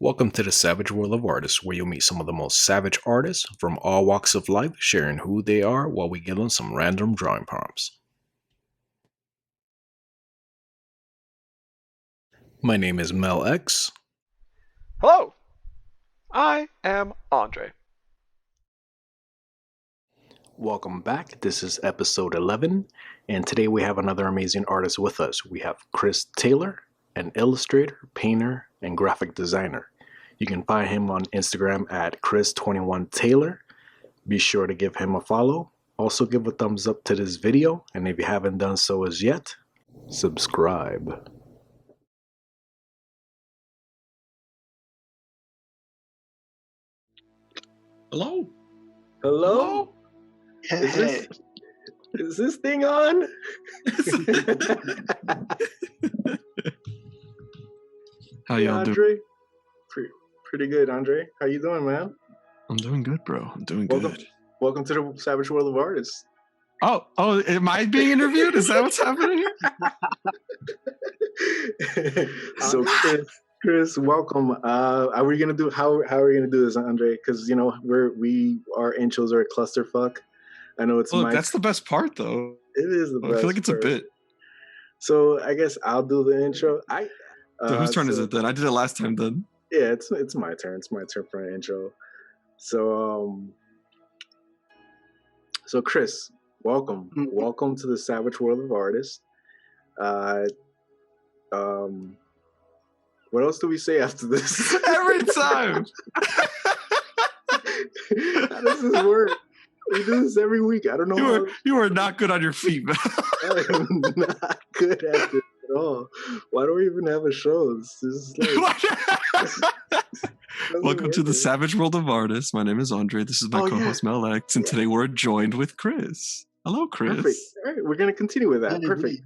Welcome to the Savage World of Artists, where you'll meet some of the most savage artists from all walks of life, sharing who they are while we give them some random drawing prompts. My name is Mel X. Hello, I am Andre. Welcome back. This is episode 11, and today we have another amazing artist with us. We have Chris Taylor, an illustrator, painter, and graphic designer. You can find him on Instagram at Chris21Taylor. Be sure to give him a follow. Also give a thumbs up to this video, and if you haven't done so as yet, subscribe. Hello? Hello? Hey. Is this thing on? How y'all doing? Andre? Pretty good, Andre. How you doing, man? I'm doing good, bro. I'm doing Welcome. good. Welcome to the Savage World of Artists. Oh, am I being interviewed? Is that what's happening here? So, Chris, welcome. Are we gonna do how are we gonna do this, Andre? Because our intros are a clusterfuck. I know it's Look, that's the best part, though. It is the best. I feel like it's part. a bit. So I guess I'll do the intro. So whose turn is it then? I did it last time then. Yeah, it's my turn. It's my turn for an intro. So Chris, welcome. Mm-hmm. Welcome to the Savage World of Artists. What else do we say after this? Every time. How does this work? We do this every week. I don't know. You are not good on your feet, man. I am not good at this at all. Why do we even have a show? This is like, Welcome to the Savage World of Artists. My name is Andre. This is my co-host Mel X, and today we're joined with Chris. Hello, Chris. Perfect. All right, we're gonna continue with that. Perfect.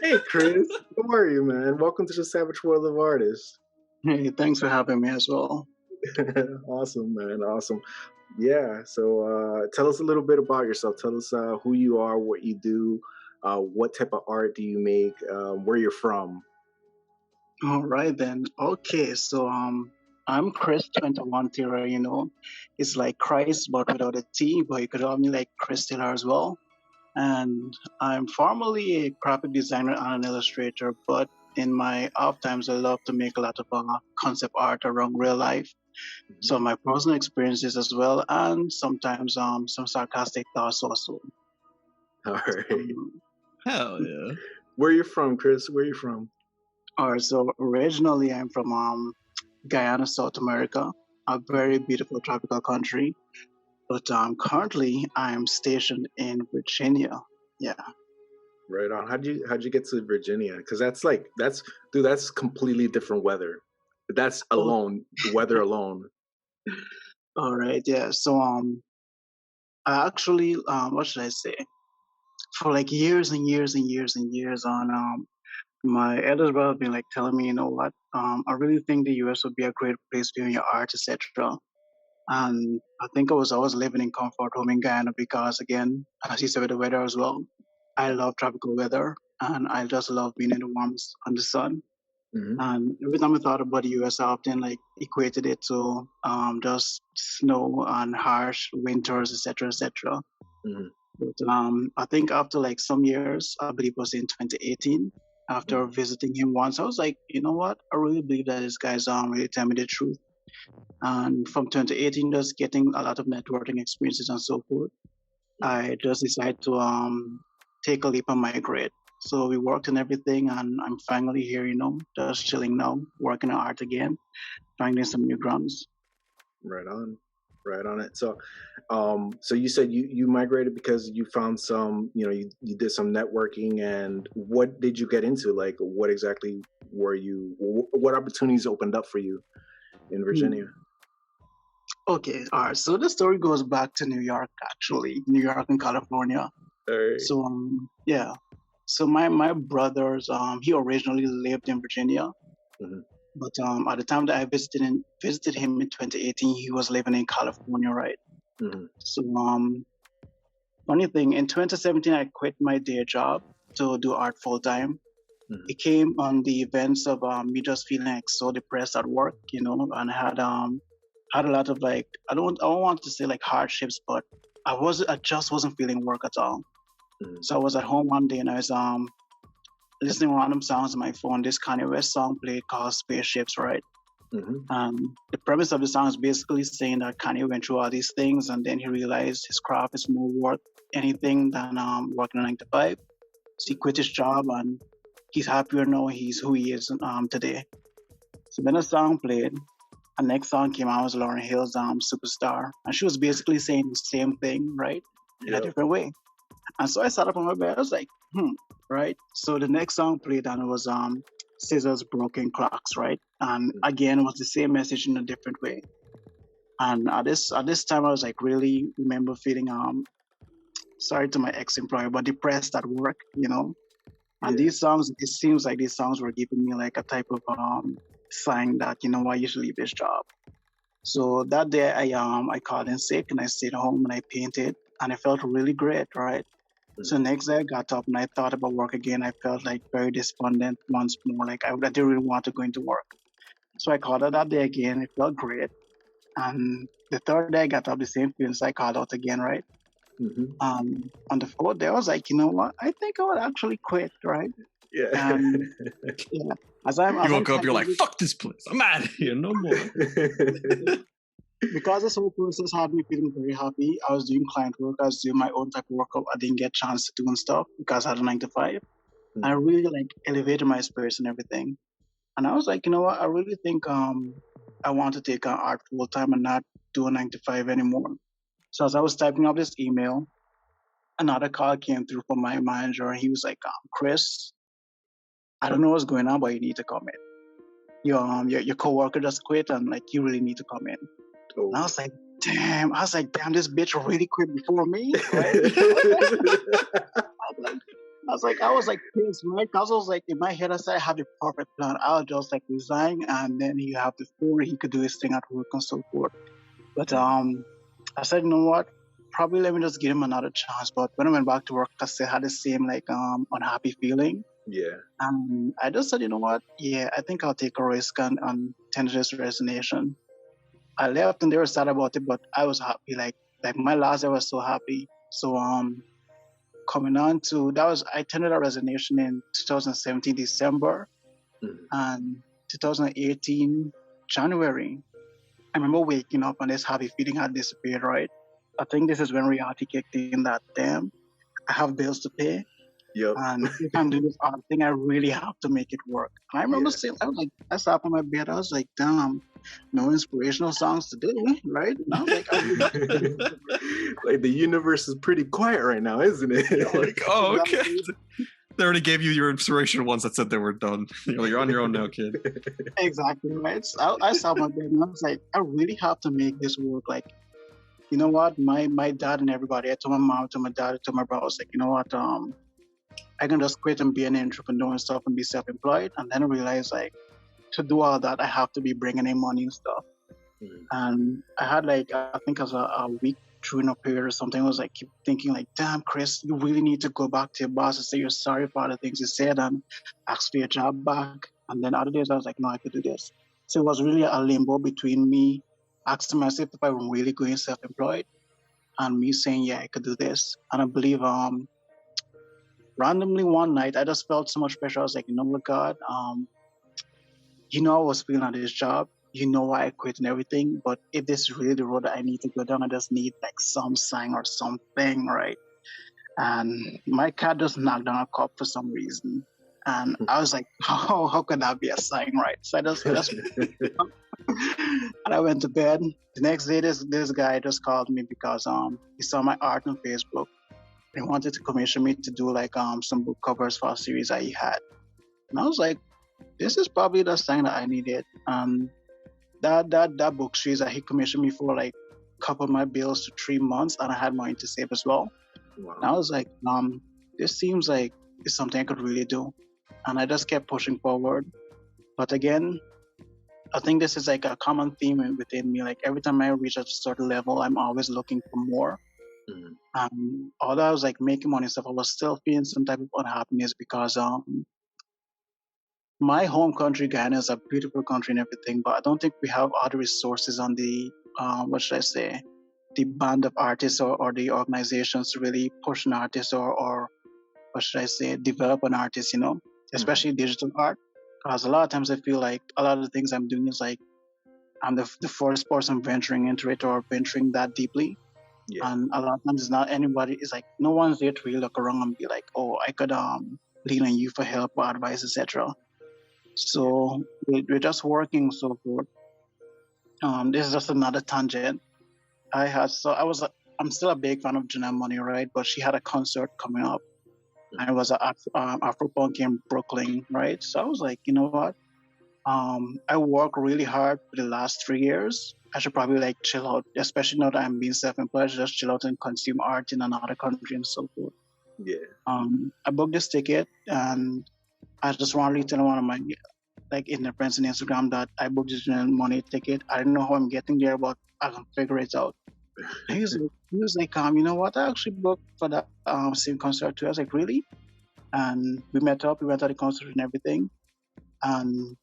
Hey, Chris. How are you, man? Welcome to the Savage World of Artists. Hey, thanks for having me as well. Awesome, man. Awesome. Yeah. So, tell us a little bit about yourself. Tell us who you are, what you do, what type of art do you make, where you're from. All right then. Okay, so I'm Chris21Taylor. It's like Christ but without a T, but you could call me like Chris Taylor as well. And I'm formerly a graphic designer and an illustrator, but in my off times I love to make a lot of concept art around real life. So my personal experiences as well, and sometimes some sarcastic thoughts also. All right. Hell yeah. Where you from, Chris? Where you from? All right, so originally I'm from Guyana, South America, a very beautiful tropical country. But currently I'm stationed in Virginia. Yeah. Right on. How'd you get to Virginia? Because that's completely different weather. That's alone, the weather alone. All right, yeah. So I actually what should I say? For like years and years and years and years on my eldest brother been like telling me, you know what? I really think the US would be a great place for your art, etc. And I think I was always living in comfort home in Guyana because, again, as you said with the weather as well, I love tropical weather and I just love being in the warmth and the sun. Mm-hmm. And every time I thought about the US, I often like equated it to just snow and harsh winters, etc., etc. Mm-hmm. But I think after like some years, I believe it was in 2018, after visiting him once, I was like, you know what? I really believe that this guy's really telling me the truth. And from 2018, just getting a lot of networking experiences and so forth, I just decided to take a leap and migrate. So we worked and everything, and I'm finally here, just chilling now, working on art again, finding some new grounds. Right on it. So, so you said you migrated because you found some, you did some networking, and what did you get into? Like, what exactly what opportunities opened up for you in Virginia? Okay, all right. So the story goes back to New York, actually, New York and California. All right. So yeah. So my brothers, he originally lived in Virginia, but at the time that I visited him in 2018, he was living in California, right? So funny thing, in 2017, I quit my day job to do art full time, Mhm. It came on the events of me just feeling like so depressed at work, and had a lot of like I don't want to say like hardships, but I just wasn't feeling work at all. Mhm. So I was at home one day and I was listening to random songs on my phone. This Kanye West song played called Spaceships, right? Mhm. The premise of the song is basically saying that Kanye went through all these things and then he realized his craft is more worth anything than working a 9 to 5. So he quit his job and he's happier now. He's who he is today. So then the song played. And next song came out was Lauryn Hill's Superstar. And she was basically saying the same thing, right? In a Yep. different way. And so I sat up on my bed. I was like, right? So the next song played and it was Scissors Broken Clocks, right? And again, it was the same message in a different way. And at this time, I was like really remember feeling sorry to my ex-employer, but depressed at work, And Yeah. these songs, it seems like these songs were giving me like a type of sign that I should leave this job. So that day I called in sick and I stayed home and I painted and it felt really great, right? So next day I got up and I thought about work again. I felt like very despondent once more, like I didn't really want to go into work. So I called out that day again. It felt great. And the third day I got up the same feelings. I called out again, right? Mhm. On the fourth day I was like, you know what? I think I would actually quit, right? Yeah. And yeah, You woke up, you're like, typing fuck this place. I'm out of here. No more. because this whole process had me feeling very happy. I was doing client work. I was doing my own type of work. I didn't get a chance to do and stuff because I had a 9 to 5. I really like elevated my spirits and everything. And I was like, you know what? I really think I want to take art full time and not do a 9 to 5 anymore. So as I was typing up this email, another call came through from my manager, and he was like, Chris, I don't know what's going on, but you need to come in. Your coworker just quit, and like you really need to come in. Oh. And I was like, damn. This bitch really quit before me, right? I was like pissed, right? Cause I was like in my head, I said I have a perfect plan. I'll just like resign, and then he have the floor. He could do his thing at work and so forth. But I said, you know what? Probably let me just give him another chance. But when I went back to work, I still had the same like unhappy feeling. Yeah. I just said, you know what? Yeah, I think I'll take a risk and tender this resignation. I left and they were sad about it, but I was happy. Like my last day was so happy. So coming on to I tendered a resignation in 2017 December and 2018 January. I remember waking up and this happy feeling had disappeared, right? I think this is when reality kicked in that damn, I have bills to pay. Yep. And if I'm doing this art thing, I really have to make it work. And I remember saying, I sat up on my bed, I was like, damn, no inspirational songs today, right? And I was like, like the universe is pretty quiet right now, isn't it? Like, oh, okay. They already gave you your inspirational ones that said they were done. You're on your own now, kid. Exactly, right? So I sat on my bed and I was like, I really have to make this work. Like, you know what? My dad and everybody, I told my mom, to my dad, I told my brother, I was like, you know what? I can just quit and be an entrepreneur and stuff and be self-employed. And then I realized like to do all that, I have to be bringing in money and stuff. And I had like, I think as a week during a period or something, I was like, keep thinking like, damn, Chris, you really need to go back to your boss and say you're sorry for all the things you said and ask for your job back. And then other days I was like, no, I could do this. So it was really a limbo between me asking myself if I were really going self-employed and me saying, yeah, I could do this. And I believe randomly one night, I just felt so much pressure. I was like, you know what, God, I was feeling at this job. You know why I quit and everything. But if this is really the road that I need to go down, I just need like some sign or something, right? And my cat just knocked down a cup for some reason. And I was like, how could that be a sign, right? So I just and I went to bed. The next day, this guy just called me because he saw my art on Facebook. He wanted to commission me to do like some book covers for a series that he had. And I was like, this is probably the sign that I needed. That book series that he commissioned me for like covered my bills to 3 months and I had money to save as well. Wow. And I was like, this seems like it's something I could really do. And I just kept pushing forward. But again, I think this is like a common theme within me. Like every time I reach a certain level, I'm always looking for more. Although I was like making money and stuff, I was still feeling some type of unhappiness because my home country, Ghana, is a beautiful country and everything, but I don't think we have other resources on the, what should I say, the band of artists or the organizations to really push an artist or what should I say, develop an artist, especially digital art. Because a lot of times I feel like a lot of the things I'm doing is like I'm the first person venturing into it or venturing that deeply. Yeah. And a lot of times it's not anybody, it's like no one's there to really look around and be like, oh, I could lean on you for help or advice, etc. So we're just working so forth. This is just another tangent. I'm still a big fan of Janelle Monáe, right? But she had a concert coming up, and it was an Afropunk in Brooklyn, right? So I was like, you know what? I work really hard for the last 3 years. I should probably like chill out, especially now that I'm being self-employed. Just chill out and consume art in another country and so forth. Yeah. I booked this ticket, and I just want to tell one of my in the friends on Instagram that I booked this Monáe ticket. I don't know how I'm getting there, but I can figure it out. He was like, you know what? I actually booked for that same concert too. I was like, really? And we met up. We went to the concert and everything. And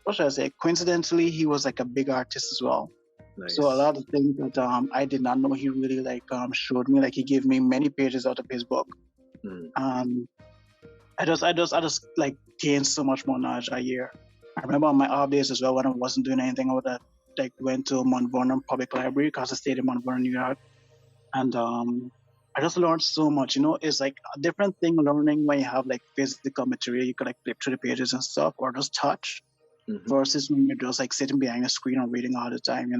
what should I say? Coincidentally, he was like a big artist as well. Nice. So a lot of things that I did not know, he really showed me. Like he gave me many pages out of his book. I just like gained so much more knowledge that year. I remember on my off days as well when I wasn't doing anything, I would like went to Mount Vernon Public Library because I stayed in Mount Vernon, New York, and I just learned so much. It's like a different thing learning when you have like physical material, you could like flip through the pages and stuff, or just touch, versus when you're just like sitting behind a screen and reading all the time.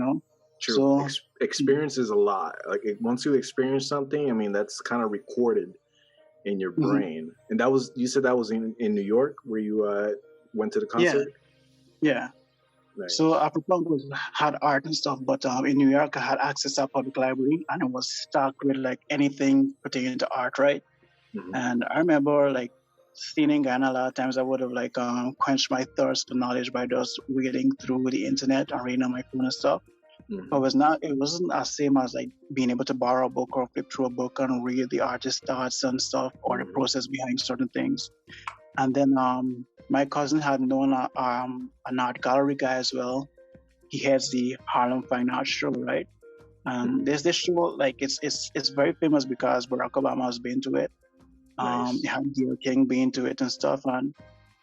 True. So experience is a lot. Like once you experience something, I mean, that's kind of recorded in your brain. And you said that was in New York where you went to the concert? Yeah. Nice. So Afropunk had art and stuff, but in New York I had access to a public library, and it was stocked with like anything pertaining to art, right? And I remember like seeing in Ghana a lot of times I would have like quenched my thirst for knowledge by just reading through the internet and reading on my phone and stuff. But it wasn't as same as like being able to borrow a book or flip through a book and read the artist's thoughts and stuff, or the process behind certain things. And then my cousin had known an art gallery guy as well. He heads the Harlem Fine Arts Show, right? And there's this show, like it's very famous because Barack Obama has been to it. Nice. You have Gayle King being to it and stuff, and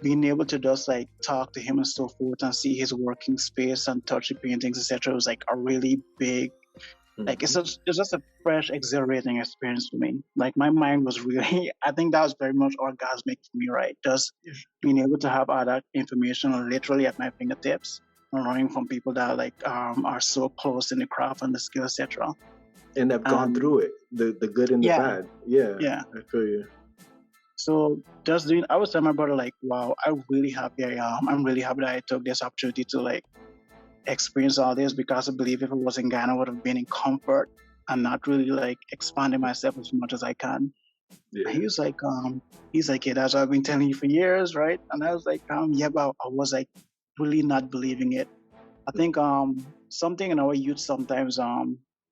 being able to just like talk to him and so forth and see his working space and touch the paintings, etc. was like a really big, like it's just a fresh, exhilarating experience for me. Like my mind was really, I think that was very much orgasmic for me, right? Just being able to have all that information literally at my fingertips and learning from people that like are so close in the craft and the skill, etc. And have gone through it, the good and the bad. Yeah, I feel you. So just doing, I was telling my brother like, wow, I'm really happy I'm really happy that I took this opportunity to like experience all this, because I believe if it was in Ghana, I would have been in comfort and not really like expanding myself as much as I can. Yeah. He was like, yeah, that's what I've been telling you for years, right? And I was like, yeah, but I was like really not believing it. I think something in our youth sometimes, a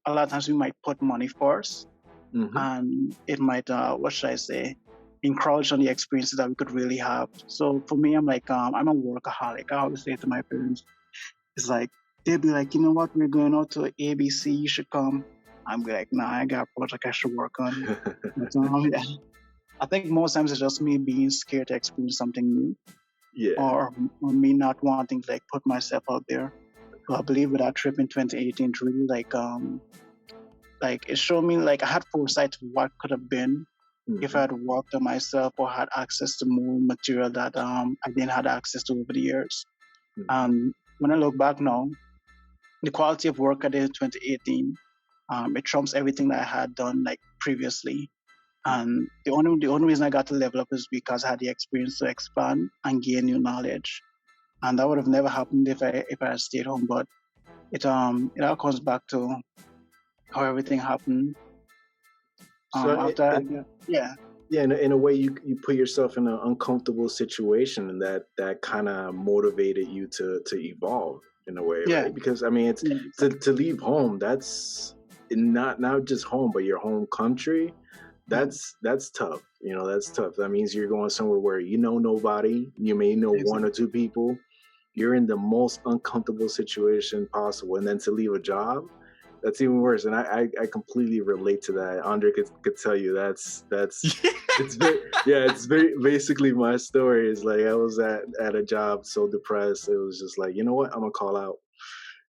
lot of times we might put money first, and it might, what should I say, encroach on the experiences that we could really have. So for me, I'm like, I'm a workaholic. I always say to my parents, it's like, they'll be like, you know what, we're going out to ABC, you should come. I'm like, nah, I got a project I should work on. But, I think most times it's just me being scared to experience something new. Yeah. Or me not wanting to like put myself out there. So I believe with that trip in 2018, it really like it showed me like I had foresight of what could have been if I had worked on myself or had access to more material that I didn't have access to over the years. When I look back now, the quality of work I did in 2018, it trumps everything that I had done like previously. And the only reason I got to level up is because I had the experience to expand and gain new knowledge. And that would have never happened if I had stayed home. But it all comes back to how everything happened. In a way, you put yourself in an uncomfortable situation, and that kind of motivated you to evolve in a way, right? Because I mean, it's to leave home. That's not just home, but your home country. That's tough. You know, that's tough. That means you're going somewhere where you know nobody. You may know one or two people. You're in the most uncomfortable situation possible, and then to leave a job, that's even worse. And I completely relate to that. Andre could tell you that's it's very basically my story. Is like I was at a job so depressed. It was just like, you know what, I'm gonna call out.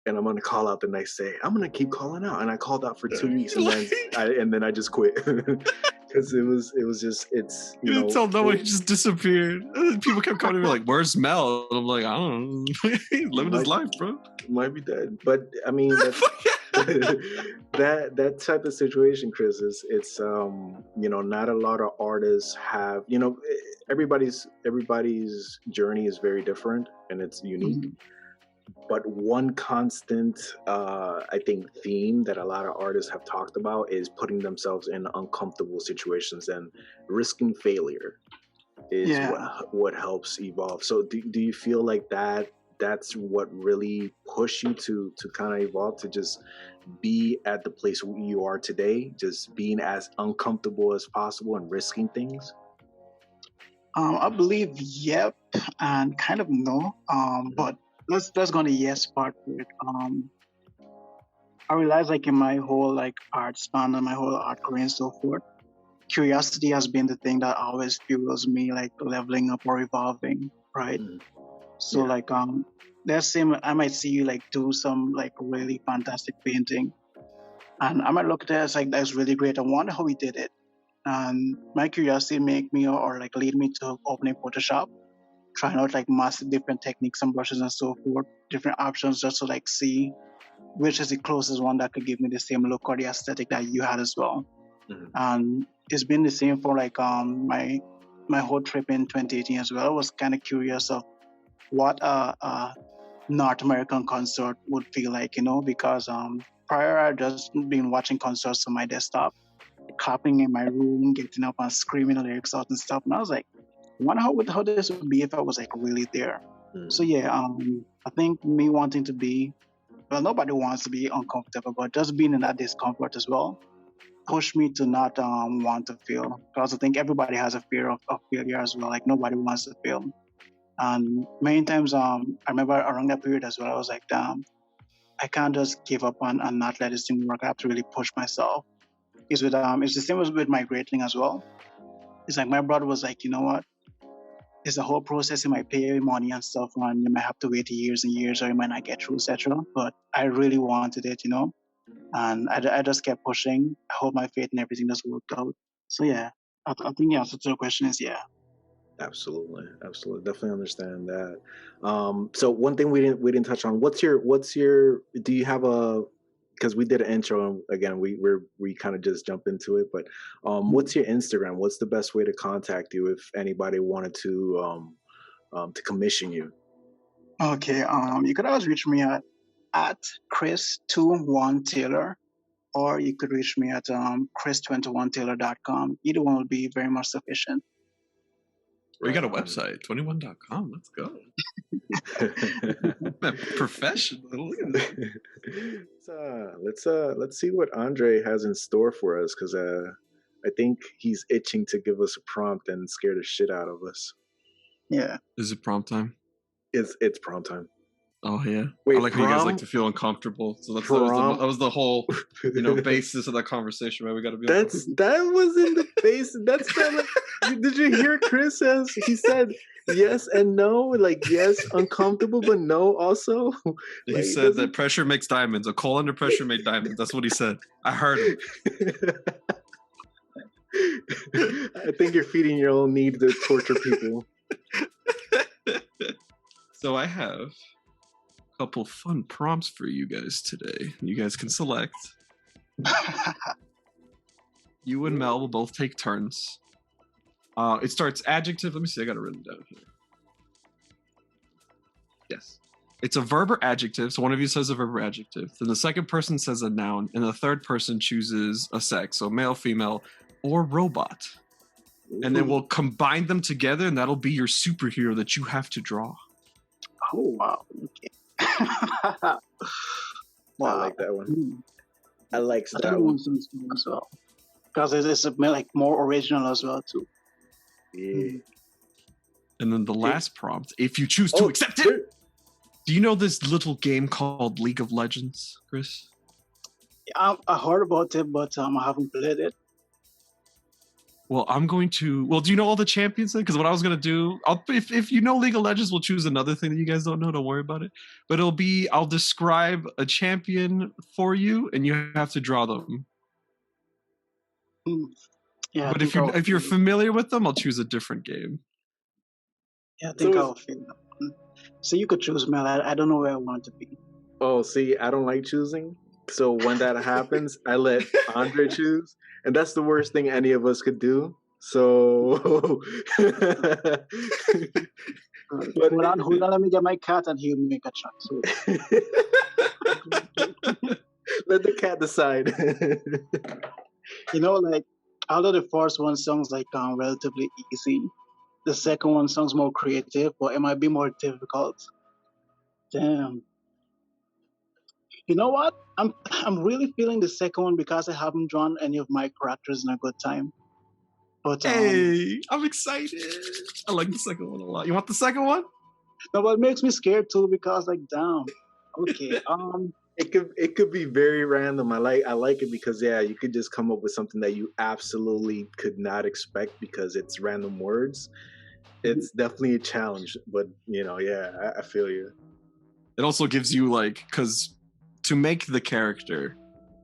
And I'm gonna call out the next day. I'm gonna keep calling out, and I called out for 2 weeks, and then I just quit because it was just it's you didn't tell no one. He just disappeared. And then people kept coming to me like, "Where's Mel?" And I'm like, "I don't know. He's living his life, bro. Might be dead." But I mean, that type of situation, Chris, is it's you know, not a lot of artists have, you know, everybody's journey is very different and it's unique. But one constant, I think, theme that a lot of artists have talked about is putting themselves in uncomfortable situations, and risking failure is what helps evolve. So do you feel like that's what really pushed you to kind of evolve, to just be at the place where you are today, just being as uncomfortable as possible and risking things? I believe yep and kind of no. But let's go on the yes part for it. I realized, like, in my whole like art span and my whole art career and so forth, curiosity has been the thing that always fuels me, like leveling up or evolving, right? So like let's say I might see you like do some like really fantastic painting, and I might look at it as like, that's really great. I wonder how he did it, and my curiosity make me or like lead me to opening Photoshop, trying out like massive different techniques and brushes and so forth, different options, just to like see which is the closest one that could give me the same look or the aesthetic that you had as well. And it's been the same for like my whole trip in 2018 as well. I was kind of curious of what a North American concert would feel like, you know, because prior I'd just been watching concerts on my desktop, clapping in my room, getting up and screaming the lyrics out and stuff, and I was like, I wonder how this would be if I was like really there. So yeah, I think me wanting to be, well, nobody wants to be uncomfortable, but just being in that discomfort as well pushed me to not want to fail. Because I think everybody has a fear of failure as well. Like nobody wants to fail. And many times, I remember around that period as well, I was like, damn, I can't just give up and not let this thing work. I have to really push myself. It's the same as with my grading as well. It's like my brother was like, you know what? It's a whole process. You might pay money and stuff, and you might have to wait years and years, or you might not get through, etc. But I really wanted it, you know, and I just kept pushing. I hold my faith, and everything just worked out. So yeah, I think the answer to the question is yeah. Absolutely, definitely understand that. So one thing we didn't touch on. What's your? Do you have a? Because we did an intro again, we kind of just jump into it. But what's your Instagram? What's the best way to contact you if anybody wanted to commission you? Okay, you could always reach me at Chris21Taylor, or you could reach me at Chris21Taylor.com. Either one will be very much sufficient. We got a website, 21.com. Let's go. Professional. Let's see what Andre has in store for us, because I think he's itching to give us a prompt and scare the shit out of us. Yeah. Is it prompt time? It's prompt time. Oh yeah. Wait, I like how you guys like to feel uncomfortable. So that was the whole basis of that conversation, right? We got to be. That wasn't the basis. That's not like. Did you hear Chris says he said yes and no, like yes uncomfortable, but no also. He like, said that pressure makes diamonds. A coal under pressure made diamonds. That's what he said. I heard him. I think you're feeding your own need to torture people. So I have a couple fun prompts for you guys today. You guys can select. You and Mel will both take turns. It starts adjective. Let me see. I got it written down here. Yes. It's a verb or adjective. So one of you says a verb or adjective. Then the second person says a noun. And the third person chooses a sex. So male, female, or robot. And then we'll combine them together. And that'll be your superhero that you have to draw. Oh, wow. Okay. Wow. I like that one. I like that one as well. Because it's like more original as well, too. Yeah. And then the last prompt, if you choose to accept it. Do you know this little game called League of Legends, Chris? I heard about it, but I haven't played it. Well, I'm going to. Well, do you know all the champions then? Because what I was going to do, if you know League of Legends, we'll choose another thing that you guys don't know. Don't worry about it. But I'll describe a champion for you, and you have to draw them. Yeah. But if you're familiar with them, I'll choose a different game. Yeah, I think I'll feel that. So you could choose, Mel. I don't know where I want to be. Oh, see, I don't like choosing. So when that happens, I let Andre choose. And that's the worst thing any of us could do. So Hold on, let me get my cat and he'll make a choice. Let the cat decide. Like out of the first one sounds like relatively easy. The second one sounds more creative, but it might be more difficult. Damn. You know what? I'm really feeling the second one because I haven't drawn any of my characters in a good time. But hey, I'm excited. I like the second one a lot. You want the second one? No, but it makes me scared too because damn. Okay. It could be very random. I like it because you could just come up with something that you absolutely could not expect because it's random words. It's definitely a challenge, but I feel you. It also gives you because to make the character,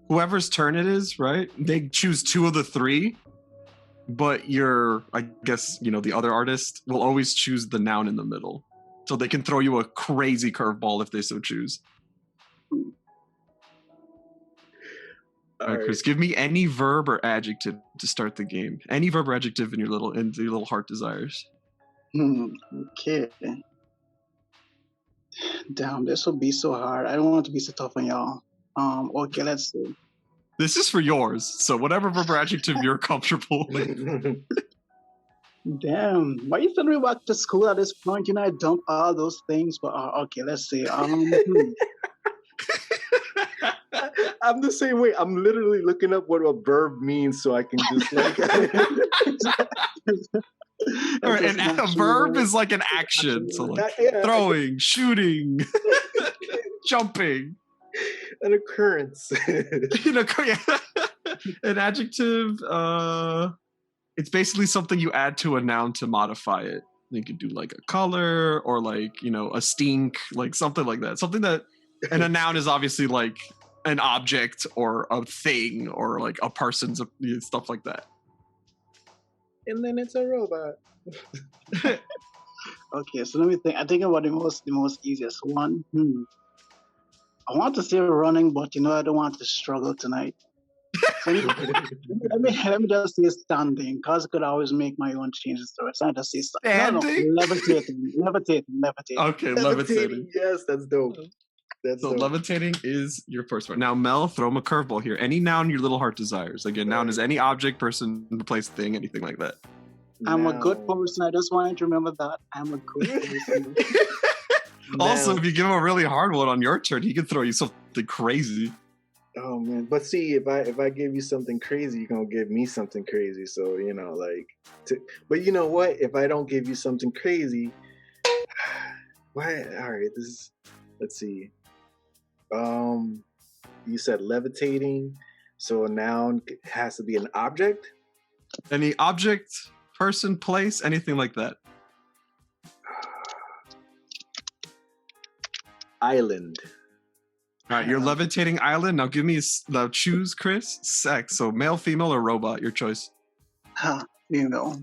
whoever's turn it is, right? They choose 2 of the 3, but I guess the other artist will always choose the noun in the middle, so they can throw you a crazy curveball if they so choose. All right, Chris, give me any verb or adjective to start the game. Any verb or adjective in your little heart desires. Okay. Damn, this will be so hard. I don't want to be so tough on y'all. Okay, let's see. This is for yours, so whatever verb or adjective you're comfortable with. Damn, why you sending me back to school at this point? I dump all those things, but okay, let's see. I'm the same way. I'm literally looking up what a verb means so I can just All right, and a verb is like an action, so throwing, shooting, jumping. An occurrence. An adjective. It's basically something you add to a noun to modify it. You could do like a color or a stink, something like that. Something that, and a noun is obviously like an object or a thing or like a person's stuff like that. And then it's a robot. Okay, so let me think. I think about the most easiest one. I want to say running, but I don't want to struggle tonight. So let me just say standing, because I could always make my own changes to it. So I just say standing. No, levitating. Okay, levitating. Yes, that's dope. So levitating is your first one. Now, Mel, throw him a curveball here. Any noun your little heart desires. Again, noun is any object, person, place, thing, anything like that. I'm a good person. I just wanted to remember that. I'm a good person. Also, if you give him a really hard one on your turn, he can throw you something crazy. Oh man, but see, if I give you something crazy, you're gonna give me something crazy. So but you know what? If I don't give you something crazy, why? All right, let's see. You said levitating, so a noun has to be an object. Any object, person, place, anything like that. Island. All right, you're levitating island. Now choose, Chris. Sex. So male, female, or robot. Your choice. Female.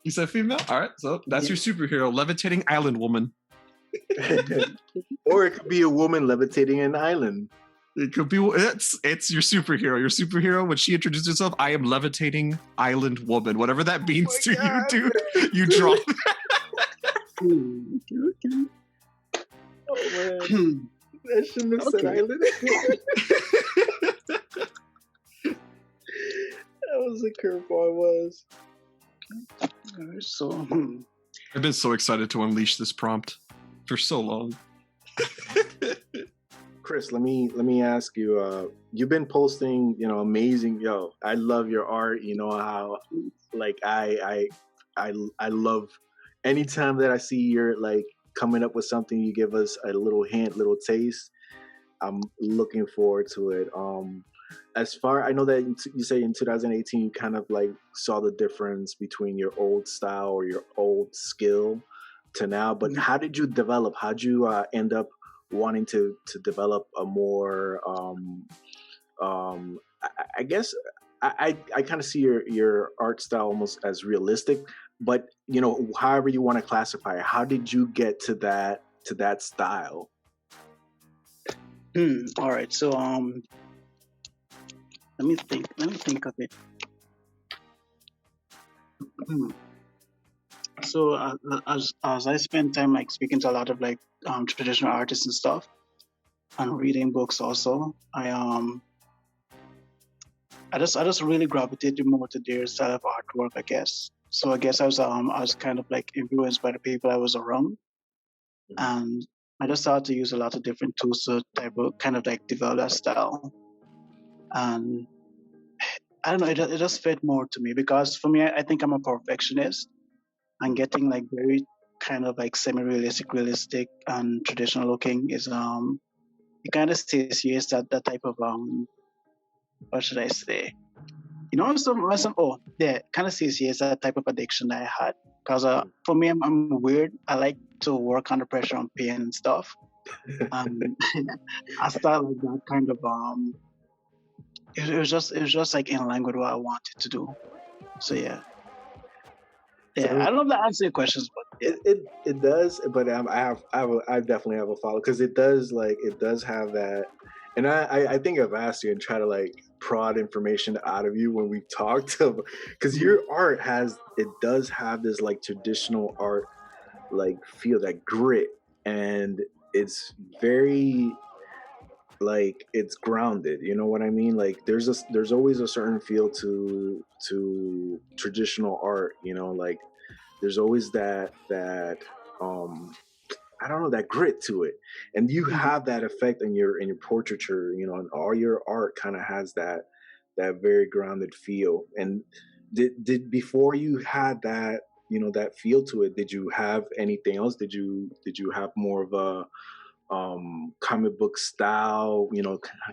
You said female. All right, so that's your superhero, levitating island woman. Or it could be a woman levitating an island. It could be. It's your superhero. Your superhero, when she introduces herself, I am levitating island woman. Whatever that means to you, dude. You drop. Oh man. I shouldn't have said island. That was a curveball. It was. So I've been so excited to unleash this prompt for so long. Chris, let me ask you. You've been posting, amazing. Yo, I love your art. You know how, like, I love anytime that I see you're like coming up with something. You give us a little hint, little taste. I'm looking forward to it. As far I know that you say in 2018 you kind of like saw the difference between your old style or your old skill to now. But how did you develop? How did you end up wanting to develop a more I guess I kind of see your art style almost as realistic, but however you want to classify it, how did you get to that style? All right. So let me think. Let me think of it. Hmm. So as I spend time like speaking to a lot of like traditional artists and stuff, and reading books also, I just really gravitated more to their style of artwork, I guess. So I guess I was kind of like influenced by the people I was around, and I just started to use a lot of different tools to type of kind of like develop that style. And I don't know, it just fit more to me because for me, I think I'm a perfectionist, and getting like very kind of like semi-realistic, realistic, and traditional looking is it kind of satiates that type of what should I say? Some oh yeah, kind of satiates that type of addiction that I had. Because for me, I'm weird. I like to work under pressure on pain and stuff. Um, I started like that kind of it was just like in line with what I wanted to do. So yeah, So yeah. I don't know if that answers your questions, but it does, but I definitely have a follow because it does have that, and I think I've asked you and try to like prod information out of you when we've talked because Mhm. your art does have this like traditional art like feel, that grit, and it's very like it's grounded, you know what I mean? Like there's always a certain feel to traditional art, like there's always that um I don't know, that grit to it, and you Mhm. have that effect in your portraiture, and all your art kind of has that very grounded feel. And did before you had that feel to it, did you have anything else? Did you have more of a comic book style,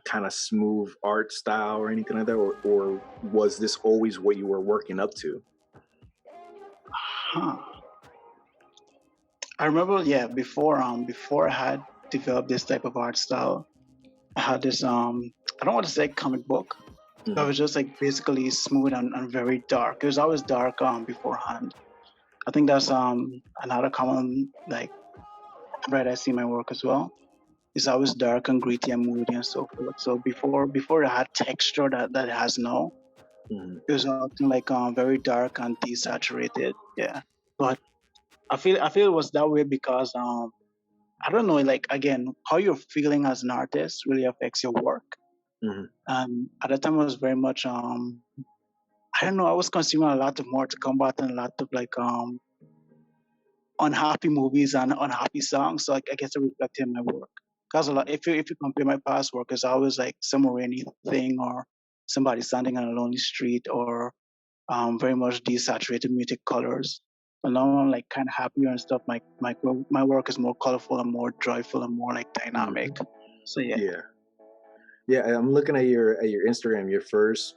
kind of smooth art style or anything like that, or was this always what you were working up to? Huh. I remember, yeah, before I had developed this type of art style, I had this I don't want to say comic book. It Hmm. was just like basically smooth and very dark. It was always dark beforehand. I think that's another common like thread I see in my work as well. It's always dark and gritty and moody and so forth. So before it had texture that it has now, Hmm. it was often like very dark and desaturated. Yeah. But I feel it was that way because I don't know, like again, how you're feeling as an artist really affects your work. Hmm. And at that time, I was very much I don't know, I was consuming a lot of more to combat and a lot of like unhappy movies and unhappy songs. So I guess it reflected in my work. Because a lot, if you compare my past work, it's always like some rainy thing or somebody standing on a lonely street or very much desaturated muted colors. But now I'm like kind of happier and stuff. My work is more colorful and more joyful and more like dynamic. Hmm. So yeah, Yeah. Yeah, I'm looking at your Instagram, your first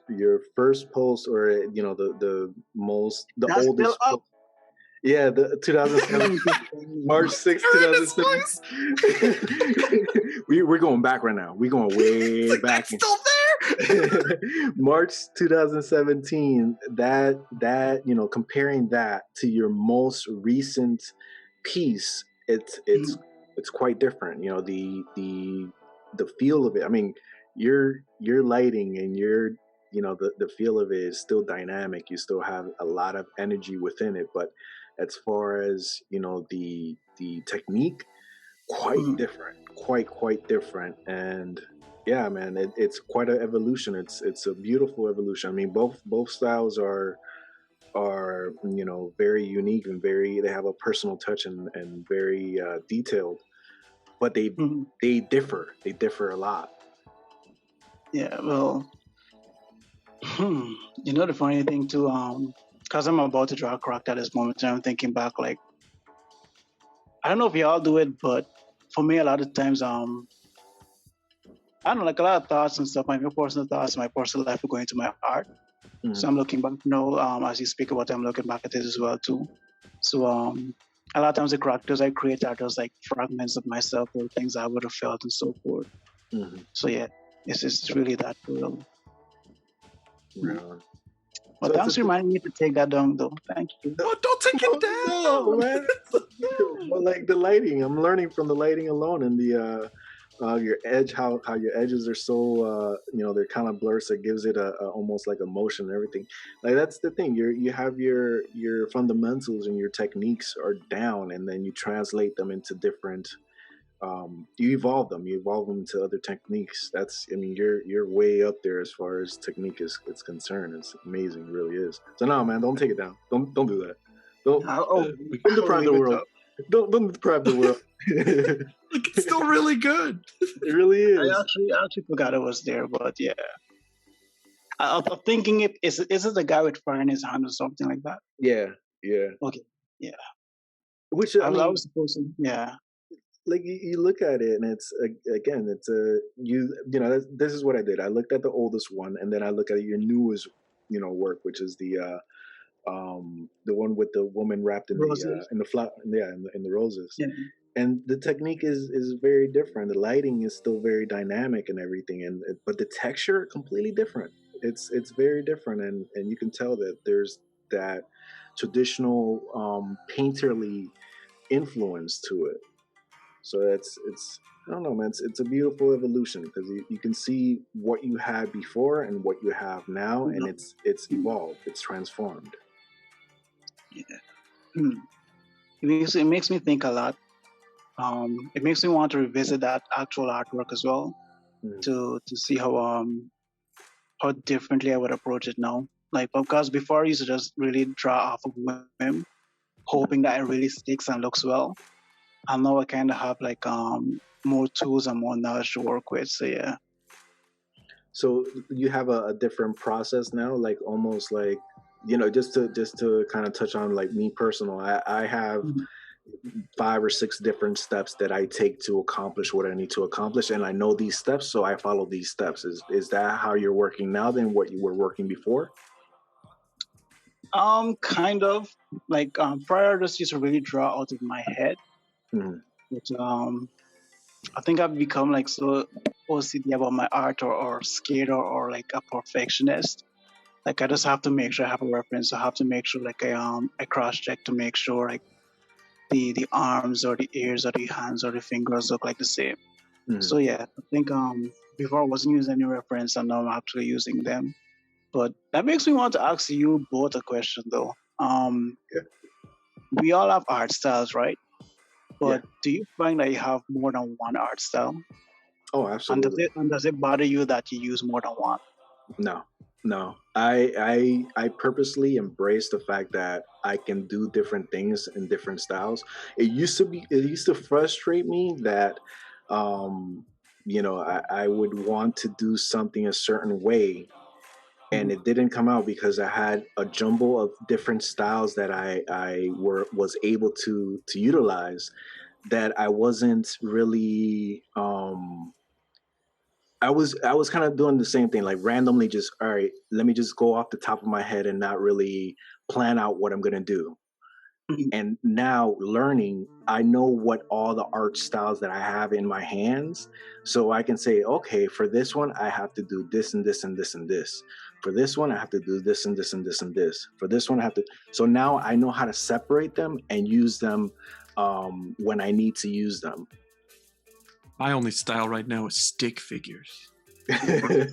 post, or the that's still oldest up. post. Yeah, the 2007, March 6th, You're in this 2007. voice. We're going back right now. We're going It's way like back. that's still there. March 2017. Comparing that to your most recent piece, it's quite different. The feel of it. I mean, your lighting and the feel of it is still dynamic. You still have a lot of energy within it, but as far as the technique, quite Mm, different, quite different. And yeah, man, it's quite an evolution. It's a beautiful evolution. I mean, both styles are very unique and they have a personal touch and very detailed. but Mhm. they differ. They differ a lot. Yeah, well, the funny thing too, because I'm about to draw a character at this moment, and I'm thinking back, like, I don't know if y'all do it, but for me, a lot of times, I don't know, like a lot of thoughts and stuff, my personal thoughts, my personal life are going into my art. So Mhm. I'm looking back, as you speak about it, I'm looking back at it as well too. So a lot of times the characters I create are just like fragments of myself or things I would have felt and so forth. Mhm. So yeah, it's really that real. Mm. Yeah. Well, So it's thanks a for reminding me to take that down though. Thank you. Oh, don't take it down. no, man. But like the lighting, I'm learning from the lighting alone and the your edge, how your edges are so they're kind of blurred, so it gives it a almost like a motion and everything. Like that's the thing. You have your fundamentals and your techniques are down, and then you translate them into different. You evolve them to other techniques. That's, I mean, you're way up there as far as technique is concerned. It's amazing, it really is. So no, man, don't take it down. Don't do that. Don't I'll don't I'll deprive leave the it world. up. Don't deprive the world. It Like, it's still really good. really I is. actually forgot it was there, but yeah. I'm thinking is it the guy with fire in his hand or something like that? Yeah, yeah. Okay. Yeah. Which I I mean, was supposed to, yeah. like you look at it, and it's again, it's a this is what I did. I looked at the oldest one, and then I look at your newest, work, which is the one with the woman wrapped Roses. in the flower, yeah, in the roses. Yeah. And the technique is very different. The lighting is still very dynamic and everything, but the texture completely different. It's very different, and you can tell that there's that traditional painterly influence to it. So it's I don't know, man. It's a beautiful evolution because you can see what you had before and what you have now, and it's evolved. It's transformed. Yeah. Hmm. It makes me think a lot. It makes me want to revisit that actual artwork as well Mm. to see how differently I would approach it now. Like because before I used to just really draw off of whim, hoping that it really sticks and looks well. And now I kind of have like more tools and more knowledge to work with. So yeah. So you have a different process now, like almost like just to kind of touch on like me personal. I have Mhm. 5 or 6 different steps that I take to accomplish what I need to accomplish, and I know these steps, so I follow these steps. Is that how you're working now than what you were working before? Kind of like prior, I just used to really draw out of my head, Mm. but I think I've become like so OCD about my art or scared or like a perfectionist. Like I just have to make sure I have a reference. I have to make sure like I cross check to make sure like the arms or the ears or the hands or the fingers look like the same. Mm. So yeah, I think before I wasn't using any reference and now I'm actually using them. But that makes me want to ask you both a question though. Yeah. We all have art styles, right? Yeah. But do you find that you have more than one art style? Oh, And does absolutely. it bother you that you use more than one? No, no. I purposely embrace the fact that I can do different things in different styles. It used to frustrate me that um I would want to do something a certain way, and Mhm. it didn't come out because I had a jumble of different styles that I was able to utilize, that I wasn't really I was kind of doing the same thing, like randomly, just all right, let me just go off the top of my head and not really plan out what I'm gonna do. Mhm. And now learning, I know what all the art styles that I have in my hands, so I can say, okay, for this one I have to do this and this and this and this. For this one I have to do this and this and this and this. For this one I have to. So now I know how to separate them and use them when I need to use them. My only style right now is stick figures. I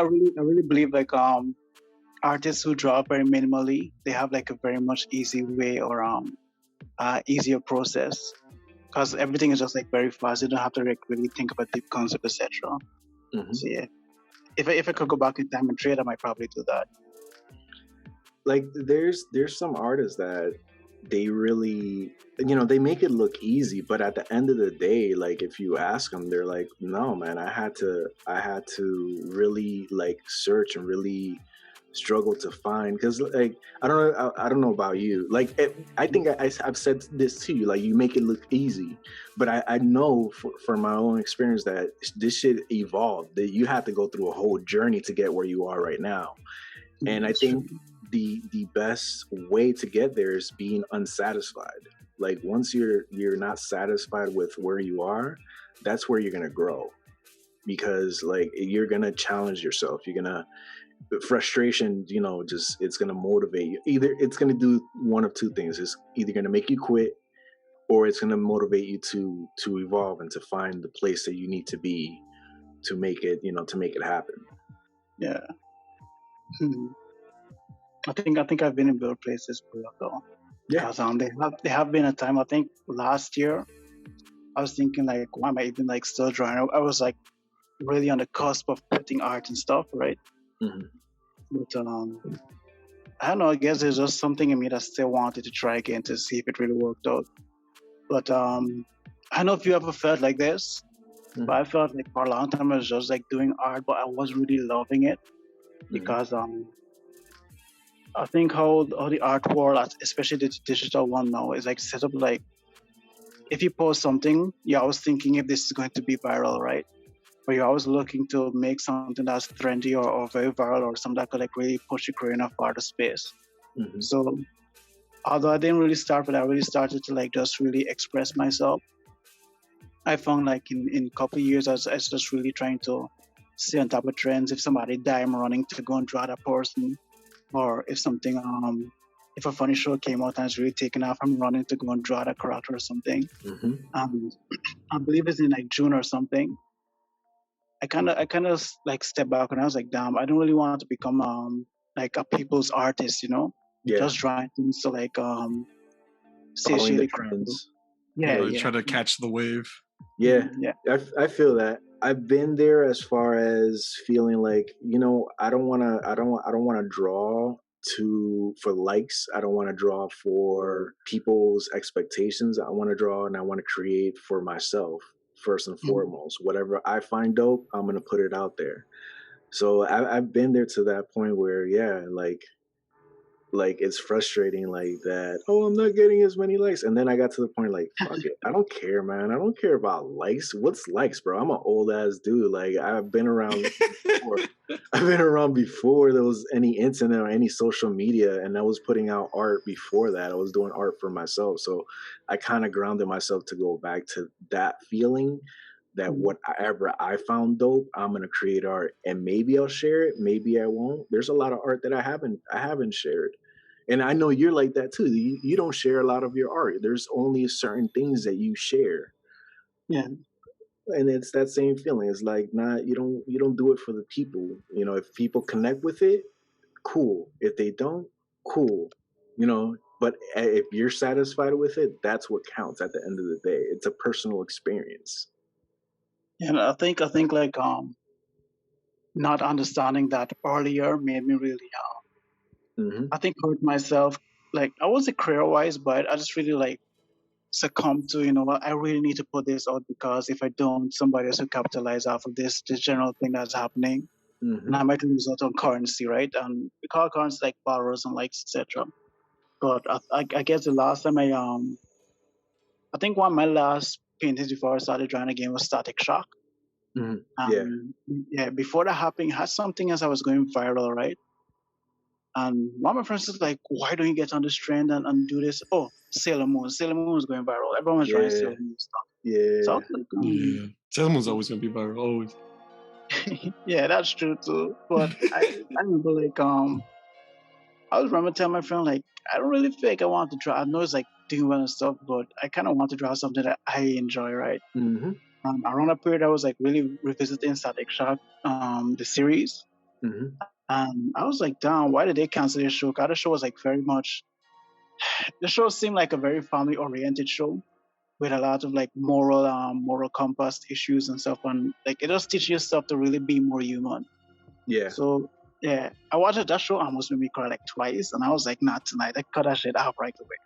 really believe like artists who draw very minimally, they have like a very much easy way or easier process because everything is just like very fast. You don't have to like really think about deep concept, etc. Mhm. So yeah, if I could go back in time and trade, I might probably do that. Like there's some artists that they really, they make it look easy, but at the end of the day, like if you ask them, they're like, no man, I had to really like search and really struggle to find, because like I don't know about you, like I think I've said this to you, like you make it look easy, but I know from my own experience that this shit evolved, that you have to go through a whole journey to get where you are right now. And I That's true. think the best way to get there is being unsatisfied. Like once you're not satisfied with where you are, that's where you're gonna grow, because like you're gonna challenge yourself. You're gonna frustration, just it's gonna motivate you. Either it's gonna do one of two things. It's either gonna make you quit, or it's gonna motivate you to evolve and to find the place that you need to be to make it, to make it happen. Yeah. Hmm. I think I've been in better places for that though. Yeah. Because they have been a time, I think last year I was thinking like, why am I even like still drawing? I was like really on the cusp of putting art and stuff, right? Hmm. But I don't know, I guess there's just something in me that still wanted to try again to see if it really worked out. But I don't know if you ever felt like this, Mhm. but I felt like for a long time I was just like doing art, but I wasn't really loving it because I think how the art world, especially the digital one now, is like set up like if you post something, you're always thinking if this is going to be viral, right? Or you're always looking to make something that's trendy or very viral or something that could like really push your career in a farther space. Hmm. So although I didn't really start, but I really started to like just really express myself. I found like in a couple of years, I was just really trying to stay on top of trends. If somebody died, I'm running to go and draw that person. Or if something, if a funny show came out and it's really taken off, I'm running to go and draw that character or something. Hmm. I believe it's in like June or something. I kind of like stepped back and I was like, damn, I don't really want to become like a people's artist, Yeah. just drawing things to like Following satiate the the crowd. trends. Yeah, Or yeah, try to catch the wave. Yeah, yeah. I feel that. I've been there as far as feeling like, I don't want to draw for likes. I don't want to draw for people's expectations. I want to draw and I want to create for myself first and Mhm. foremost. Whatever I find dope, I'm gonna put it out there. So I've been there to that point where, yeah, like it's frustrating like that, oh, I'm not getting as many likes, and then I got to the point like, fuck it, I don't care, man, I don't care about likes. What's likes, bro? I'm an old ass dude, like I've been around before. I've been around before there was any internet or any social media, and I was putting out art before that. I was doing art for myself, so I kind of grounded myself to go back to that feeling that Mhm. whatever I found dope, I'm gonna create art, and maybe I'll share it, maybe I won't. There's a lot of art that I haven't shared, and I know you're like that too. You don't share a lot of your art. There's only certain things that you share, Yeah. and it's that same feeling. It's like not you don't do it for the people. If people connect with it, cool. If they don't, cool. But if you're satisfied with it, that's what counts at the end of the day. It's a personal experience. And I think like not understanding that earlier made me really Hmm. I think hurt myself. Like I wasn't career wise, but I just really like succumbed to, what, I really need to put this out because if I don't, somebody else will capitalize off of this general thing that's happening. And I Hmm. might lose out on currency, right? And we call currency like borrowers and likes, etc. But I guess the last time I think one of my last paintings before I started drawing again was Static Shock. Hmm. Yeah. Yeah, before that happened, I had something as I was going viral, right? And one of my friends was like, why don't you get on this trend and do this? Oh, Sailor Moon. Sailor Moon was going viral. Everyone was trying Yeah. Sailor Moon stuff. So I Yeah. was like, Yeah. Someone's always gonna be viral. Always. yeah, that's true too. But I remember like I was remember telling my friend like I don't really feel like I want to draw. I know it's like doing well and stuff, but I kind of want to draw something that I enjoy, right? Hmm. Around that period, I was like really revisiting Static Shock, the series, Hmm. and I was like, damn, why did they cancel this show? 'Cause the show was like very much. The show seemed like a very family-oriented show with a lot of like moral compass issues and stuff, and like it just teaches you stuff to really be more human. Yeah. So Yeah, I watched that show almost made me cry like twice, and I was like, not tonight. I cut that shit out right away.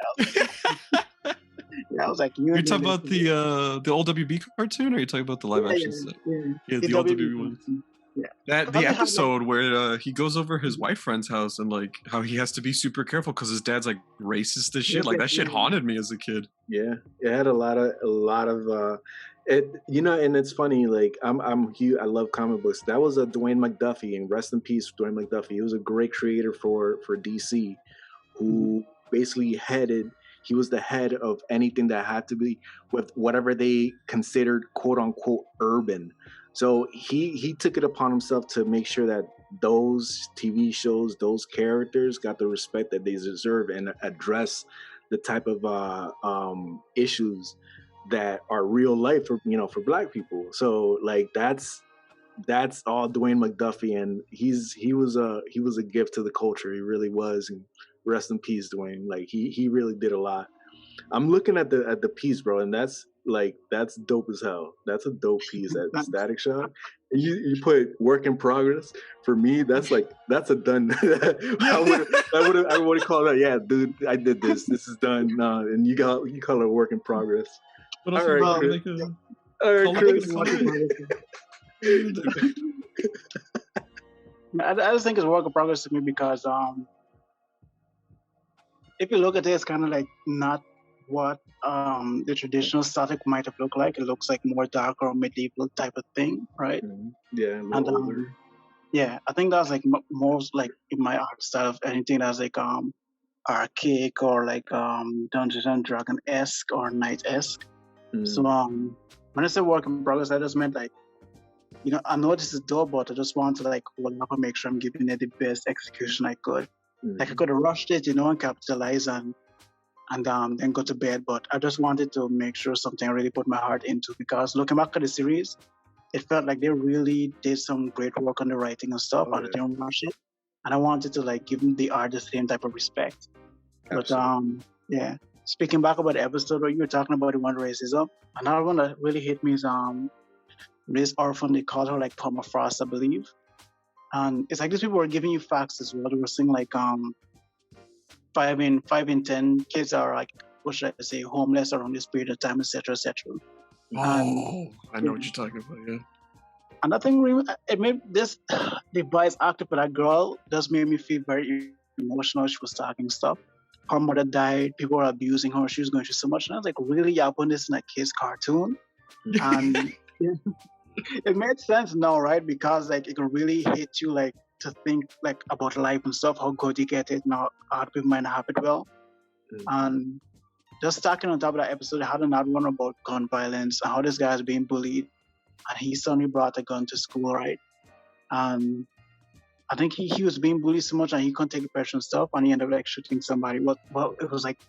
I was like, you're You're doing talking this about to me. the old WB cartoon, or are you talking about the live Yeah, action yeah, stuff? yeah. Yeah, The the old WB WB one. cartoon. Yeah. That Because the they have like, episode where he goes over his wife friend's house and like how he has to be super careful because his dad's like racist as shit. Like that shit haunted me as a kid. Yeah, it had a lot of it, you know, and it's funny. Like I'm huge. I love comic books. That was a Dwayne McDuffie, and rest in peace, Dwayne McDuffie. He was a great creator for DC, who basically headed. He was the head of anything that had to be with whatever they considered quote unquote urban. So he took it upon himself to make sure that those TV shows, those characters got the respect that they deserve and address the type of issues that are real life for for Black people. So like that's all Dwayne McDuffie, and he was a gift to the culture. He really was. And rest in peace, Dwayne. Like he really did a lot. I'm looking at the piece, bro, and that's dope as hell. That's a dope piece. That Static Shock. You put work in progress. For me, that's a done. I would call that. Yeah, dude, I did this. This is done. And you call it work in progress. What else All you right, got? Chris. Like a, All right, Call it Chris. a color. I just think it's work in progress to me because if you look at it, it's kind of like not what the traditional static might have looked like. It looks like more darker or medieval type of thing, right? Yeah, a And little older. yeah, I think that's like most like in my art style of anything that's like archaic or like Dungeons and Dragon esque or Knight esque. So when I say work in progress, I just meant like, I know this is dope, but I just want to like hold up and make sure I'm giving it the best execution I could. Like I could have rushed it, and capitalize and then go to bed. But I just wanted to make sure something I really put my heart into, because looking back at the series, it felt like they really did some great work on the writing and stuff. Oh, I didn't rush it, and I wanted to like give the art the same type of respect. Absolutely. But yeah. Speaking back about the episode where you were talking about the one racism, another one that really hit me is this orphan, they called her like Permafrost, I believe. And it's like these people were giving you facts as well. They were saying like 5 in 10 kids are like, what should I say, homeless around this period of time, etc., etc. Oh, I know what you're talking about. Yeah. And I think it made this the voice actor for that girl just made me feel very emotional. She was talking stuff. Her mother died. People were abusing her. She was going through so much. And I was like, really, y'all putting this in a kid's cartoon? And it made sense now, right? Because like it can really hit you like to think like about life and stuff, how good you get it, now other people might not have it well. And just talking on top of that episode, I had another one about gun violence and how this guy is being bullied, and he suddenly brought a gun to school, right? And I think he was being bullied so much and he couldn't take the pressure and stuff, and he ended up like shooting somebody. Well, it was like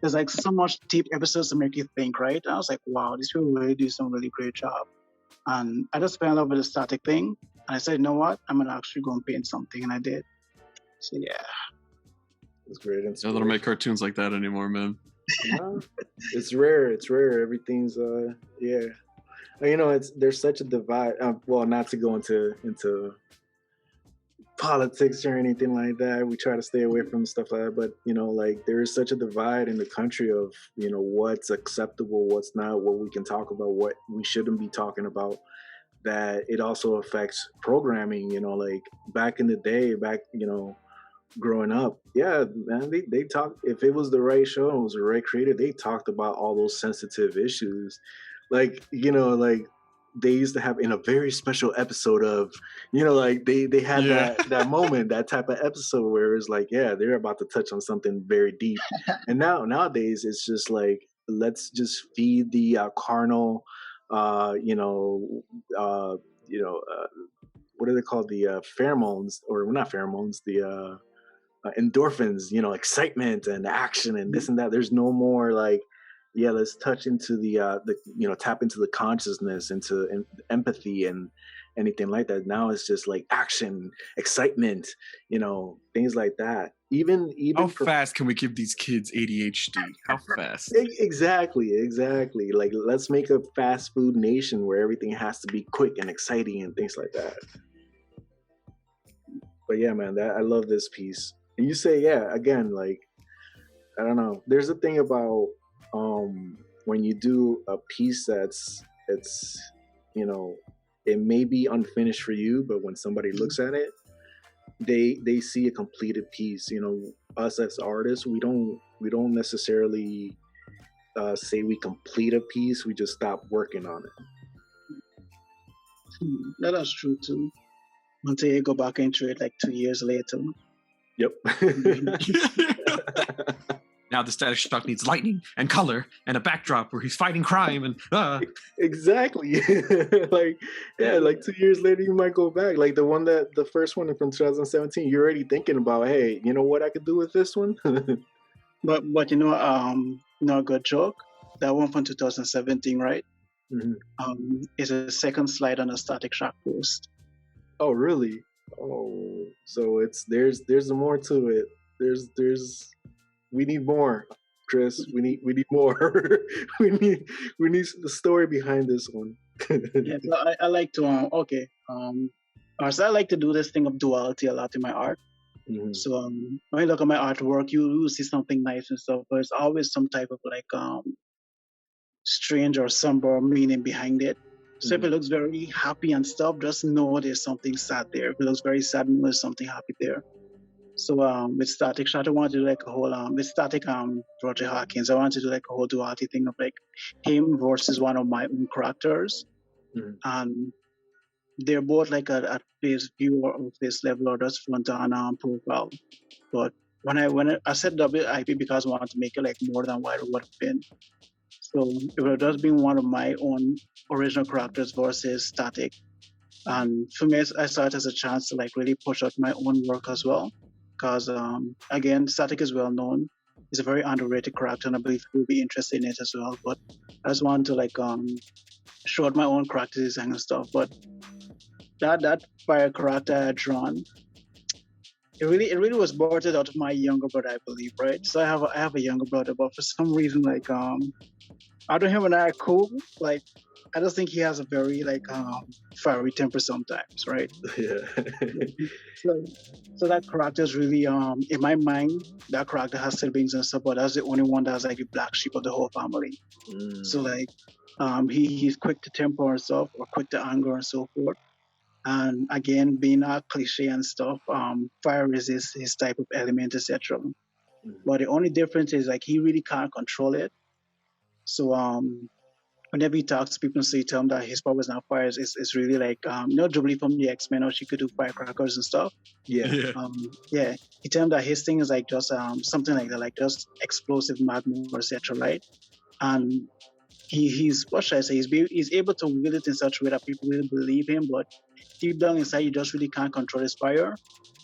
there's like so much deep episodes to make you think, right? And I was like, wow, these people really do some really great job. And I just fell in love with the static thing. And I said, you know what? I'm going to actually go and paint something. And I did. So, yeah. It's great. They don't make cartoons like that anymore, man. No, it's rare. It's rare. Everything's, yeah. There's such a divide. Well, not to go into politics or anything like that. We try to stay away from stuff like that. But, like there is such a divide in the country of, what's acceptable, what's not, what we can talk about, what we shouldn't be talking about, that it also affects programming, like back in the day, growing up. Yeah, man, they talk, if it was the right show and it was the right creator, they talked about all those sensitive issues. Like, like they used to have in a very special episode of, like they had that moment, that type of episode where it's like, yeah, they're about to touch on something very deep. And nowadays it's just like, let's just feed the carnal, what are they called? The pheromones, or not pheromones, the endorphins, excitement and action and this and that. There's no more like, yeah, let's touch into the tap into the consciousness, into empathy and anything like that. Now it's just like action, excitement, things like that. Even how fast can we give these kids ADHD? How fast? Exactly. Like, let's make a fast food nation where everything has to be quick and exciting and things like that. But yeah, man, that I love this piece. And you say, yeah, again, like I don't know. There's a thing about when you do a piece that's it's you know it may be unfinished for you, but when somebody looks at it, they see a completed piece. You know, us as artists, we don't necessarily say we complete a piece. We just stop working on it. That is true too. Until you go back into it like 2 years later. Yep. Now the Static Shock needs lightning and color and a backdrop where he's fighting crime and Exactly. Like yeah, like 2 years later you might go back. Like the first one from 2017, you're already thinking about, hey, you know what I could do with this one? But a good joke. That one from 2017, right? Mhm. Is a second slide on a Static Shock post. Oh really? Oh, so there's more to it. There's we need more, Chris. We need more. we need the story behind this one. Yeah, so I like to so I like to do this thing of duality a lot in my art. Mhm. So when you look at my artwork, you see something nice and stuff, but it's always some type of like strange or somber meaning behind it. So if it looks very happy and stuff, just know there's something sad there. If it looks very sad, know there's something happy there. So with Static Shock, I wanted to do like a whole with Static Roger Hawkins, I wanted to do like a whole duality thing of like him versus one of my own characters. Mhm. And they're both like at face view or face level or just front on profile. But when I set WIP because I wanted to make it like more than what it would have been. So it would have just been one of my own original characters versus Static. And for me, I saw it as a chance to like really push out my own work as well. Because again, Static is well known. He's a very underrated character, and I believe you'll be interested in it as well. But I just wanted to like show out my own character design and stuff. But that fire character I had drawn, it really was birthed out of my younger brother, I believe, right? So I have a younger brother, but for some reason, like I don't have an eye cool. Like I just think he has a very like fiery temper sometimes, right? Yeah. So that character is really in my mind, that character has siblings and stuff, but that's the only one that's like the black sheep of the whole family. So like he's quick to temper and stuff, or quick to anger and so forth. And again, being a cliche and stuff, fire is his type of element, etc. But the only difference is like he really can't control it. So whenever he talks to people, so you tell him that his power is not fire, is really like Jubilee from the X-Men, how she could do firecrackers and stuff. Yeah. Yeah. He tell him that his thing is like just something like that, like just explosive magma, etc. Right? And he's what should I say? He's able to wield it in such a way that people really believe him, but deep down inside, you just really can't control his fire.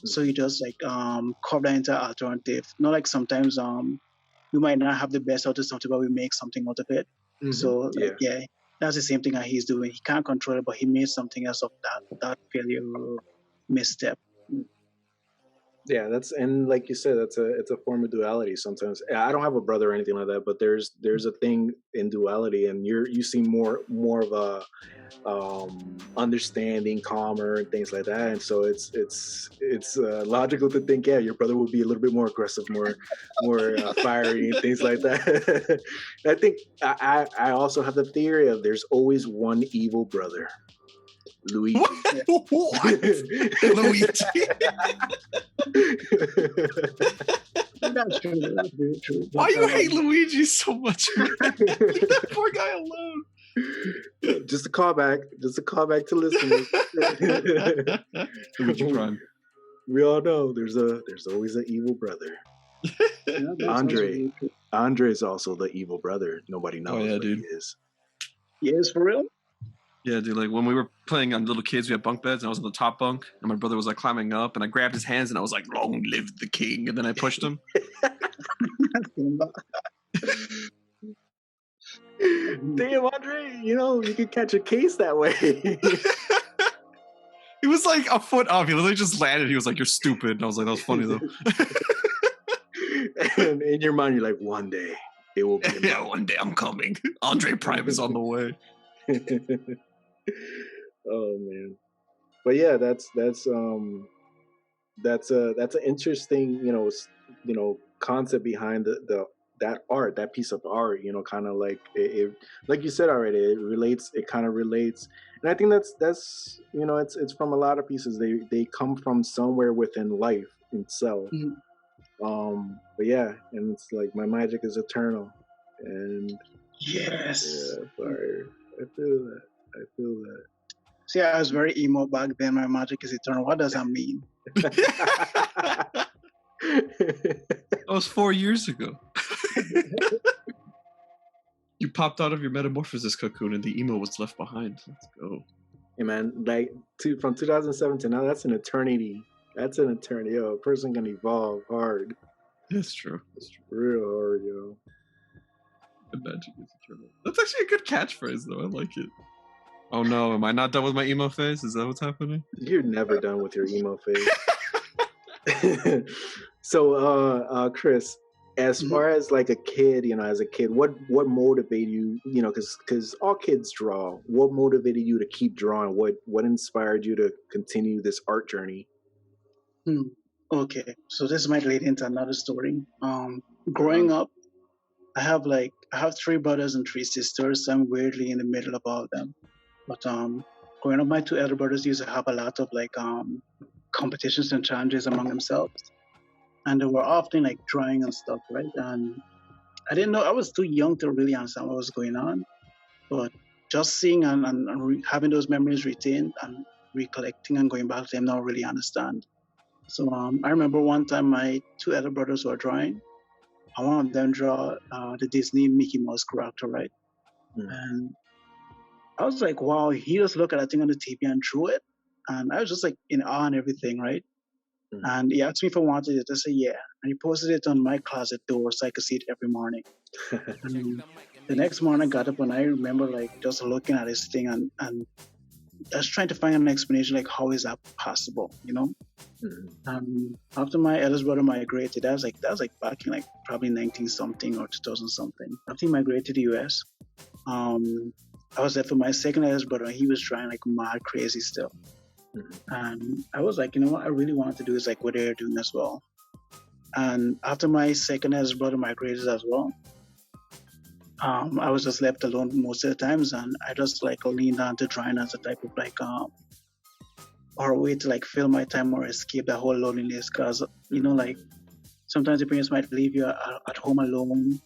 So you just like carve that into alternative. Not like sometimes we might not have the best out of something, but we make something out of it. So like, yeah, that's the same thing that he's doing. He can't control it, but he made something else of that failure or misstep. Yeah, that's and like you said, it's a form of duality. Sometimes I don't have a brother or anything like that, but there's a thing in duality, and you seem more of a understanding, calmer, and things like that. And so it's logical to think, yeah, your brother would be a little bit more aggressive, more fiery, and things like that. I think I also have the theory of there's always one evil brother. Luigi. What? Luigi. That's true. That's very true. Why you hate Luigi so much? Leave that poor guy alone. Just a callback to listeners. Luigi Prime. We all know there's always an evil brother. Andre is also the evil brother. Nobody knows what dude. he is. He is for real? Yeah, dude, like when we were playing on Little Kids, we had bunk beds, and I was on the top bunk, and my brother was like climbing up, and I grabbed his hands, and I was like, "Long live the king!" And then I pushed him. Damn, Andre, you could catch a case that way. He was like a foot off. He literally just landed. He was like, "You're stupid." And I was like, "That was funny though." And in your mind, you're like, one day it will be. Yeah, one day I'm coming. Andre Prime is on the way. Oh man, but yeah, that's that's an interesting, concept behind the that art, that piece of art. Kind of like it, like you said already, it relates. It kind of relates, and I think that's it's from a lot of pieces. They come from somewhere within life itself. Mhm. But yeah, and it's like my magic is eternal, and Yes. yeah, fire. I feel that. I feel See, I was very emo back then. My magic is eternal. What does that mean? that. That was 4 years ago. You popped out of your metamorphosis cocoon and the emo was left behind. Let's go. Hey man, like from 2007 to now, that's an eternity. That's an eternity. Yo, a person can evolve hard. That's true. It's real hard, yo. The magic is eternal. That's actually a good catchphrase, though. I like it. Oh no, am I not done with my emo phase? Is that what's happening? You're never done with your emo phase. So, Chris, as Mhm. far as like a kid, as a kid, what motivated you? Because all kids draw. What motivated you to keep drawing? What inspired you to continue this art journey? Okay, so this might lead into another story. Growing up, I have 3 brothers and 3 sisters. So I'm weirdly in the middle of all of them. But growing up, my 2 elder brothers used to have a lot of competitions and challenges among themselves, and they were often like drawing and stuff, right? And I didn't know. I was too young to really understand what was going on, but just seeing and having those memories retained and recollecting and going back to them now really understand. So I remember one time my 2 elder brothers were drawing. I one of them draw the Disney Mickey Mouse character, right? Mm. And I was like, wow, he just looked at that thing on the TV and drew it. And I was just like in awe and everything, right? Mm. And he asked me if I wanted it. I said, yeah. And he posted it on my closet door so I could see it every morning. And the next morning I got up and I remember just looking at this thing and I was trying to find an explanation, like how is that possible, Mm. After my eldest brother migrated, that was back in probably 19 something or 2000 something. After he migrated to the US, I was there for my second eldest brother and he was trying like mad crazy stuff. Mhm. And I was like, what I really want to do is like what they're doing as well. And after my second eldest brother migrated as well, I was just left alone most of the times, and I just leaned on to drawing as a type of or a way to fill my time or escape that whole loneliness. Because sometimes your parents might leave you at home alone,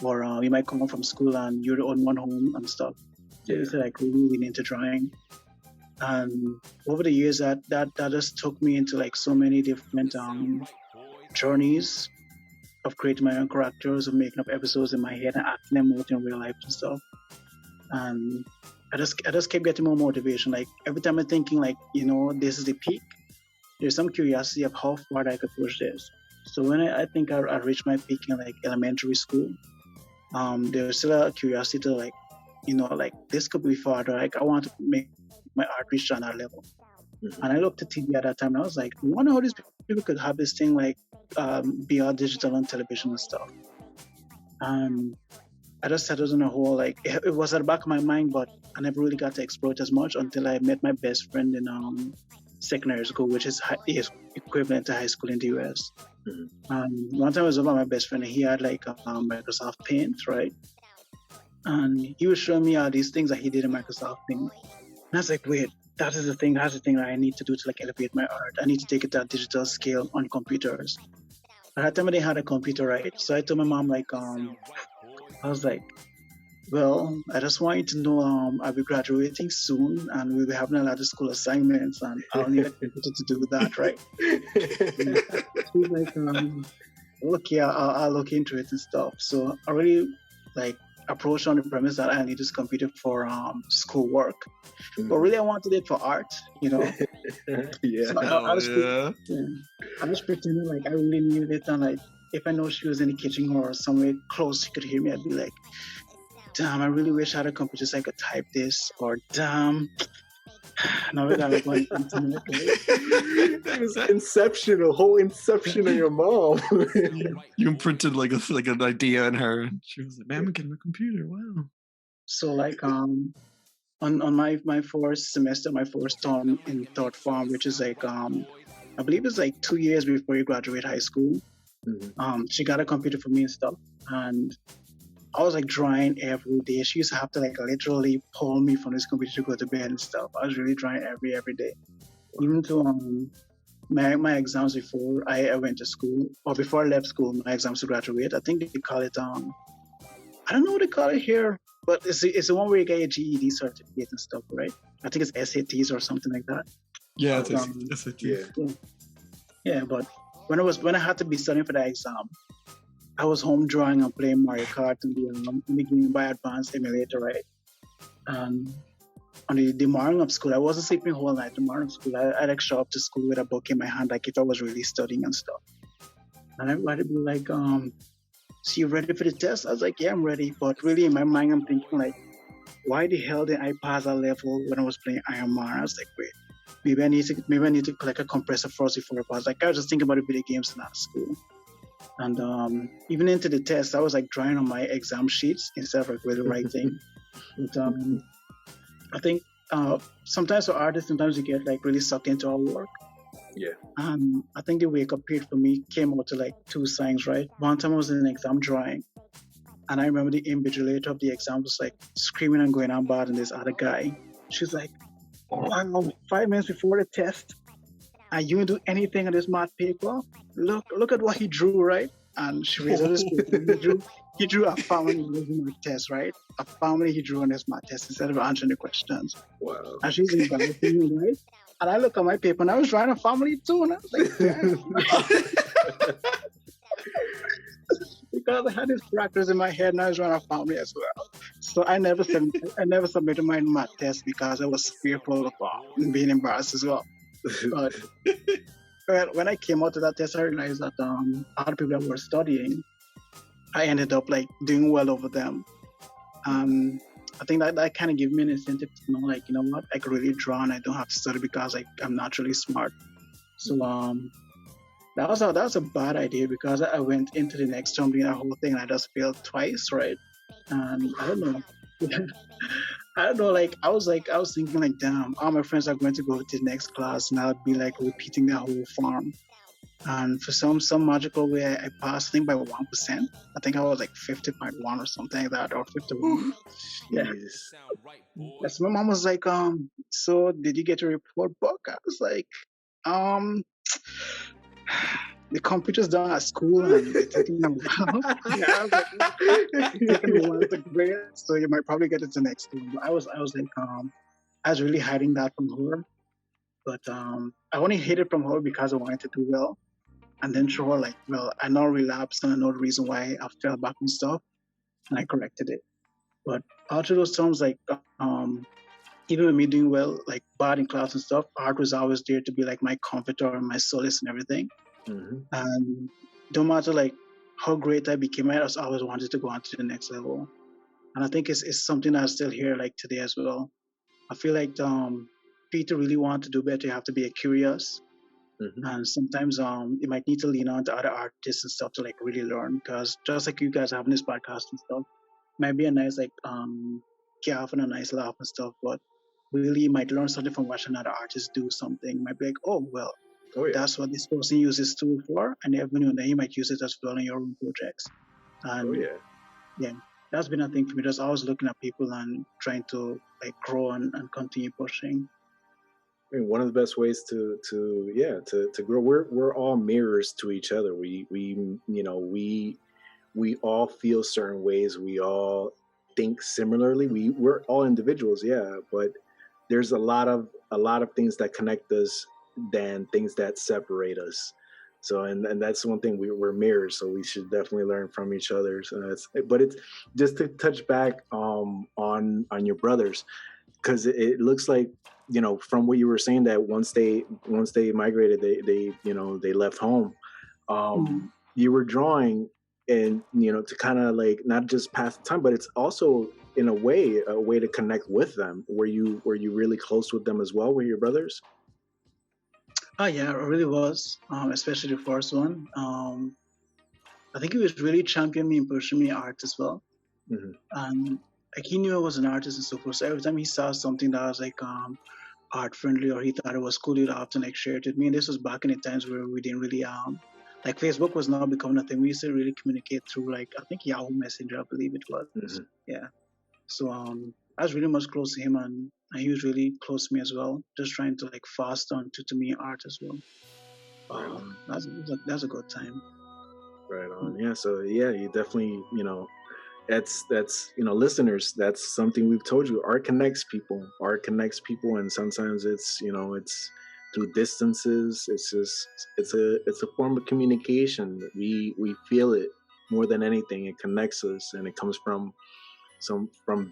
or you might come home from school and you're the only one home and stuff. So Yeah. it's really lean into drawing. And over the years, that just took me into so many different journeys of creating my own characters, of making up episodes in my head and acting them out in real life and stuff. And I just kept getting more motivation. Like every time I'm thinking this is the peak, there's some curiosity of how far I could push this. So when I think I reached my peak in elementary school, there's still a curiosity to this could be farther. I want to make my art reach on that level. Mhm. And I looked at TV at that time and I was like, I wonder how these people could have this thing beyond digital and television and stuff. And I just settled on a whole it was at the back of my mind, but I never really got to explore it as much until I met my best friend in secondary school, which is equivalent to high school in the US. Mhm. One time I was over my best friend and he had Microsoft Paint, right? And he was showing me all these things that he did in Microsoft Paint. And I was like, wait, that's the thing that I need to do to elevate my art. I need to take it to a digital scale on computers. At that time I didn't have a computer, right? So I told my mom I was like, well, I just want you to know I'll be graduating soon and we'll be having a lot of school assignments and I'll need a computer to do that, right? She's like, okay, I'll look into it and stuff. So I really approached on the premise that I need this computer for school work. But really I wanted it for art, Yeah. So I was pretending I really needed it, and if I know she was in the kitchen or somewhere close she could hear me, I'd be like, damn, I really wish I had a computer so I could type this, or damn, now we gotta go on the internet. It was inception, a whole inception of your mom. You imprinted an idea in her, and she was like, "Man, I'm getting a computer." Wow. So on my first semester, my first term in third form, which is a I believe it's like 2 years before you graduate high school. She got a computer for me and stuff, and I was like drawing every day. She used to have to like literally pull me from this computer to go to bed and stuff. I was really drawing every day, even to my exams before I went to school, or before I left school, my exams to graduate. I think they call it I don't know what they call it here, but it's the one where you get your GED certificate and stuff, right? I think it's SATs or something like that. Yeah, But, it's yeah, but when I had to be studying for that exam, I was home drawing and playing Mario Kart in the Game Boy Advance emulator, right? And on the morning of school, I wasn't sleeping whole night. The morning of school, I'd like show up to school with a book in my hand, like if I was really studying and stuff. And everybody would be like, so you ready for the test? I was like, yeah, I'm ready. But really in my mind, I'm thinking like, why the hell did I pass that level when I was playing Iron Man? I was like, wait, maybe I need to collect a compressor first before I pass. Like I was just thinking about the video games in that school. And even into the test, I was like drawing on my exam sheets instead of like really writing. But I think sometimes for artists, sometimes you get like really sucked into our work. Yeah. I think the wake up period for me came out to like two signs, right? One time I was in an exam drawing, and I remember the invigilator of the exam was like screaming and going on bad, and this other guy, she's like, wow, 5 minutes before the test, and you didn't do anything on this math paper. Look at what he drew, right? And she raised out his paper. He drew a family on his math test, right? A family he drew on his math test instead of answering the questions. Wow. And she's embarrassing me, right? And I look at my paper and I was drawing a family too, and I was like, damn. Because I had these characters in my head and I was drawing a family as well. So I never submitted my math test because I was fearful of being embarrassed as well. But when I came out to that test, I realized that other people that were studying, I ended up like doing well over them. I think that kind of gave me an incentive to know, like, you know what, I could really draw and I don't have to study because like I'm naturally smart. So that was a bad idea because I went into the next term doing that whole thing and I just failed twice, right? And I don't know. I don't know, like I was thinking like, damn, all my friends are going to go to the next class and I'll be like repeating that whole form. And for some magical way, I passed, I think by 1%. I think I was like 50.1 or something like that, or 51. Yeah. Yes, my mom was like, so did you get your report book? I was like, the computer's done at school and it's taking them out. Yeah, I was like, it's taking a while to grade, so you might probably get it the next one. But I was like, I was really hiding that from her. But I only hid it from her because I wanted to do well. And then show her like, well, I know relapse and I know the reason why I fell back and stuff, and I corrected it. But after those times, like, even with me doing well, like bad in class and stuff, art was always there to be like my comforter and my solace and everything. Mm-hmm. And no matter like how great I became, I always wanted to go on to the next level. And I think it's something that's still here like today as well. I feel like Peter really want to do better. You have to be curious. Mm-hmm. And sometimes you might need to lean on to other artists and stuff to like really learn, because just like you guys having this podcast and stuff, might be a nice like gaff and a nice laugh and stuff, but really you might learn something from watching another artist do something. You might be like, oh well, that's what this person uses tool for, and then you might use it as well in your own projects. And yeah, that's been a thing for me. Just always looking at people and trying to like grow and continue pushing. I mean, one of the best ways to grow. We're all mirrors to each other. We all feel certain ways. We all think similarly. We're all individuals, yeah, but there's a lot of things that connect us than things that separate us. So and that's one thing, we're mirrors, so we should definitely learn from each other. So but it's just to touch back on your brothers, because it looks like, from what you were saying, that once they migrated, they left home. You were drawing, and to kind of like not just pass the time, but it's also in a way to connect with them. Were you really close with them as well? Were your brothers? Oh yeah, it really was. Especially the first one. I think he was really championing me and pushing me art as well. Mm-hmm. And like he knew I was an artist and so forth. So every time he saw something that I was like art friendly, or he thought it was cool, he'd often like share it with me. And this was back in the times where we didn't really like Facebook was not becoming a thing. We used to really communicate through like I think Yahoo Messenger, I believe it was. Mhm. Yeah. So I was really much close to him, and he was really close to me as well. Just trying to like fast on to me art as well. Right. That's a good time. Right on. Yeah. So yeah, you definitely, that's listeners, that's something we've told you. Art connects people. Art connects people, and sometimes it's through distances. It's a form of communication. We feel it more than anything. It connects us, and it comes from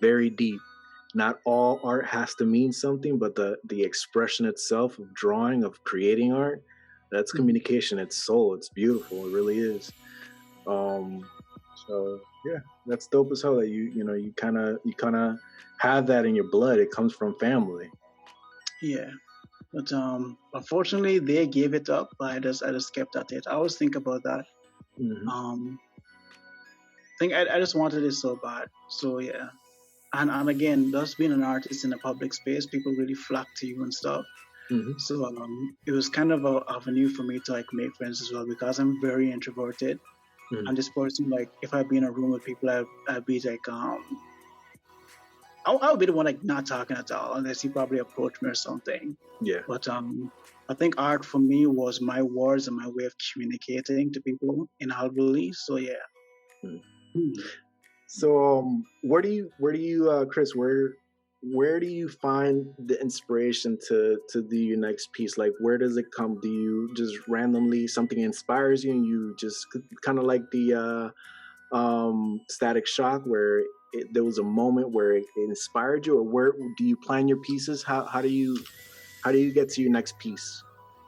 very deep. Not all art has to mean something, but the expression itself of drawing, of creating art, that's communication. It's soul. It's beautiful. It really is. Um, so yeah, that's dope as hell. That you kind of have that in your blood. It comes from family. Yeah. But unfortunately, they gave it up. But I just kept at it. I always think about that. Mm-hmm. I just wanted it so bad. So yeah, and again, just being an artist in a public space, people really flock to you and stuff. Mm-hmm. So it was kind of a avenue for me to like make friends as well, because I'm very introverted. Mm-hmm. And this person, like, if I'd be in a room with people, I'd be like, I would be the one like not talking at all unless he probably approached me or something. Yeah. But I think art for me was my words and my way of communicating to people inaudibly. So yeah. So where do you Chris, where do you find the inspiration to do your next piece? Like, where does it come? Do you just randomly something inspires you and you just kind of like the Static Shock, where there was a moment where it inspired you? Or where do you plan your pieces? How do you get to your next piece?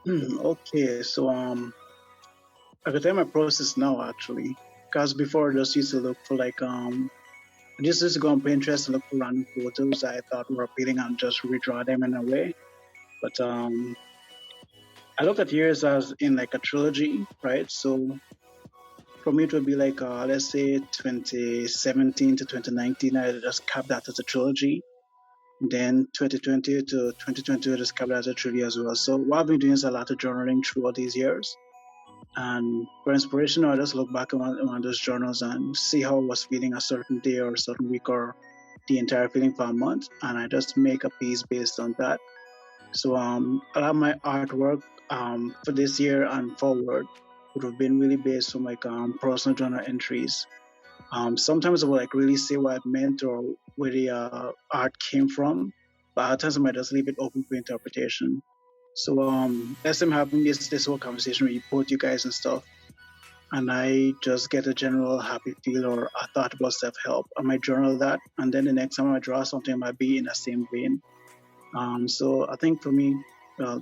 Okay, so I could tell my process now actually, because before I just used to look for like I just used to go on Pinterest and look for random photos I thought were appealing and just redraw them in a way. But I looked at years as in like a trilogy, right? So for me, it would be like let's say 2017 to 2019. I just capped that as a trilogy. Then 2020 to 2022, I just capped that as a trilogy as well. So what I've been doing is a lot of journaling throughout these years. And for inspiration, I just look back on those journals and see how I was feeling a certain day or a certain week or the entire feeling for a month, and I just make a piece based on that. So a lot of my artwork for this year and forward would have been really based on like personal journal entries. Sometimes I would like really say what I meant or where the art came from, but other times I might just leave it open for interpretation. So as I'm having this whole conversation with both you guys and stuff, and I just get a general happy feel or a thought about self-help, I might journal that, and then the next time I draw something, I might be in the same vein. So I think for me,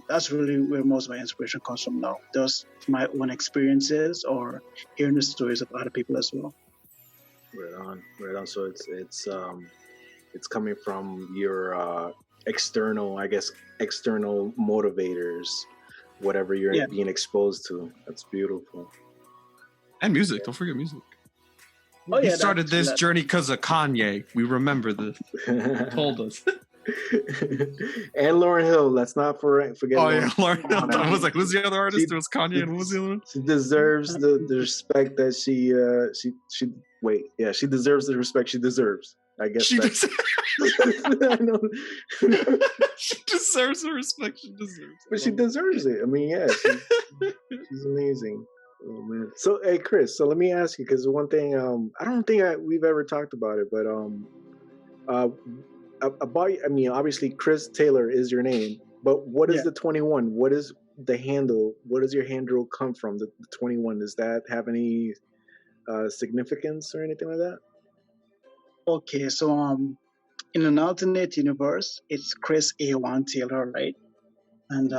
that's really where most of my inspiration comes from now. Just my own experiences or hearing the stories of other people as well. Right on. So it's coming from your external motivators, whatever you're being exposed to. That's beautiful. And music. Don't forget music. Oh, He started this journey because of Kanye. We remember this. Told us. And Lauryn Hill. Let's not forget. Oh yeah, Lauryn Hill. I was like, who's the other artist? There was Kanye, and who was the other one? She deserves the respect that she deserves the respect she deserves. I guess she deserves. I know. She deserves the respect she deserves. But she deserves it. I mean, yeah, she's amazing. Oh man. So hey Chris, so let me ask you, because one thing I don't think we've ever talked about it, but about, I mean, obviously Chris Taylor is your name, but what is the 21? What is the handle? What does your handle come from? The 21, does that have any significance or anything like that? Okay, so in an alternate universe, it's Chris A1 Taylor, right? And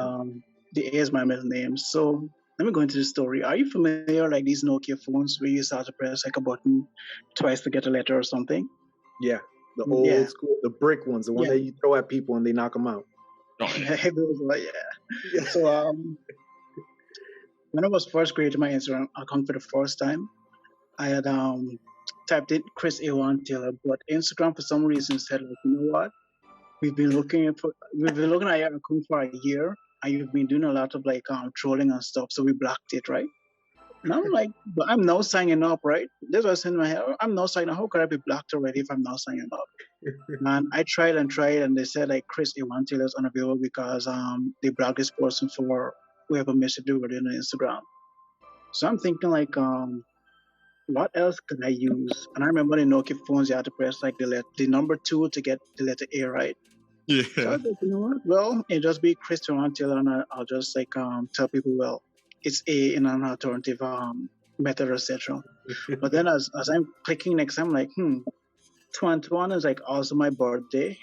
the A is my middle name. So let me go into the story. Are you familiar like these Nokia phones where you start to press like a button twice to get a letter or something? Yeah, the old school, the brick ones, the one that you throw at people and they knock them out. So when I was first creating my Instagram account for the first time, I had typed in Chris A1 Taylor, but Instagram for some reason said, like, you know what? we've been looking at your account for a year, and you've been doing a lot of like trolling and stuff. So we blocked it, right? And I'm like, but I'm now signing up, right? This was in my head. I'm now signing up. How could I be blocked already if I'm now signing up? And I tried and tried, and they said like Chris Iwantil is unavailable because they blocked this person for whoever missed it do it on Instagram. So I'm thinking like what else could I use? And I remember the Nokia phones you had to press like the number 2 to get the letter A, right? So I Yeah. was like, you know what? Well, it just be Chris Iwantil, and I'll just like tell people, well, it's A in an alternative method, etc. But then as I'm clicking next, I'm like, 21 is like also my birthday,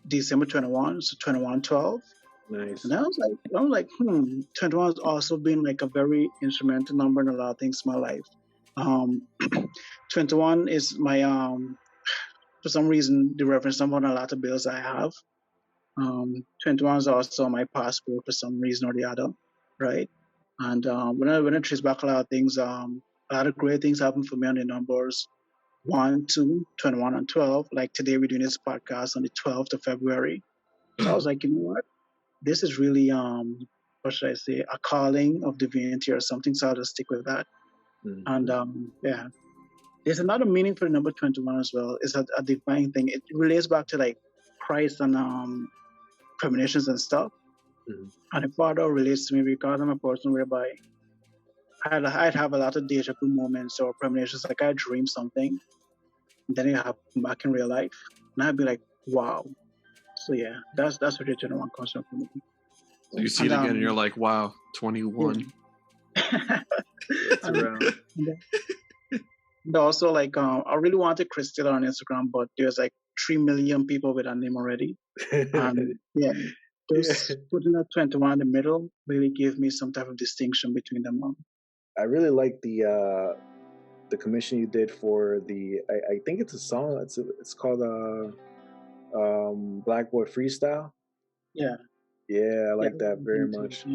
December 21, so 2112. Nice. And I was like, 21 has also been like a very instrumental number in a lot of things in my life. 21 is my for some reason the reference number on a lot of bills I have. 21 is also my passport for some reason or the other, right? And when I trace back a lot of things, a lot of great things happen for me on the numbers 1, 2, 21, and 12. Like today, we're doing this podcast on the 12th of February. So I was like, you know what? This is really, what should I say, a calling of divinity or something. So I'll just stick with that. And yeah, there's another meaning for the number 21 as well. It's a divine thing. It relates back to like Christ and premonitions and stuff. And the Father relates to me because I'm a person whereby I'd have a lot of deja vu moments or premonitions. Like I dream something, and then it happen back in real life, and I'd be like, wow. So yeah, that's where the 21 comes from for me. So you see it again and you're like, wow, 21. It's around. And also, like, I really wanted Chris Taylor on Instagram, but there's like 3 million people with that name already. Yeah, just putting that 21 in the middle really gave me some type of distinction between them all. I really like the commission you did for the. I think it's a song. It's called Black Boy Freestyle. Yeah. Yeah, I like that very much.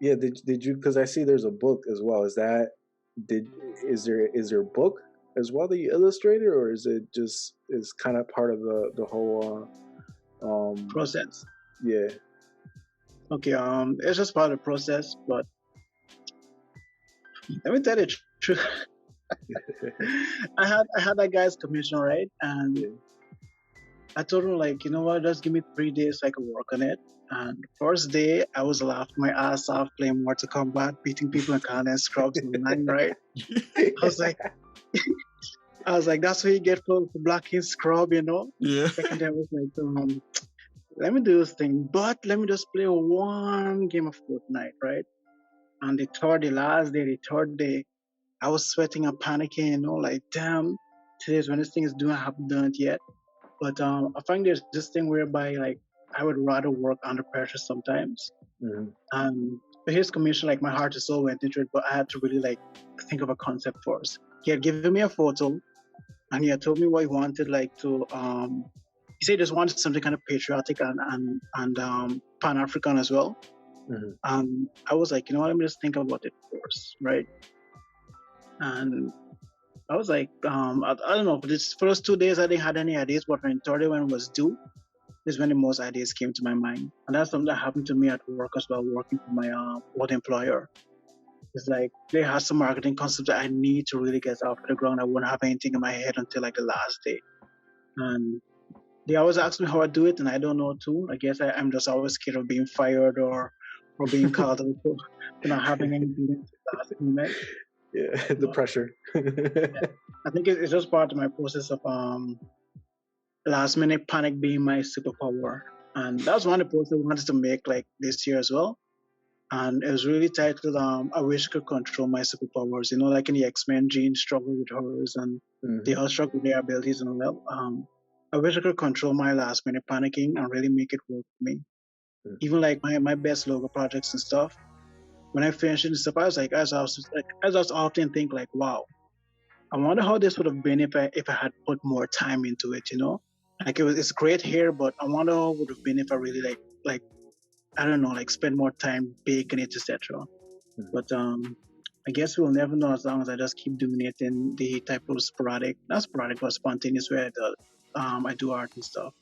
Yeah, did you? Because I see there's a book as well. Is there a book as well that you illustrated, or is it just is kind of part of the whole process? Yeah. Okay. It's just part of the process, but let me tell you the truth. I had that guy's commission, right? And I told him like, you know what, just give me 3 days so I can work on it. And first day I was laughing my ass off playing Mortal Kombat, beating people in Canada and scrubs online, right? I was like, that's what you get for blocking scrub, Yeah. Second day I was like, let me do this thing, but let me just play one game of Fortnite, right? And the third day, I was sweating and panicking, like, damn, today's when this thing is due, I haven't done it yet. But I find there's this thing whereby, like, I would rather work under pressure sometimes. For his commission, like, my heart and soul went into it, but I had to really, like, think of a concept first. He had given me a photo, and he had told me what he wanted, like, to, he said he just wanted something kind of patriotic and Pan-African as well. I was like, you know what, let me just think about it first, right? And I was like, I don't know, for these first 2 days I didn't have any ideas, but when third day when it was due, this is when the most ideas came to my mind. And that's something that happened to me at work as well, working for my old employer. It's like they had some marketing concepts that I need to really get off the ground. I wouldn't have anything in my head until like the last day. And they always ask me how I do it, and I don't know too. I guess I'm just always scared of being fired or being called for not having anything at the last minute. Yeah, the pressure. I think it's just part of my process of last minute panic being my superpower. And that's one of the posts I wanted to make like this year as well. And it was really titled I Wish I Could Control My Superpowers. Like in the X-Men, Jean struggled with hers and they all struggle with their abilities and all that. I wish I could control my last minute panicking and really make it work for me. Even like my best logo projects and stuff. When I finished it and stuff, I was like, as I was often think like, wow, I wonder how this would have been if I had put more time into it, Like it's great here, but I wonder how it would have been if I really like I don't know, like spend more time baking it, etc. But I guess we'll never know as long as I just keep doing it in the type of not sporadic, but spontaneous way I do art and stuff.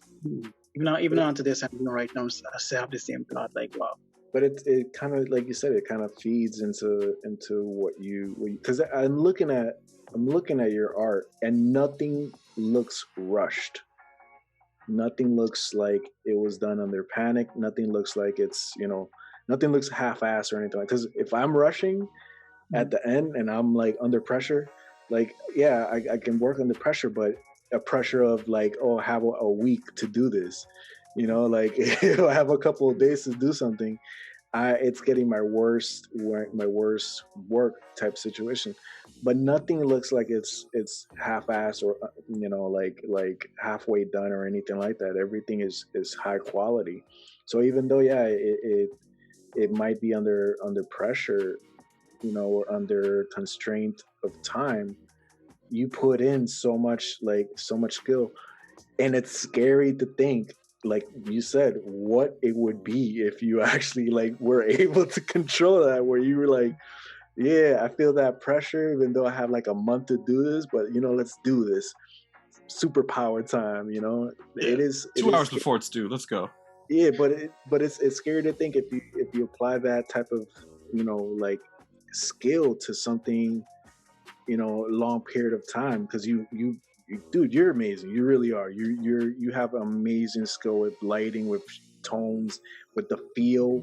Even on to this, right now, I still have the same thought. Like, wow. But it kind of, like you said, it kind of feeds into what you, because I'm looking at your art, and nothing looks rushed. Nothing looks like it was done under panic. Nothing looks like it's, nothing looks half-assed or anything. Because if I'm rushing at the end and I'm like under pressure, like, yeah, I can work under pressure, but a pressure of like, oh, I have a week to do this, like if I have a couple of days to do something, it's getting my worst work type situation. But nothing looks like it's half-assed or like halfway done or anything like that. Everything is high quality. So even though, yeah, it might be under pressure, or under constraint of time, you put in so much skill. And it's scary to think, like you said, what it would be if you actually like were able to control that, where you were like, yeah, I feel that pressure, even though I have like a month to do this, but let's do this. Superpower time, it is 2 hours before it's due. Let's go. Yeah, but it's scary to think, if you apply that type of like skill to something, a long period of time, because you dude, you're amazing. You really are. You have amazing skill with lighting, with tones, with the feel.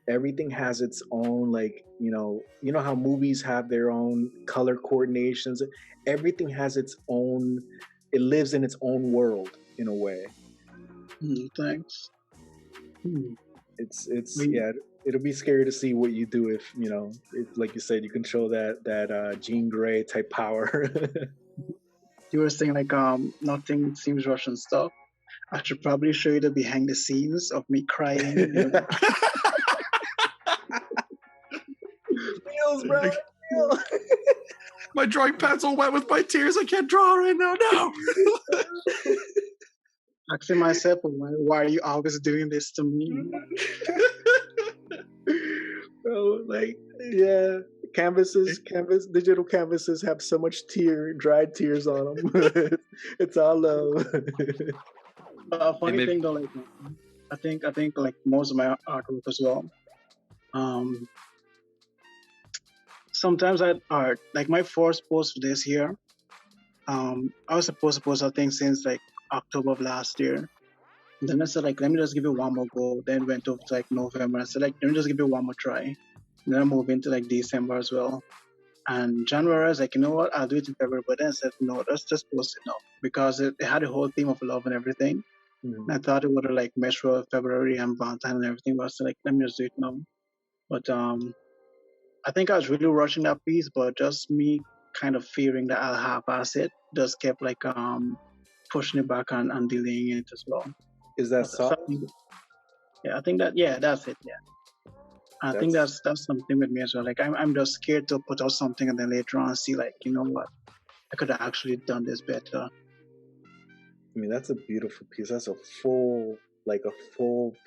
Everything has its own, like, how movies have their own color coordinations. Everything has its own. It lives in its own world in a way. Thanks. It's yeah. It'll be scary to see what you do if like you said, you control that Jean Grey type power. You were saying like nothing seems Russian stuff. I should probably show you the behind the scenes of me crying. Feels, bro. My drawing pad's all wet with my tears. I can't draw right now. No. Asking myself, why are you always doing this to me? Bro, like, yeah, digital canvases have so much dried tears on them. It's all love. Funny thing though, like, I think like most of my artwork as well. Sometimes art, like my first post for this year, I was supposed to post a thing since like October of last year. And then I said, like, let me just give it one more go. Then went over to like November. I said, like, let me just give it one more try. And then I moved into like December as well. And January, I was like, you know what, I'll do it in February. But then I said, no, let's just post it now, because it had a whole theme of love and everything. And I thought it would have like meshed well with February and Valentine and everything. But I said, like, let me just do it now. But I think I was really rushing that piece, but just me kind of fearing that I'll half-ass it just kept like pushing it back and delaying it as well. Is that soft? Yeah, I think that, yeah, that's it. Yeah, I think that's something with me as well. Like I'm just scared to put out something and then later on see, like, you know what, I could have actually done this better. I mean, that's a beautiful piece. That's a full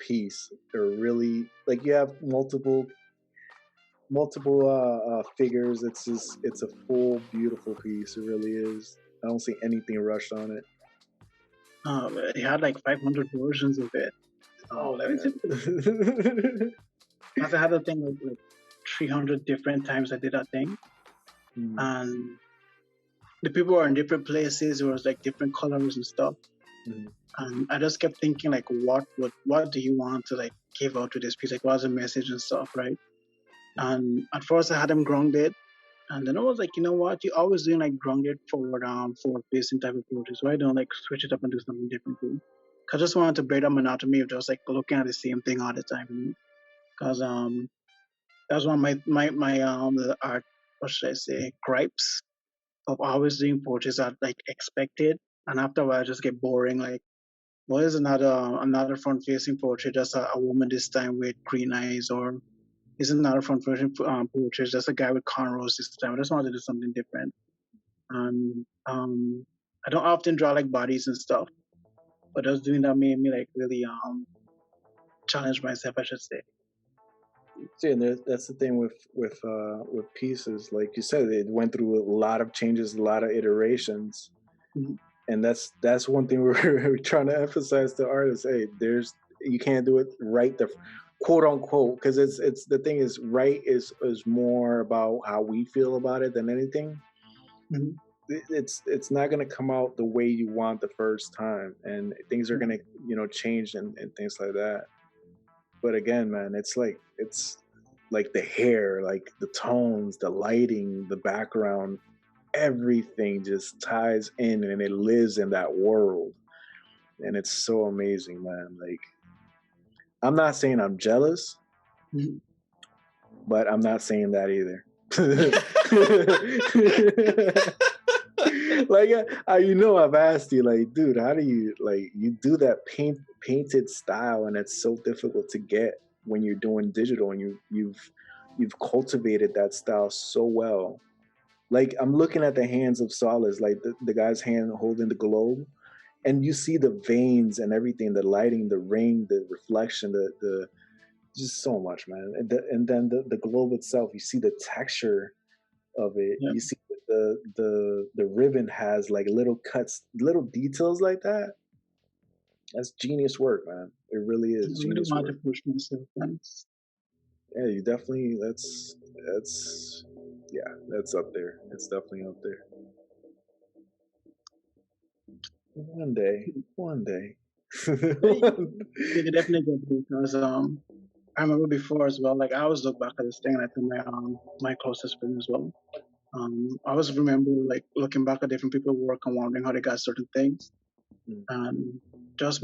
piece. Or really, like, you have multiple figures. It's a full, beautiful piece. It really is. I don't see anything rushed on it. It had like 500 versions of it. Oh, let me see. I had a thing like 300 different times I did that thing, and the people were in different places. It was like different colors and stuff, and I just kept thinking, like, what do you want to like give out to this piece? Like, what's the message and stuff, right? And at first I had them grounded, and then I was like, you know what? You're always doing like grounded forward facing type of portraits. Why don't like switch it up and do something different? I just wanted to break up monotony of just like looking at the same thing all the time. Because that's one of my the art, what should I say, gripes of always doing portraits that like expected, and after a while I just get boring. Like, what is another front facing portrait, just a woman this time with green eyes, or is another front facing portrait just a guy with cornrows this time? I just wanted to do something different. And I don't often draw like bodies and stuff, but just doing that made me like really challenge myself, I should say. See, and that's the thing with pieces. Like you said, it went through a lot of changes, a lot of iterations. and that's one thing we're trying to emphasize to artists. Hey, you can't do it right the quote unquote, because it's the thing is right is more about how we feel about it than anything. Mhm. It's not going to come out the way you want the first time, and things are going to change and things like that. But again, man, it's like the hair, like the tones, the lighting, the background, everything just ties in and it lives in that world, and it's so amazing, man. Like, I'm not saying I'm jealous, Mhm. but I'm not saying that either. Like, I've asked you, like, dude, how do you, like, you do that painted style, and it's so difficult to get when you're doing digital, and you've cultivated that style so well. Like, I'm looking at the hands of Solace, like the guy's hand holding the globe, and you see the veins and everything, the lighting, the ring, the reflection, the just so much, man. And then the globe itself, you see the texture of it. Yeah. You see the ribbon has like little cuts, little details like that. That's genius work, man. It really I is really genius want to work. push myself. Thanks. Yeah, you definitely that's yeah, that's up there. It's definitely up there. One day. You could definitely get it because I remember before as well. Like I always look back at this thing and I think my closest friend as well. I always remember like looking back at different people work and wondering how they got certain things. Mm. And just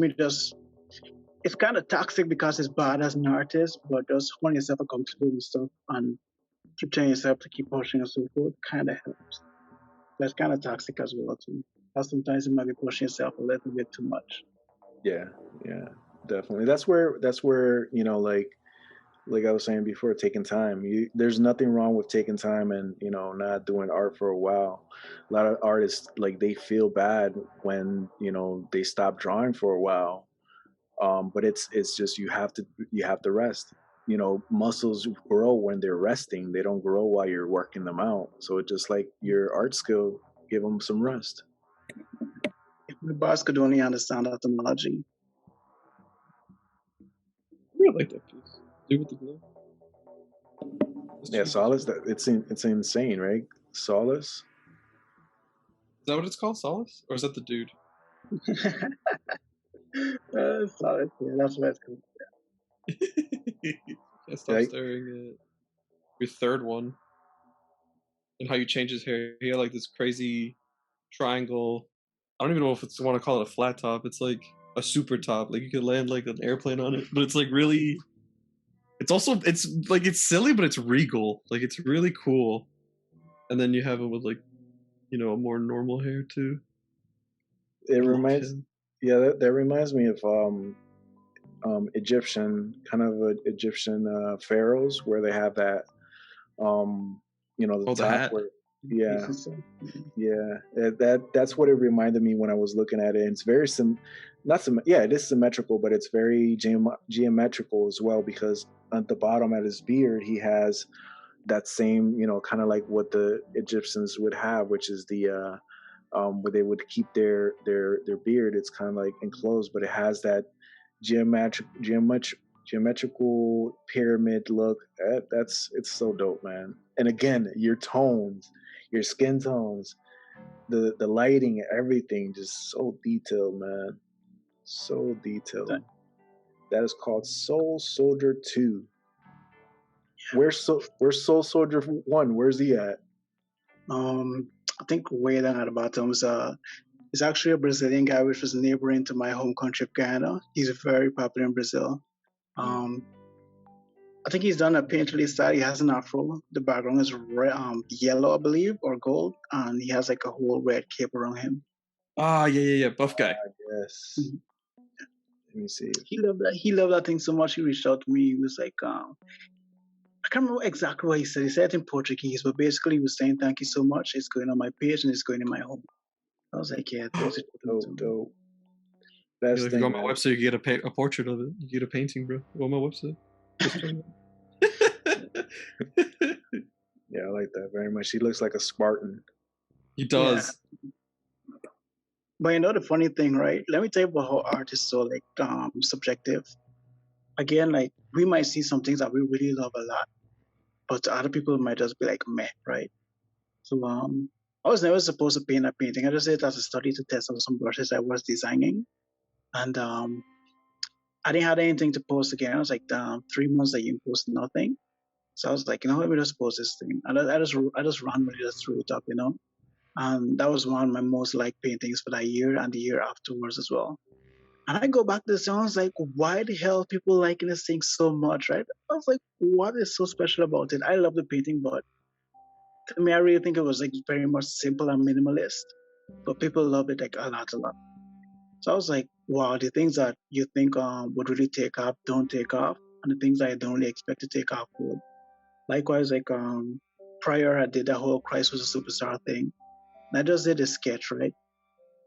it's kind of toxic because it's bad as an artist, but just holding yourself accountable and stuff and keep telling yourself to keep pushing and so forth kind of helps. That's kind of toxic as well too. Because sometimes you might be pushing yourself a little bit too much. Yeah, yeah, definitely. That's where like I was saying before, taking time. There's nothing wrong with taking time and not doing art for a while. A lot of artists, like, they feel bad when they stop drawing for a while. But it's just you have to rest. Muscles grow when they're resting. They don't grow while you're working them out. So it's just like your art skill. Give them some rest. If the boss could only understand that analogy. I really like that piece. Do with the glove. Yeah, Solace. It's insane, right? Solace. Is that what it's called, Solace? Or is that the dude? Solid. Yeah, that's what it's called. Can't stop Like, staring at your third one. And how you change his hair. He had like this crazy triangle. I don't even know if it's want to call it a flat top. It's like a super top. Like you could land like an airplane on it. But it's like really it's like it's silly, but it's regal. Like it's really cool. And then you have it with like, a more normal hair too. it I love reminds him. yeah, that reminds me of Egyptian, kind of Egyptian pharaohs, where they have that the Oh, the top hat. where, yeah, It's, yeah, that's what it reminded me when I was looking at it. And it's very not yeah, it is symmetrical, but it's very geometrical as well, because at the bottom at his beard he has that same, kind of like what the Egyptians would have, which is the where they would keep their beard. It's kind of like enclosed, but it has that geometrical pyramid look. It's so dope, man. And again, your tones, your skin tones, the lighting, everything, just so detailed, man. So detailed. That is called Soul Soldier 2. Where's Soul Soldier 1? Where's he at? I think way down at the bottom is actually a Brazilian guy which was neighboring to my home country of Guyana. He's very popular in Brazil. I think he's done a painterly style. He has an afro. The background is yellow, I believe, or gold, and he has like a whole red cape around him. Ah, yeah. Buff guy. Yes. Mhm. Let me see. He loved that thing so much. He reached out to me. He was like, I can't remember exactly what he said. He said it in Portuguese, but basically he was saying, "Thank you so much. It's going on my page and it's going in my home." I was like, "Yeah, thanks." Dope. If Best you thing, go on my man. website, you get a portrait of it. You get a painting, bro. Go on my website. Yeah, I like that very much. He looks like a Spartan. He does. But you know the funny thing, right? Let me tell you about how art is so like subjective. Again, like we might see some things that we really love a lot, but to other people it might just be like meh, right? So I was never supposed to paint a painting. I just did it as a study to test out some brushes I was designing. And I didn't have anything to post again. I was like, 3 months that you post nothing. So I was like, let me just post this thing. And I just randomly just threw it up, And that was one of my most liked paintings for that year and the year afterwards as well. And I go back to the song, I was like, why the hell are people liking this thing so much, right? I was like, what is so special about it? I love the painting, but to me, I really think it was like very much simple and minimalist. But people love it like a lot, a lot. So I was like, wow, the things that you think would really take off don't take off, and the things that I don't really expect to take off would. Likewise, like prior, I did that whole Christ was a superstar thing. And I just did a sketch, right?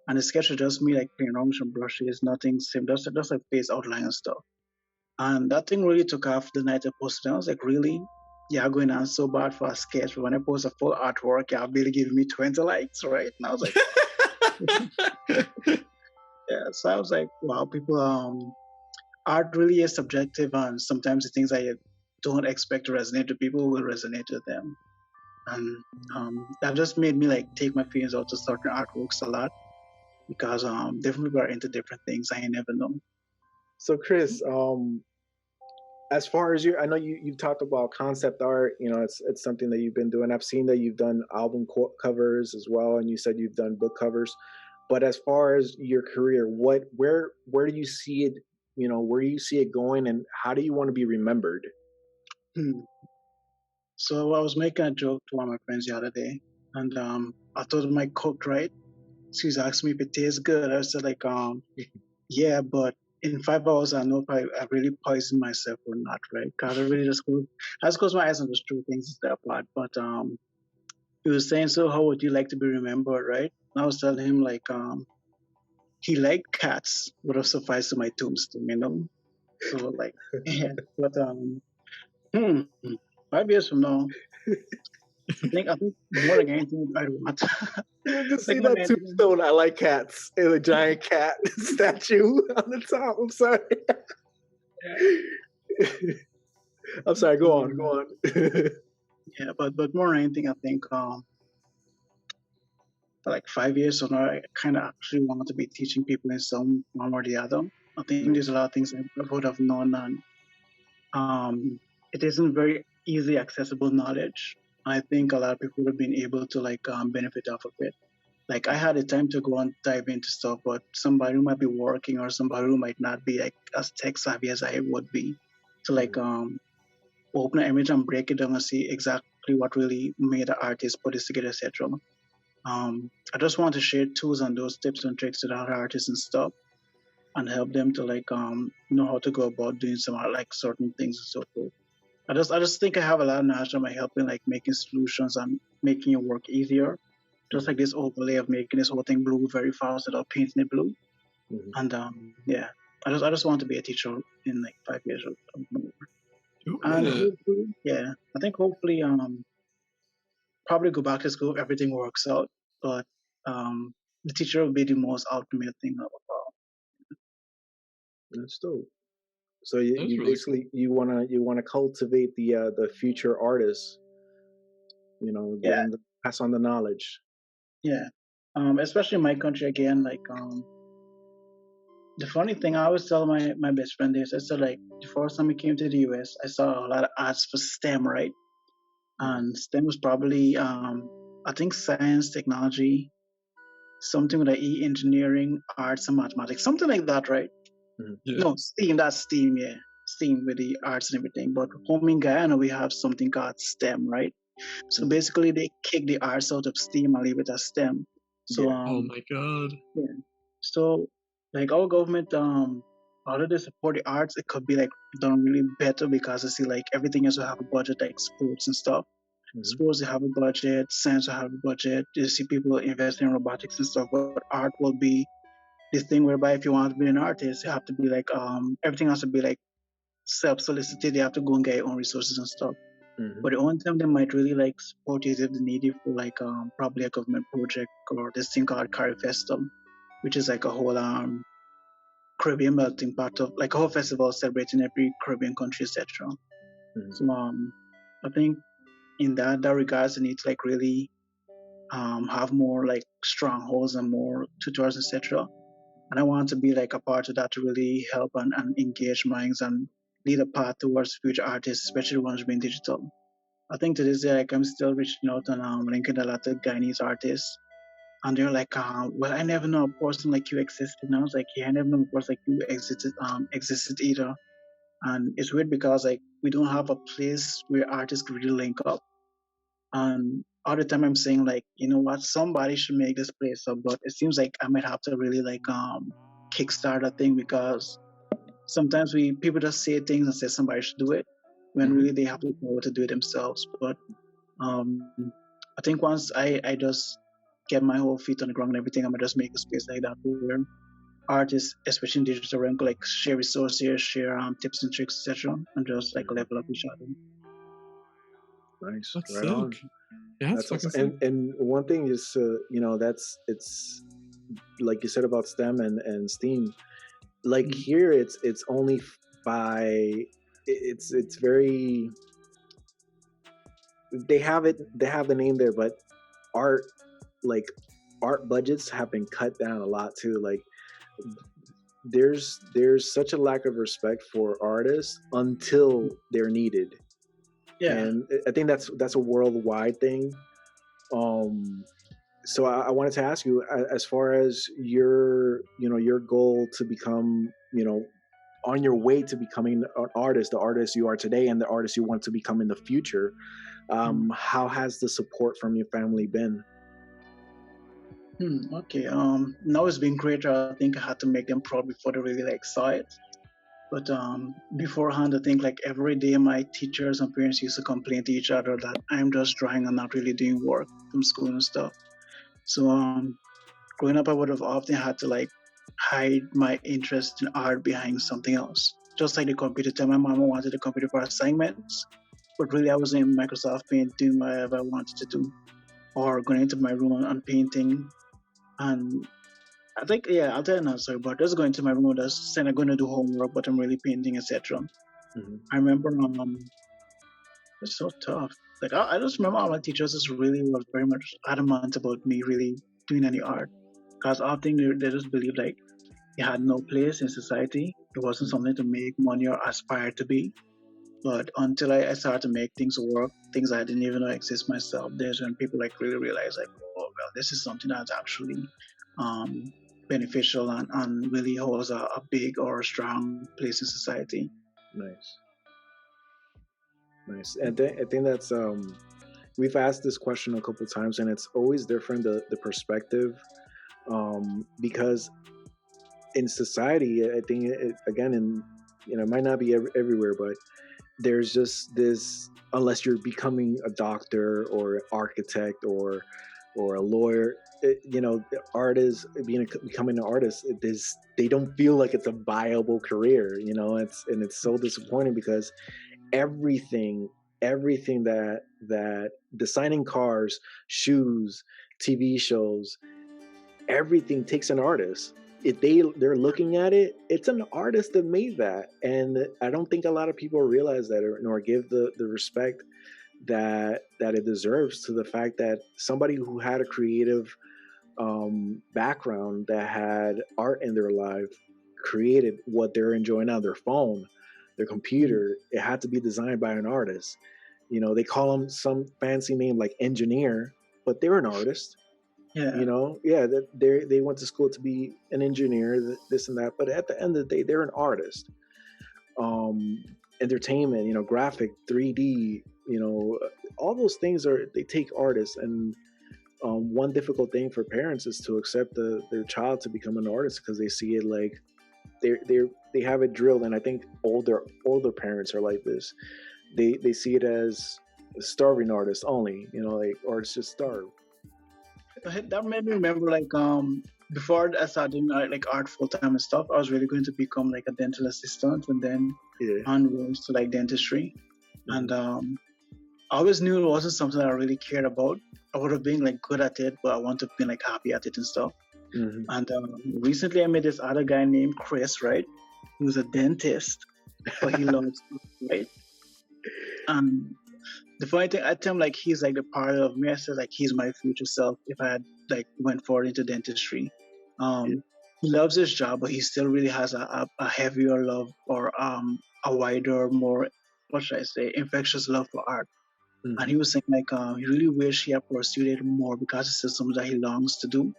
And the sketch was just me like playing around with some brushes, nothing simple, just like face outline and stuff. And that thing really took off the night I posted it. I was like, really? Yeah, going on so bad for a sketch. But when I post a full artwork, yeah, barely giving me 20 likes, right? And I was like, yeah. So I was like, wow, people, art really is subjective, and sometimes the things I don't expect to resonate to people will resonate to them. And that just made me like take my feelings out to certain artworks a lot because different people are into different things. I never know. So Chris, as far as I know you've talked about concept art. It's something that you've been doing. I've seen that you've done album covers as well, and you said you've done book covers. But as far as your career, where do you see it? Where do you see it going, and how do you want to be remembered? So I was making a joke to one of my friends the other day, and I told him I cooked, right? So he's asked me if it tastes good. I said like, yeah, but in 5 hours I know if I really poisoned myself or not, right? Because I really I just close my eyes and just threw things in that part. But he was saying, so how would you like to be remembered, right? And I was telling him like, he liked cats would have sufficed to my tombstone, So like, yeah, but 5 years from now, I think more than anything I want. To see that tombstone, I like cats. And a giant cat statue on the top. I'm sorry. I'm sorry. Go on. Yeah, but more than anything, I think like 5 years from now, I kind of actually want to be teaching people in some one or the other. I think there's a lot of things I would have known, and it isn't very easily accessible knowledge. I think a lot of people have been able to like benefit off of it. Like I had the time to go and dive into stuff, but somebody who might be working or somebody who might not be like as tech savvy as I would be, to like open an image and break it down and see exactly what really made the artist put this together, etc. I just want to share tools and those tips and tricks to the other artists and stuff, and help them to like know how to go about doing some like certain things and so forth. I just think I have a lot of knowledge on my helping like making solutions and making your work easier. Just like this overlay of making this whole thing blue very fast without painting it blue. Mm-hmm. And yeah, I just want to be a teacher in like 5 years or more. And hopefully, yeah, I think hopefully probably go back to school if everything works out. But the teacher will be the most ultimate thing about. That's dope. So you really basically cool. you wanna cultivate the future artists, pass on the knowledge. Yeah, especially in my country again. Like the funny thing I always tell my best friend is, I said like the first time I came to the US, I saw a lot of arts for STEM, right? And STEM was probably I think science, technology, something with like engineering, arts, and mathematics, something like that, right? Mm-hmm. Yeah. No, STEAM. That's STEAM. Yeah, STEAM with the arts and everything. But home in Guyana, we have something called STEM, right? So basically, they kick the arts out of STEAM and leave it as STEM. So oh my god. Yeah. So like our government, how they support the arts, it could be like done really better because I see like everything else will have a budget, like sports and stuff. Mm-hmm. Sports, they have a budget. Science will have a budget. You see people invest in robotics and stuff, but art will be this thing whereby if you want to be an artist, you have to be like everything has to be like self-solicited. You have to go and get your own resources and stuff. Mm-hmm. But the only time they might really like support you is if they need you for like probably a government project or this thing called CARIFESTUM. which is like a whole Caribbean melting pot of like a whole festival celebrating every Caribbean country, etc. Mhm. So I think in that regards, I need to like really have more like strongholds and more tutors, etc. And I want to be like a part of that to really help and engage minds and lead a path towards future artists, especially ones being digital. I think to this day, like I'm still reaching out and linking a lot of Guyanese artists, and they're like, "Well, I never know a person like you existed." And I was like, "Yeah, I never know a person like you existed either." And it's weird because like we don't have a place where artists could really link up. And all the time I'm saying like, you know what, somebody should make this place up, but it seems like I might have to really like kickstart a thing because sometimes we people just say things and say somebody should do it when really they have the power to do it themselves. But um, I think once I just get my whole feet on the ground and everything, I'm gonna just make a space like that where artists, especially in digital realm, could like share resources, share tips and tricks, etc., and just like level up each other. Nice. That's Right on. sick. Yeah, that's That's fucking awesome. sick. And one thing is, it's like you said about STEM and STEAM. Like Mhm. here, it's only by it's very they have the name there, but art like art budgets have been cut down a lot too. Like there's such a lack of respect for artists until they're needed, Yeah. and I think that's a worldwide thing. Um, so I wanted to ask you, as far as your goal to become, on your way to becoming an artist, the artist you are today, and the artist you want to become in the future. How has the support from your family been? Okay. Now it's been great. I think I had to make them proud before they really like saw it. But beforehand, I think like every day my teachers and parents used to complain to each other that I'm just drawing and not really doing work from school and stuff. So growing up, I would have often had to like hide my interest in art behind something else. Just like the computer time, my mama wanted a computer for assignments, but really I was in Microsoft Paint doing whatever I wanted to do, or going into my room and painting. And I think, yeah, I'll tell you now, sorry, but just going to my room, just saying I'm going to do homework, but I'm really painting, etc. Mm-hmm. I remember it's so tough. Like I just remember all my teachers just really was very much adamant about me really doing any art, because often they just believed like it had no place in society. It wasn't something to make money or aspire to be. But until I started to make things work, things I didn't even know exist myself, there's when people like really realize like, oh well, this is something that's actually um, beneficial and really holds a big or a strong place in society. Nice, nice. And I think that's we've asked this question a couple times, and it's always different, the perspective, because in society, I think again, it might not be everywhere, but there's just this, unless you're becoming a doctor or an architect or a lawyer, the artist becoming an artist, they don't feel like it's a viable career. It's so disappointing because everything everything that designing cars, shoes, TV shows, everything takes an artist. If they're looking at it, it's an artist that made that. And I don't think a lot of people realize that, nor give the respect that it deserves to the fact that somebody who had a creative background, that had art in their life, created what they're enjoying on their phone, their computer. It had to be designed by an artist. They call them some fancy name like engineer, but they're an artist. Yeah. Yeah, that they went to school to be an engineer, this and that, but at the end of the day, they're an artist. Entertainment, graphic, 3D, all those things they take artists. And one difficult thing for parents is to accept their child to become an artist, because they see it like they have it drilled. And I think older parents are like this. They see it as a starving artist only, like artists just starve. That made me remember like before I started doing like art full time and stuff, I was really going to become like a dental assistant and then onwards to like dentistry. And I always knew it wasn't something that I really cared about. I would have been like good at it, but I wanted to be like happy at it and stuff. Mhm. And recently I met this other guy named Chris, right? He was a dentist, but he loves right. And the funny thing, I tell him like he's like the part of me. I said like he's my future self if I had like went forward into dentistry. He loves his job, but he still really has a heavier love or a wider, more what should I say, infectious love for art. And he Mhm. was saying like he really wish he had pursued it more because it's still something that he longs to do.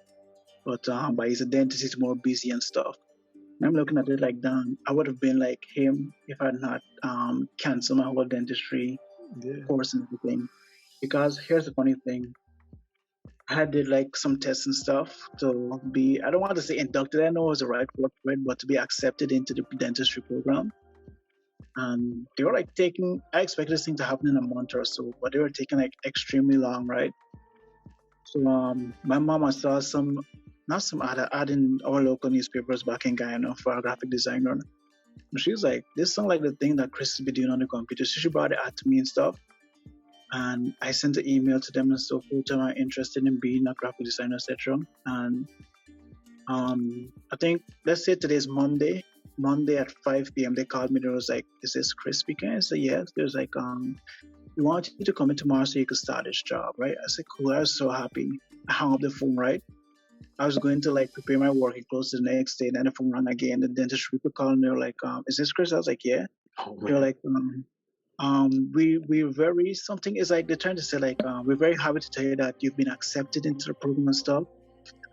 But he's a dentist, he's more busy and stuff. And I'm looking at it like, damn, I would have been like him if I had not canceled my whole dentistry Yeah. course and everything. Because here's the funny thing. I did like some tests and stuff to be, I don't want to say inducted, I know it was the right word for it, but to be accepted into the dentistry program. And they were like taking, I expected this thing to happen in a month or so, but they were taking like extremely long, right? So my mom, I saw some, not some ad in our local newspapers back in Guyana for a graphic designer. And she was like, this sounds like the thing that Chris will be doing on the computer. So she brought it out to me and stuff. And I sent an email to them and so forth. I'm interested in being a graphic designer, etc. And I think let's say today's Monday. Monday at 5 p.m. they called me. They was like, "Is this Chris speaking?" I said, "Yes." There's like, "We want you to come in tomorrow so you can start this job, right?" I said, "Cool." I was so happy. I hung up the phone, right? I was going to like prepare my work clothes the next day, and then the phone rang again. The dentist people called and they were like, "Is this Chris?" I was like, "Yeah." Oh They were man. like, we're very something is like they're trying to say like we're very happy to tell you that you've been accepted into the program and stuff.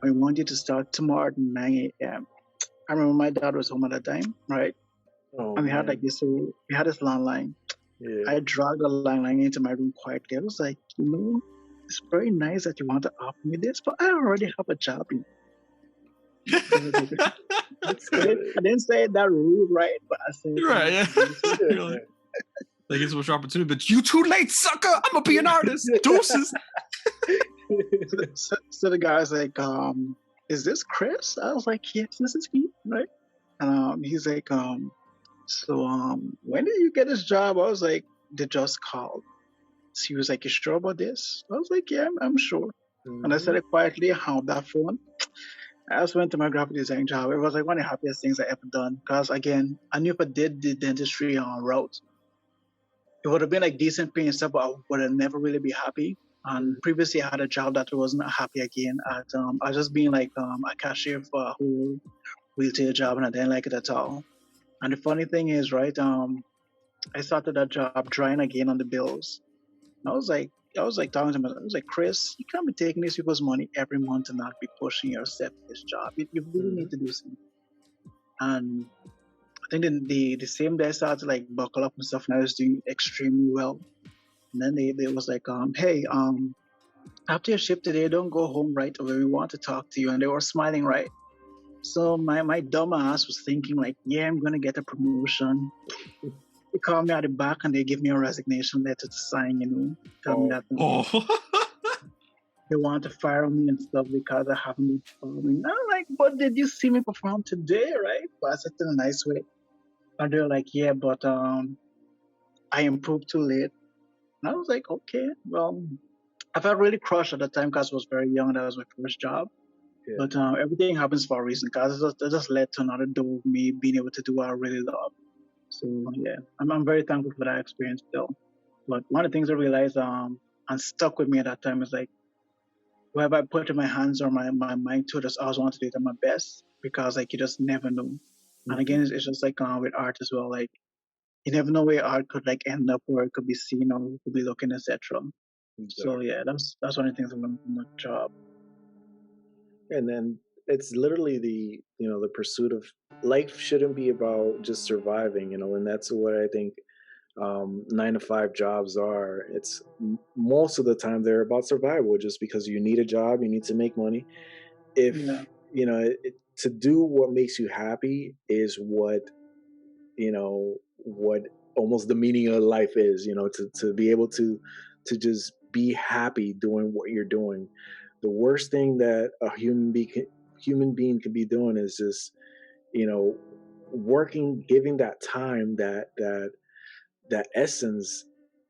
We want you to start tomorrow at 9 a.m. I remember my dad was home at that time, right? Oh And we had like man. this we had this landline. Yeah. I dragged the landline into my room quietly. I was like, it's very nice that you want to offer me this, but I already have a job. That's I good. didn't say it that rude, right? But I said, You're right. Yeah. You're like, like it's much opportunity, but you too late, sucker. I'm gonna be an artist. Deuces. so the guy's like, is this Chris? I was like, yes, this is he, right? And he's like, when did you get this job? I was like, they just called. So he was like, you sure about this? I was like, yeah, I'm sure. And I said it quietly, hung up that phone. I just went to my graphic design job. It was like one of the happiest things I ever done. Because again, I knew if I did the dentistry route, it would have been like decent pay and stuff, but I would have never really be happy. And previously, I had a job that wasn't happy again. I was just being like a cashier for a whole retail job, and I didn't like it at all. And the funny thing is, right? I started that job drying again on the bills. And I was like talking to myself. I was like, Chris, you can't be taking these people's money every month and not be pushing yourself in this job. You really need to do something. And I think the same day I started to like buckle up and stuff, and I was doing extremely well. And then they was like, hey, after your shift today, don't go home right away. We want to talk to you. And they were smiling, right? So my dumb ass was thinking like, yeah, I'm gonna get a promotion. They called me at the back and they give me a resignation letter to sign, tell me that Oh. they want to fire me and stuff because I haven't been performing. I'm like, but did you see me perform today, right? But I said it in a nice way. And they're like, yeah, but I improved too late. And I was like, okay, well, I felt really crushed at the time because I was very young. That was my first job. Yeah. But everything happens for a reason because it just led to another door of me being able to do what I really love. So yeah, I'm very thankful for that experience still. But one of the things I realized and stuck with me at that time is like, wherever I put my hands or my mind to, I just always want to do it at my best because like you just never know. And again, it's just like with art as well. Like you never know where art could like end up, or it could be seen, or it could be looking, etc. So yeah, that's one of the things I learned from my job. And then it's literally the pursuit of life shouldn't be about just surviving, and that's what I think 9 to 5 jobs are. It's most of the time they're about survival, just because you need a job, you need to make money. If Yeah. to do what makes you happy is what almost the meaning of life is. To be able to just be happy doing what you're doing. The worst thing that a human being can be doing is just working, giving that time, that essence,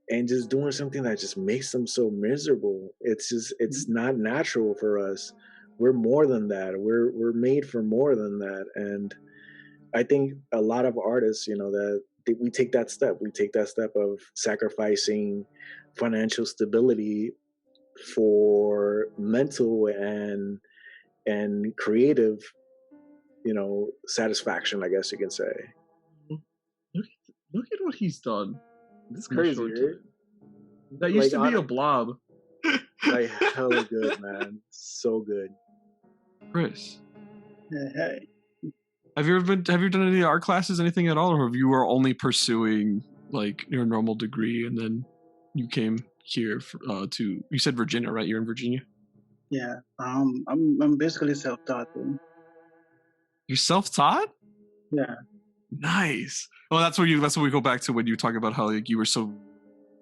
and just doing something that just makes them so miserable. It's not natural for us. we're more than that. We're made for more than that. And I think a lot of artists, that we take that step. We take that step of sacrificing financial stability for mental and creative, satisfaction, I guess you can say. Look at what he's done. It's in a crazy, short right? time. That used to be a blob. Like hella good, man. So good. Chris, Hey. have you done any art classes, anything at all, or have you were only pursuing like your normal degree and then you came here to? You said Virginia, right? You're in Virginia. Yeah. I'm basically self-taught. You're self-taught. Yeah. Nice. Well, that's what we go back to when you talk about how like you were so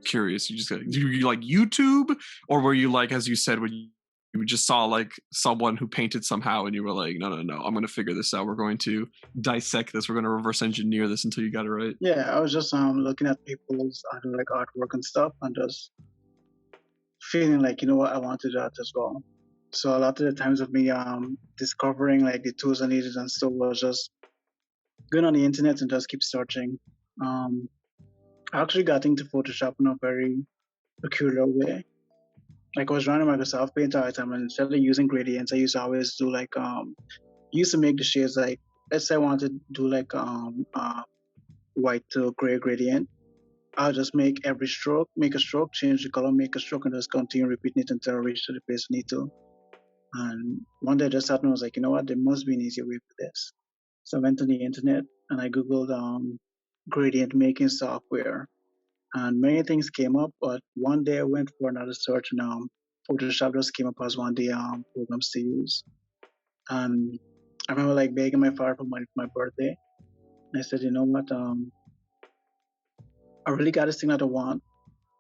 curious. You just you like YouTube, or were you like, as you said, when you just saw like someone who painted somehow and you were like, no, I'm going to figure this out. We're going to dissect this. We're going to reverse engineer this until you got it right. Yeah, I was just looking at people's like artwork and stuff and just feeling like, you know what, I want to do that as well. So a lot of the times of me discovering like the tools I needed and stuff was just going on the internet and just keep searching. I actually got into Photoshop in a very peculiar way. Like I was running Microsoft Paint all the time, and instead of using gradients, I used to always do like used to make the shades like, let's say I wanted to do like white to gray gradient. I'll just make every stroke, make a stroke, change the color, make a stroke, and just continue repeating it until I reach to the place I need to. And one day I just sat and I was like, you know what, there must be an easier way for this. So I went on the internet and I Googled gradient making software. And many things came up, but one day I went for another search and Photoshop just came up as one of the programs to use. And I remember like begging my father for money for my birthday. And I said, you know what, I really got this thing that I want.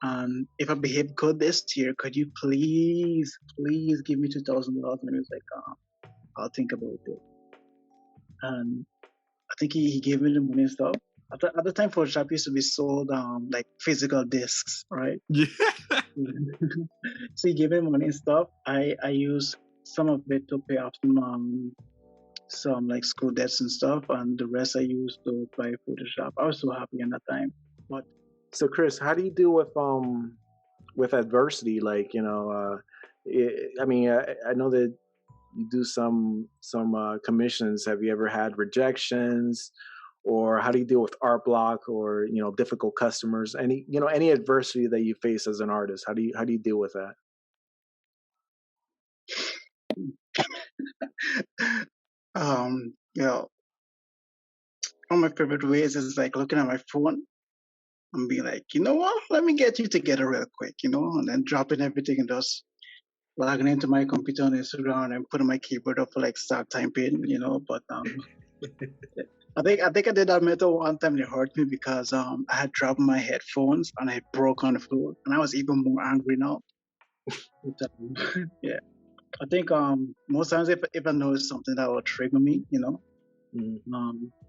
And if I behave good this year, could you please give me $2,000? And he was like, I'll think about it. And I think he gave me the money and stuff. At the time, Photoshop used to be sold like physical discs, right? Yeah. So he gave me money and stuff. I used some of it to pay off some like school debts and stuff, and the rest I used to buy Photoshop. I was so happy in that time. But So Chris, how do you deal with adversity? Like, I know that you do some commissions. Have you ever had rejections, or how do you deal with art block or difficult customers? Any adversity that you face as an artist? How do you deal with that? you know, one of my favorite ways is like looking at my phone and be like, you know what, let me get you together real quick, and then dropping everything and just logging into my computer on Instagram and putting my keyboard up for like start typing, but I think I did that method one time and it hurt me because I had dropped my headphones and I broke on the floor and I was even more angry now. Yeah. I think most times if I notice something that will trigger me,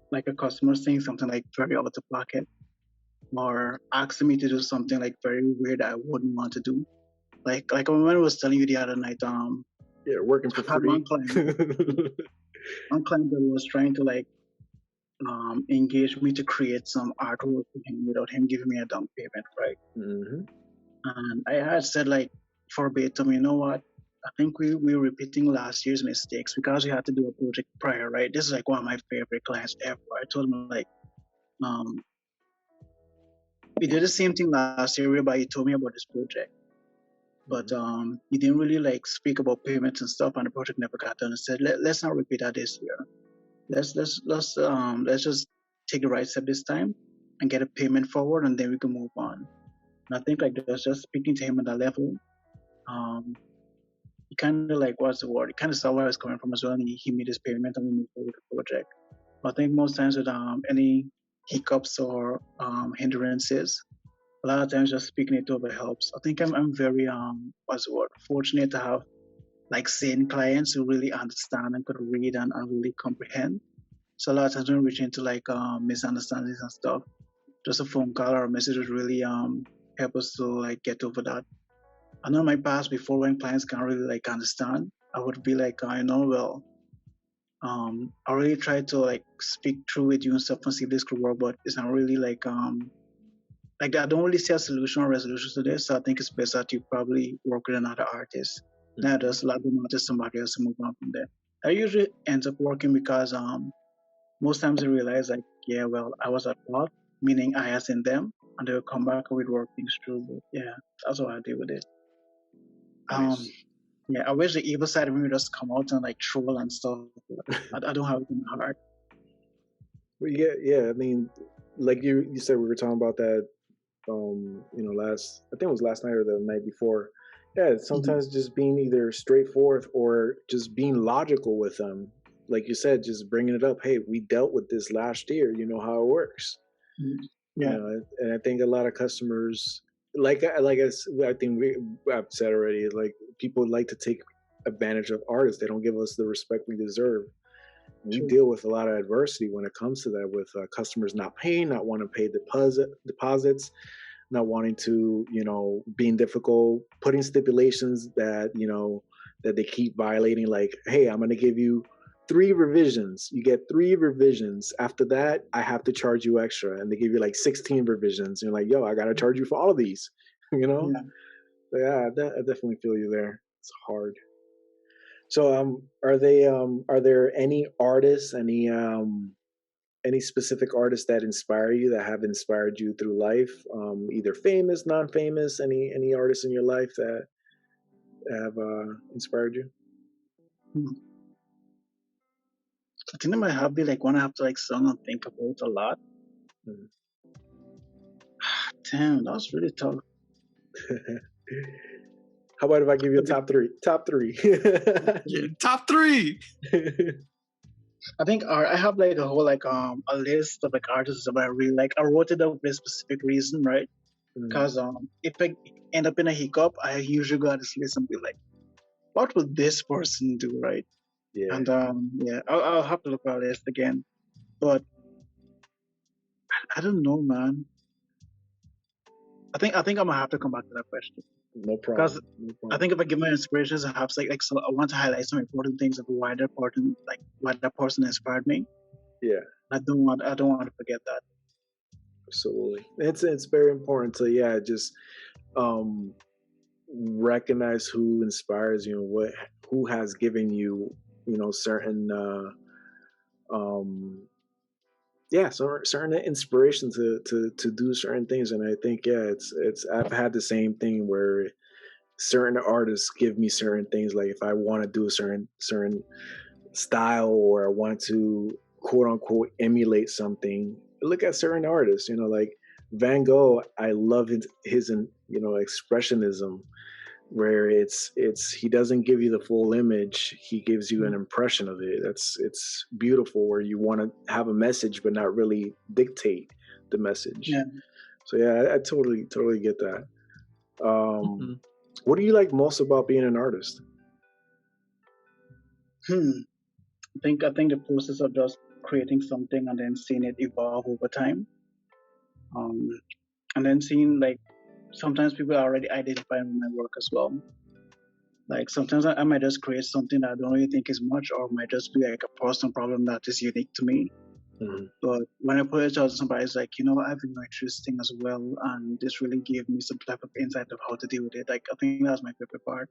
like a customer saying something like very out of pocket or asking me to do something like very weird I wouldn't want to do. Like when I was telling you the other night, Yeah, working for free. one client that was trying to like engage me to create some artwork for him without him giving me a down payment, right? Mm-hmm. And I had said like verbatim, you know what? I think we're repeating last year's mistakes because we had to do a project prior, right? This is like one of my favorite clients ever. I told him like, we did the same thing last year whereby you told me about this project, but you didn't really like speak about payments and stuff, and the project never got done. I said, let's not repeat that this year. Let's just take the right step this time and get a payment forward, and then we can move on. And I think like just speaking to him at that level, he kind of like, what's the word? He kind of saw where I was coming from as well, and he made his payment and we moved forward with the project. I think most times with any hiccups or hindrances, a lot of times just speaking it over helps. I think I'm very what's the word? Fortunate to have like sane clients who really understand and could read and really comprehend. So a lot of times when we reach into like misunderstandings and stuff, just a phone call or a message would really help us to like get over that. I know in my past before when clients can't really like understand, I would be like, well, I really try to like speak through with you and stuff and see if this could work, but it's not really like I don't really see a solution or resolution to this. So I think it's best that you probably work with another artist. Not just let them out to somebody else and move on from there. I usually ends up working because most times I realize like, yeah, well, I was at fault, meaning I as in them, and they'll come back and we'd work things through. But yeah, that's how I deal with it. Nice. Yeah, I wish the evil side of me would just come out and like troll and stuff. I don't have it in my heart. Well, yeah. I mean, like you said, we were talking about that. I think it was last night or the night before. Yeah, sometimes just being either straightforward or just being logical with them. Like you said, just bringing it up. Hey, we dealt with this last year. You know how it works. Yeah. And I think a lot of customers, I think I've said already, like people like to take advantage of artists. They don't give us the respect we deserve. We deal with a lot of adversity when it comes to that, with customers not paying, not wanting to pay deposits, not wanting to, being difficult, putting stipulations that that they keep violating. Like, hey, I'm going to give you 3 revisions. You get 3 revisions. After that, I have to charge you extra, and they give you like 16 revisions. And you're like, yo, I got to charge you for all of these. Yeah. Yeah, I definitely feel you there. It's hard. So, are there any artists, any specific artists that inspire you, that have inspired you through life? Either famous, non-famous, any artists in your life that have inspired you? I think that might have be like one I have to like sit and think about a lot. Damn, that was really tough. How about if I give you a top three? Top 3. Yeah, top 3. I think I have like a whole like a list of like artists that I really like. I wrote it up for a specific reason, right? Because if I end up in a hiccup, I usually go at this list and be like, what would this person do, right? Yeah. And yeah, I'll have to look at the list again. But I don't know, man. I think I'm gonna have to come back to that question. No problem. Because I think if I give my inspirations, I have like so I want to highlight some important things of why that person inspired me. Yeah. I don't want to forget that. Absolutely. It's very important to just recognize who inspires you and who has given you, certain certain inspiration to do certain things. And I think it's I've had the same thing where certain artists give me certain things. Like if I want to do a certain style, or I want to quote unquote emulate something, look at certain artists, like Van Gogh. I love his expressionism, where it's he doesn't give you the full image, he gives you an impression of it. It's beautiful, where you want to have a message but not really dictate the message. Yeah. So yeah, I totally get that. What do you like most about being an artist? I think the process of just creating something and then seeing it evolve over time, and then seeing like sometimes people are already identifying my work as well. Like sometimes I might just create something that I don't really think is much, or might just be like a personal problem that is unique to me. But when I put it out to somebody, it's like, I've been going through this thing as well, and this really gave me some type of insight of how to deal with it. Like I think that's my favorite part,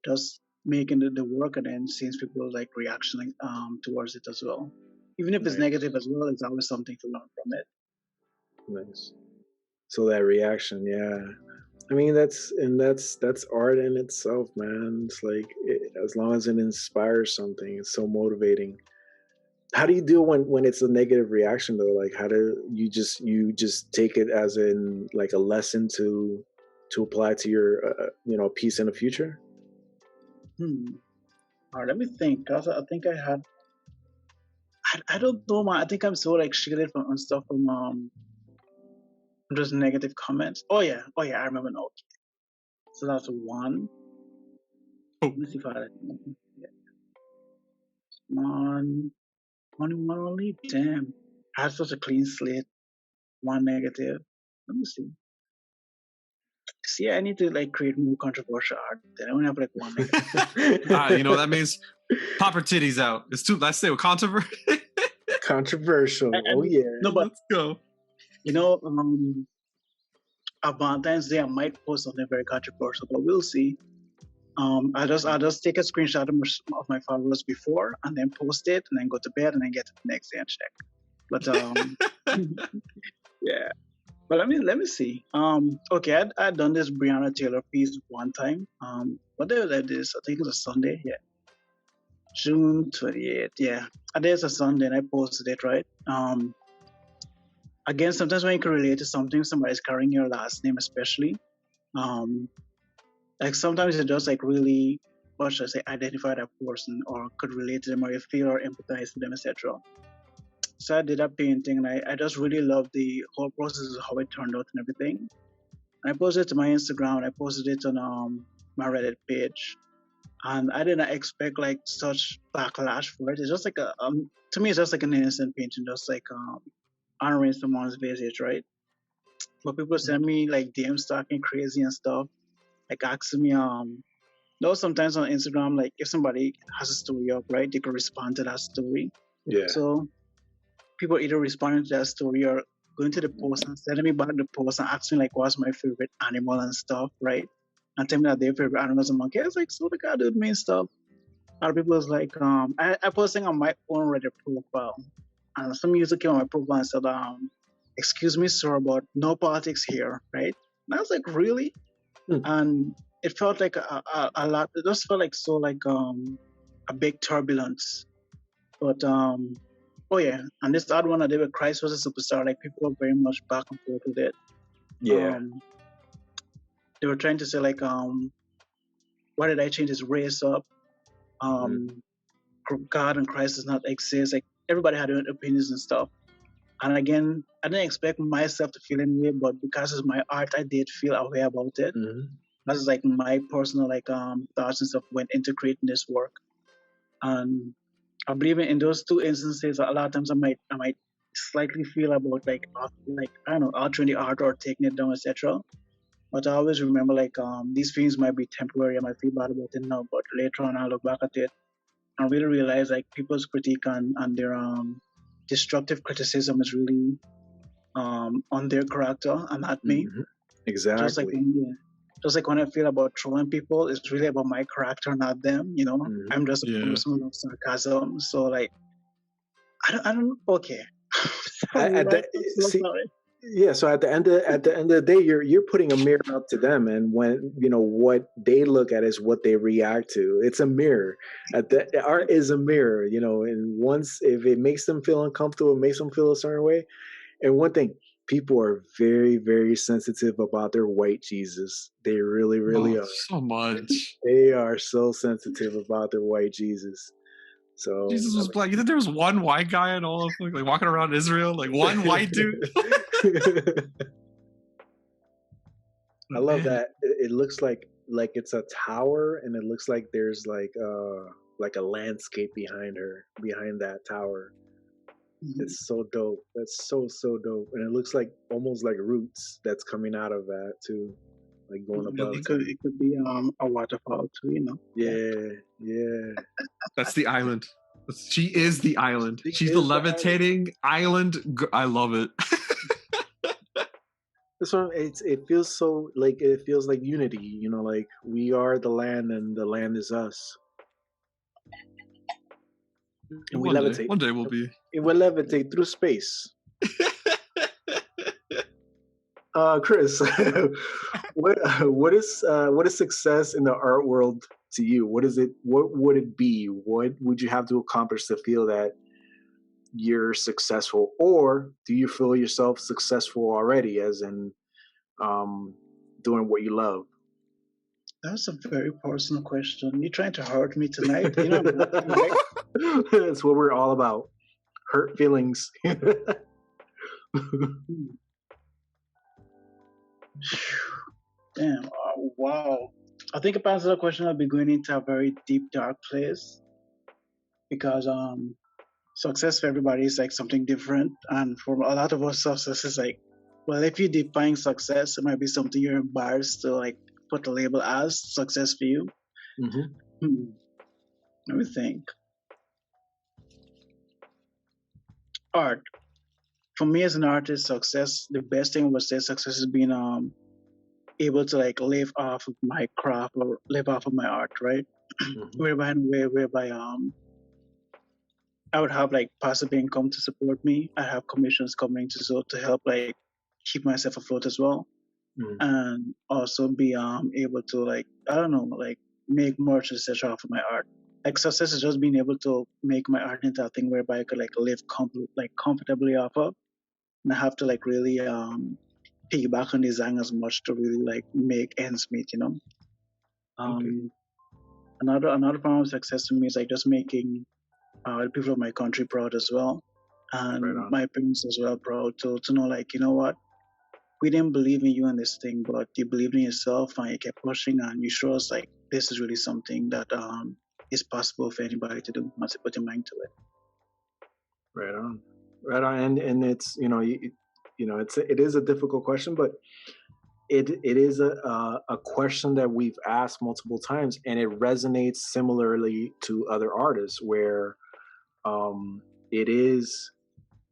just making the work and then seeing people like reaction towards it as well. Even if it's negative as well, it's always something to learn from it. Nice. So that reaction, yeah. I mean, that's art in itself, man. It's like as long as it inspires something, it's so motivating. How do you deal when it's a negative reaction though? Like, how do you just take it as in like a lesson to apply to your piece in the future? All right, let me think. Cause I think I had. I don't know, man. I think I'm so like shielded from stuff from just negative comments. Oh yeah, I remember now. So that's one. Let me see if I had one. One only. Damn, I had such a clean slate. One negative. Let me see. See, I need to like create more controversial art. Then I only have like one. Like, You know that means pop her titties out. It's too. Let's say with controversy. Controversial. Oh yeah. no, but Let's go. you know, on Valentine's Day I might post something very controversial, but we'll see. I'll just take a screenshot of my followers before and then post it and then go to bed and then get it the next day and check. But yeah. But let me see. Okay, I'd done this Breonna Taylor piece one time. What day was I did this? I think it was a Sunday. Yeah, June 28th. Yeah, I did it a Sunday and I posted it, right? Again, sometimes when you can relate to something, somebody's carrying your last name, especially. Like sometimes you just like really, what should I say, identify that person or could relate to them or you feel or empathize with them, etc. So I did a painting and I just really loved the whole process of how it turned out and everything. And I posted it to my Instagram and I posted it on my Reddit page. And I did not expect like such backlash for it. It's just like to me, it's just like an innocent painting, just like honoring someone's visit, right? But people send me like DMs talking crazy and stuff, like asking me, sometimes on Instagram, like if somebody has a story up, right, they could respond to that story. Yeah. So people either responding to that story or going to the post and sending me back the post and asking like what's my favorite animal and stuff, right? And tell me that their favorite animal is a monkey. I was like, so the guy did mean stuff. Other people was like, I posting on my own Reddit profile. And some user came on my profile and said, excuse me, sir, but no politics here, right? And I was like, really? And it felt like a lot. It just felt like so like a big turbulence. But oh yeah, and this other one I did with Christ was a superstar. Like people were very much back and forth with it. Yeah. They were trying to say like, why did I change his race up? God and Christ does not exist. Like everybody had their own opinions and stuff. And again, I didn't expect myself to feel any way, but because it's my art, I did feel a way about it. That's like my personal like thoughts and stuff went into creating this work. And I believe in those two instances, a lot of times I might slightly feel about like I don't know, altering the art or taking it down, etc. But I always remember like these feelings might be temporary. I might feel bad about it now, but later on I look back at it and really realize like people's critique and their destructive criticism is really on their character and not me. Exactly. Just like when I feel about trolling people, it's really about my character, not them. You know, I'm just a person of sarcasm. So like, I don't. Okay. So at the end of the day, you're putting a mirror up to them, and when you know what they look at is what they react to. It's a mirror. Art is a mirror, you know. And once if it makes them feel uncomfortable, it makes them feel a certain way. And one thing, people are very, very sensitive about their white Jesus. They really, really are. So much. They are so sensitive about their white Jesus. So Jesus was black. You think there was one white guy in all of like walking around Israel, like one white dude? I love that. It looks like it's a tower, and it looks like there's like a landscape behind that tower. It's so dope. That's so dope, and it looks like almost like roots that's coming out of that too, like going above. It could be a waterfall too, you know. Yeah. That's the island. She is the island. She's the levitating island. I love it. This one, it feels so like unity. You know, like we are the land, and the land is us. And we levitate. One day we'll be. It will levitate through space. Chris, what is success in the art world to you? What is it? What would it be? What would you have to accomplish to feel that you're successful, or do you feel yourself successful already, as in doing what you love? That's a very personal question. You're trying to hurt me tonight. You know, right? That's what we're all about. Hurt feelings. Damn. Wow. I think if I answer the question, I'll be going into a very deep, dark place. Because success for everybody is like something different. And for a lot of us, success is like well, if you define success, it might be something you're embarrassed to like put a label as success for you. Mm-hmm. Hmm. Let me think. Art. For me as an artist, success, the best thing I would say success is being able to like live off of my craft or live off of my art, right? Mm-hmm. Whereby I would have like passive income to support me. I have commissions coming to help like keep myself afloat as well, Mm-hmm. and also be able to like I don't know like make merch etc. off of my art. Like success is just being able to make my art into a thing whereby I could like live comfortably off of, and I have to like really piggyback on design as much to really like make ends meet. You know. Okay. Another form of success to me is like just making the people of my country proud as well, and Right on. my parents as well proud to know like you know what, we didn't believe in you in this thing, but you believed in yourself and you kept pushing and you showed us like this is really something that is possible for anybody to do once they put their mind to it. Right on. Right on. And it's it is a difficult question, but it is a question that we've asked multiple times, and it resonates similarly to other artists where it is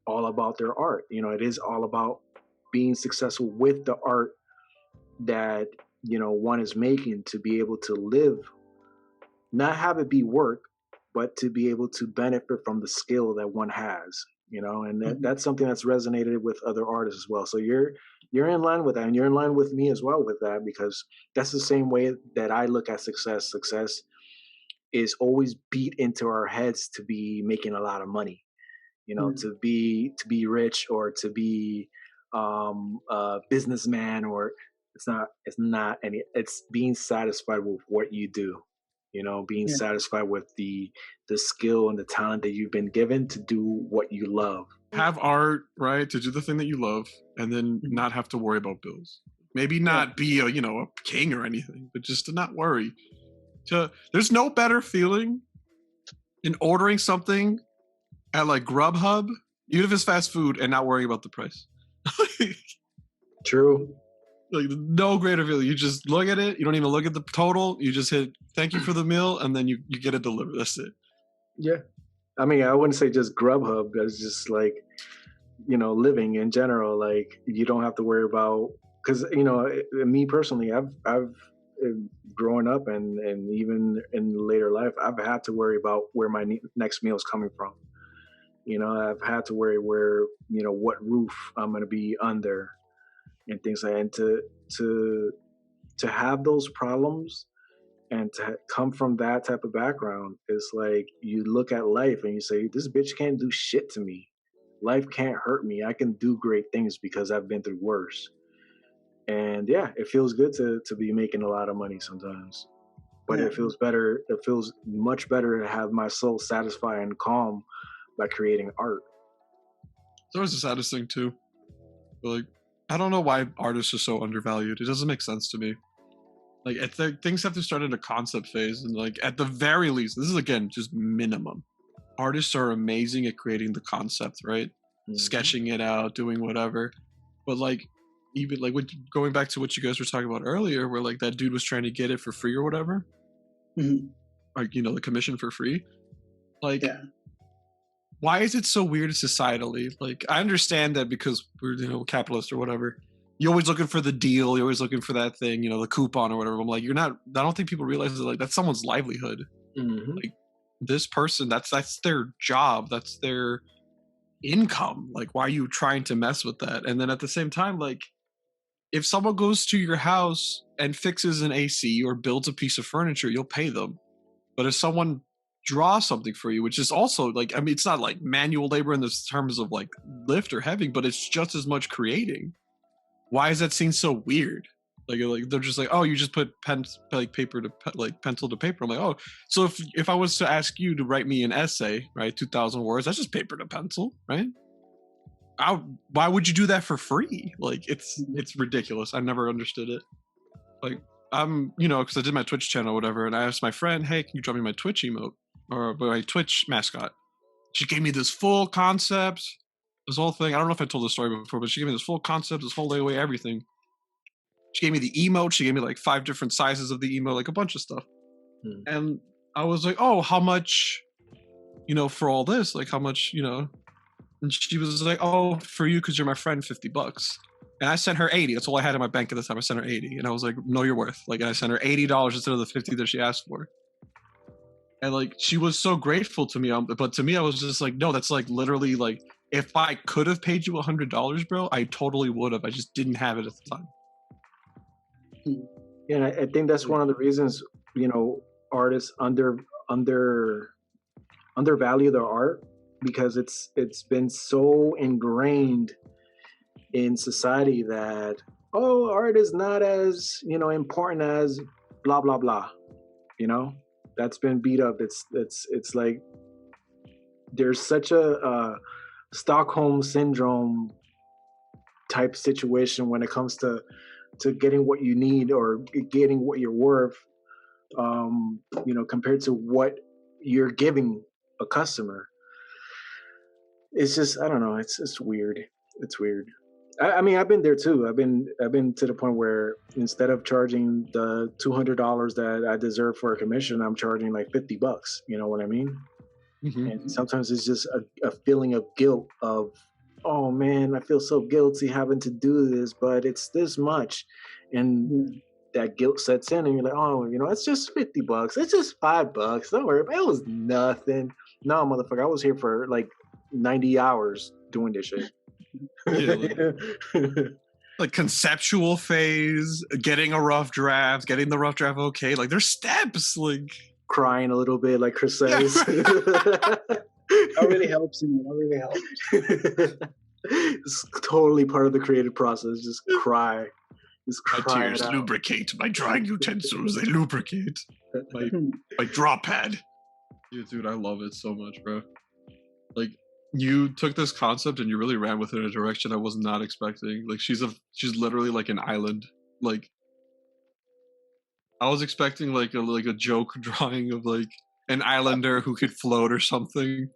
all about their art. It is all about being successful with the art that one is making, to be able to live, not have it be work, but to be able to benefit from the skill that one has. And Mhm. that's something that's resonated with other artists as well. So you're in line with that, and you're in line with me as well with that, because that's the same way that I look at success. Success is always beat into our heads to be making a lot of money, Mhm. to be rich, or to be a businessman, or it's not any, it's being satisfied with what you do, being Yeah. satisfied with the skill and the talent that you've been given to do what you love. Have art, right, to do the thing that you love, and then Mhm. not have to worry about bills. Maybe Yeah. not be a king or anything, but just to not worry. There's no better feeling in ordering something at like Grubhub, even if it's fast food, and not worrying about the price. True. Like no greater feeling. You just look at it. You don't even look at the total. You just hit thank you for the meal, and then you get it delivered. That's it. Yeah. I mean, I wouldn't say just Grubhub, that's just like, living in general. Like, you don't have to worry about, because me personally, I've growing up, and even in later life, I've had to worry about where my next meal is coming from. I've had to worry where, what roof I'm going to be under, and things like that. And to have those problems, and to come from that type of background, is like, you look at life and you say, this bitch can't do shit to me. Life can't hurt me. I can do great things because I've been through worse. And yeah, it feels good to be making a lot of money sometimes, but Yeah. it feels much better to have my soul satisfied and calm by creating art. It's always the saddest thing too. But like, I don't know why artists are so undervalued. It doesn't make sense to me. Like, things have to start at a concept phase, and like at the very least, this is again just minimum. Artists are amazing at creating the concept, right? Mhm. Sketching it out, doing whatever. But like, even like going back to what you guys were talking about earlier, where like that dude was trying to get it for free or whatever, Mhm. like the commission for free. Like, Yeah. why is it so weird societally? Like, I understand that because we're capitalist or whatever. You're always looking for the deal. You're always looking for that thing, the coupon or whatever. I'm like, you're not. I don't think people realize that like that's someone's livelihood. Mhm. Like, this person, that's their job. That's their income. Like, why are you trying to mess with that? And then at the same time, like, if someone goes to your house and fixes an AC or builds a piece of furniture, you'll pay them. But if someone draws something for you, which is also like, I mean, it's not like manual labor in the terms of like lift or heavy, but it's just as much creating. Why is that seen so weird? Like they're just like, oh, you just put pen, like paper to like pencil to paper. I'm like, oh, so if I was to ask you to write me an essay, right, 2,000 words, that's just paper to pencil, right? Why would you do that for free? Like, it's ridiculous. I've never understood it. Like, I'm because I did my Twitch channel or whatever, and I asked my friend, hey, can you draw me my Twitch emote or my Twitch mascot? She gave me this full concept. this whole thing. I don't know if I told the story before, but she gave me this full concept, this whole layaway, everything. She gave me the emote. She gave me like 5 different sizes of the emote, like a bunch of stuff. And I was like, oh, how much, for all this? Like, how much, And she was like, oh, for you, because you're my friend, $50. And I sent her 80. That's all I had in my bank at the time. I sent her 80. And I was like, no, you're worth. Like, and I sent her $80 instead of the 50 that she asked for. And like, she was so grateful to me. But to me, I was just like, no, that's like literally like, if I could have paid you $100, bro, I totally would have. I just didn't have it at the time. Yeah, and I think that's one of the reasons, artists undervalue their art, because it's been so ingrained in society that, oh, art is not as important as blah blah blah. That's been beat up. It's like there's such a Stockholm syndrome type situation when it comes to getting what you need or getting what you're worth, compared to what you're giving a customer. It's just, I don't know. It's weird. It's weird. I mean, I've been there too. I've been to the point where instead of charging the $200 that I deserve for a commission, I'm charging like $50. You know what I mean? Mm-hmm. And sometimes it's just a feeling of guilt of, oh man, I feel so guilty having to do this, but it's this much. And that guilt sets in and you're like, oh, it's just $50. It's just $5. Don't worry. It was nothing. No, motherfucker, I was here for like 90 hours doing this shit. Yeah, like conceptual phase, getting a rough draft, getting the rough draft okay. Like there's steps, like crying a little bit, like Chris says. That really helps. That really helps. It's totally part of the creative process. Just cry. Just cry. My tears lubricate. My drying utensils, they lubricate. My draw pad. Yeah, dude, I love it so much, bro. Like, you took this concept and you really ran with it in a direction I was not expecting. Like, she's literally like an island. Like, I was expecting like a joke drawing of like an islander who could float or something.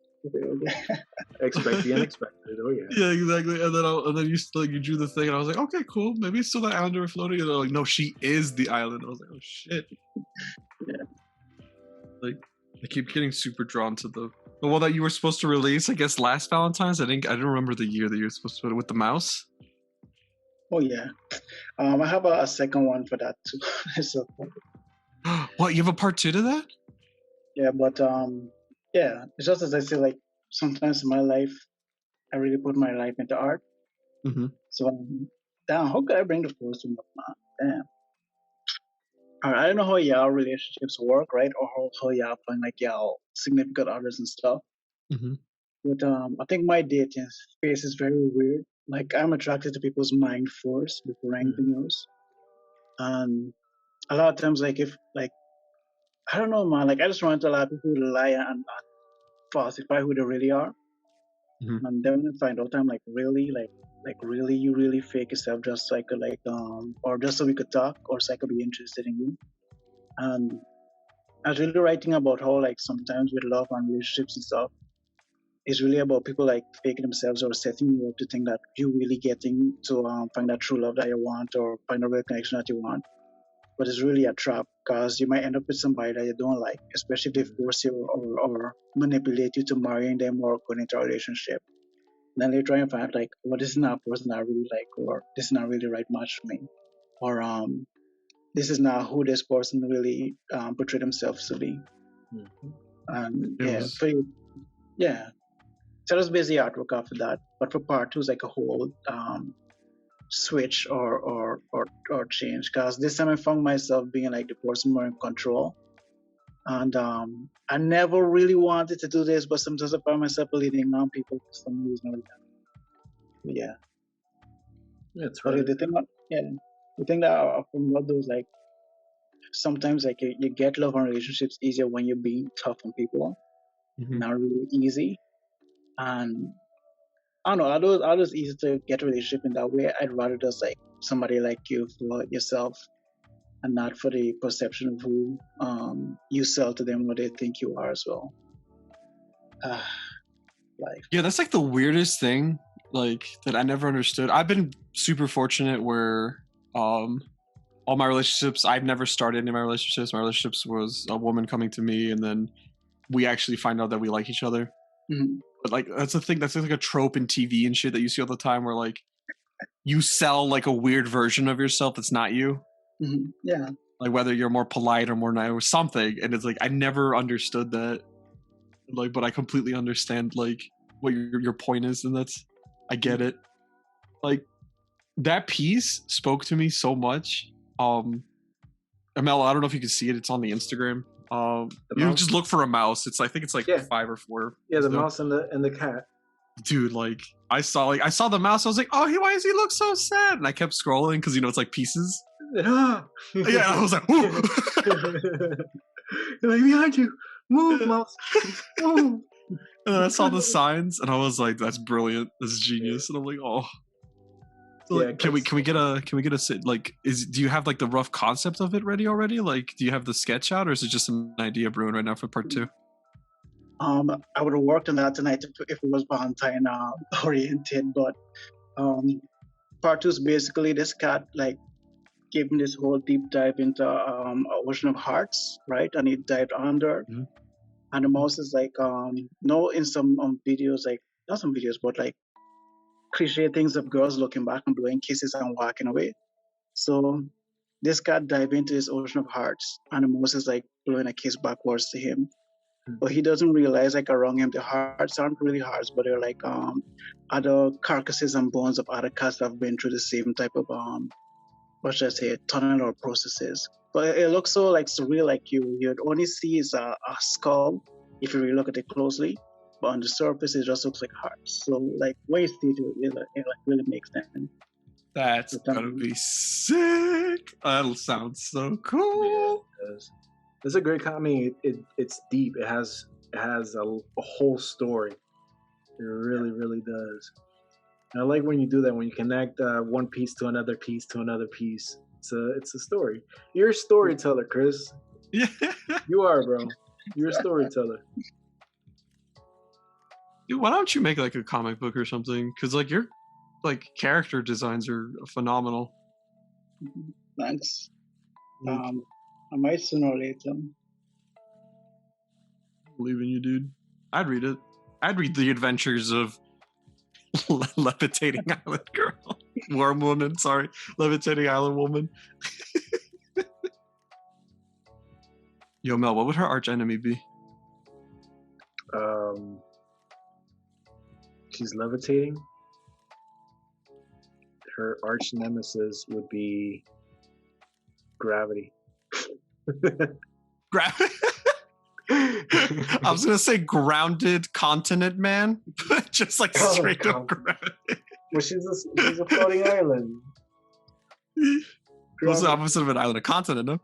Expect the unexpected. Oh yeah. Yeah, exactly. And then you drew the thing, and I was like, okay, cool. Maybe it's still that islander floating. And they're like, no, she is the island. I was like, oh shit. Yeah. Like, I keep getting super drawn to the one that you were supposed to release, I guess, last Valentine's. I didn't remember the year that you were supposed to put it with the mouse. Oh yeah. I have a second one for that too. So, what, you have a part 2 to that? yeah, but yeah, it's just as I say, like sometimes in my life, I really put my life into art. Mm-hmm. So damn, how could I bring the first one up, man? Damn. I don't know how y'all relationships work, right? Or how y'all find like y'all significant others and stuff. Mm-hmm. But I think my dating space is very weird. Like I'm attracted to people's mind first before anything else. And a lot of times, like if like I don't know, man. Like I just want to allow people to lie and falsify who they really are. Mm-hmm. And then I find out I'm like really, really, you really fake yourself just like or just so we could talk or so I could be interested in you. And I was really writing about how like sometimes with love and relationships and stuff, it's really about people like faking themselves or setting you up to think that you're really getting to find that true love that you want or find a real connection that you want. But it's really a trap because you might end up with somebody that you don't like, especially if they force you or manipulate you to marrying them or going into a relationship. Then they try and find like, well, this is not a person I really like, or this is not really the right match for me, or this is not who this person really portray themselves to be. Mm-hmm. And yeah, so that's basically artwork after that. But for part 2 is like a whole switch or change, because this time I found myself being like the person more in control, and I never really wanted to do this, but sometimes I find myself leading on people for some reason like that. Yeah, That's but right. the thing that from what those like sometimes like you get love and relationships easier when you're being tough on people, Mm-hmm. not really easy. And I don't know, although it's easy to get a relationship in that way, I'd rather just like somebody like you for yourself and not for the perception of who you sell to them what they think you are as well. Life. Yeah, that's like the weirdest thing. like that I never understood. I've been super fortunate where all my relationships, I've never started any of my relationships. My relationships was a woman coming to me, and then we actually find out that we like each other. Mhm. But like that's the thing, that's like a trope in TV and shit that you see all the time, where like you sell like a weird version of yourself that's not you. Yeah. Like whether you're more polite or more nice or something, and it's like I never understood that. Like, but I completely understand like what your point is, and that's I get it. Like that piece spoke to me so much. Amel, I don't know if you can see it. It's on the Instagram. You mouse? just look for a mouse. I think it's like Yeah. 5 or 4. Yeah, the So, mouse and the cat. dude, like I saw the mouse. I was like, oh, why does he look so sad? And I kept scrolling because it's like pieces. Yeah, I was like, ooh. Like, behind you, move, mouse, move. And I saw the signs, and I was like, that's brilliant. That's genius. And I'm like, oh. So, Yeah, like, can we get a like do you have like the rough concept of it ready already? Like, do you have the sketch out, or is it just an idea brewing right now for part 2? I would have worked on that tonight if it was Valentine oriented, but part 2 is basically this cat like gave me this whole deep dive into Ocean of Hearts, right? And he dived under, Mhm. and the mouse is like in some videos, like not some videos, but like cliche things of girls looking back and blowing kisses and walking away. So this cat dived into this Ocean of Hearts, and the mouse is like blowing a kiss backwards to him. But he doesn't realize like around him the hearts aren't really hearts, but they're like other carcasses and bones of other cats that have been through the same type of what should I say, tunnel or processes. But it looks so like surreal, like you'd only see is a skull if you really look at it closely. But on the surface it just looks like hearts. So like when you see it really makes sense. That's gonna be sick. That'll sound so cool. Yeah, it does. It's a great comedy. It's deep. It has a whole story. It really, really does. And I like when you do that, when you connect one piece to another piece to another piece. It's a story. You're a storyteller, Chris. Yeah. You are, bro. You're a storyteller. Dude, why don't you make like a comic book or something? Because like your like character designs are phenomenal. Thanks. Like, I might sooner or later. believe in you, dude. I'd read it. I'd read the adventures of levitating island girl, worm woman. Sorry, levitating island woman. Yo, Mel, what would her arch enemy be? She's levitating. Her arch nemesis would be gravity. I was gonna say grounded continent man, but just like straight up gravity. Well, she's a floating island. What's the opposite of an island? A continent, no?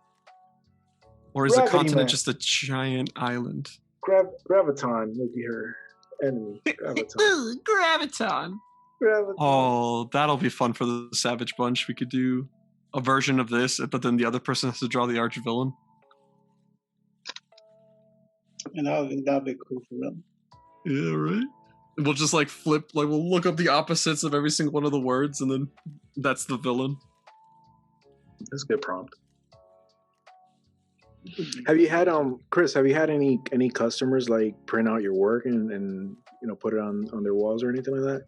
Or is Gravity a continent man. just a giant island? Graviton would be her enemy. Graviton. Graviton. Graviton. Oh, that'll be fun for the Savage Bunch. We could do a version of this, but then the other person has to draw the arch villain. And that'd be cool for them. Yeah, right. We'll just like flip, like we'll look up the opposites of every single one of the words, and then that's the villain. That's a good prompt. Have you had Chris? Have you had any customers like print out your work and put it on their walls or anything like that?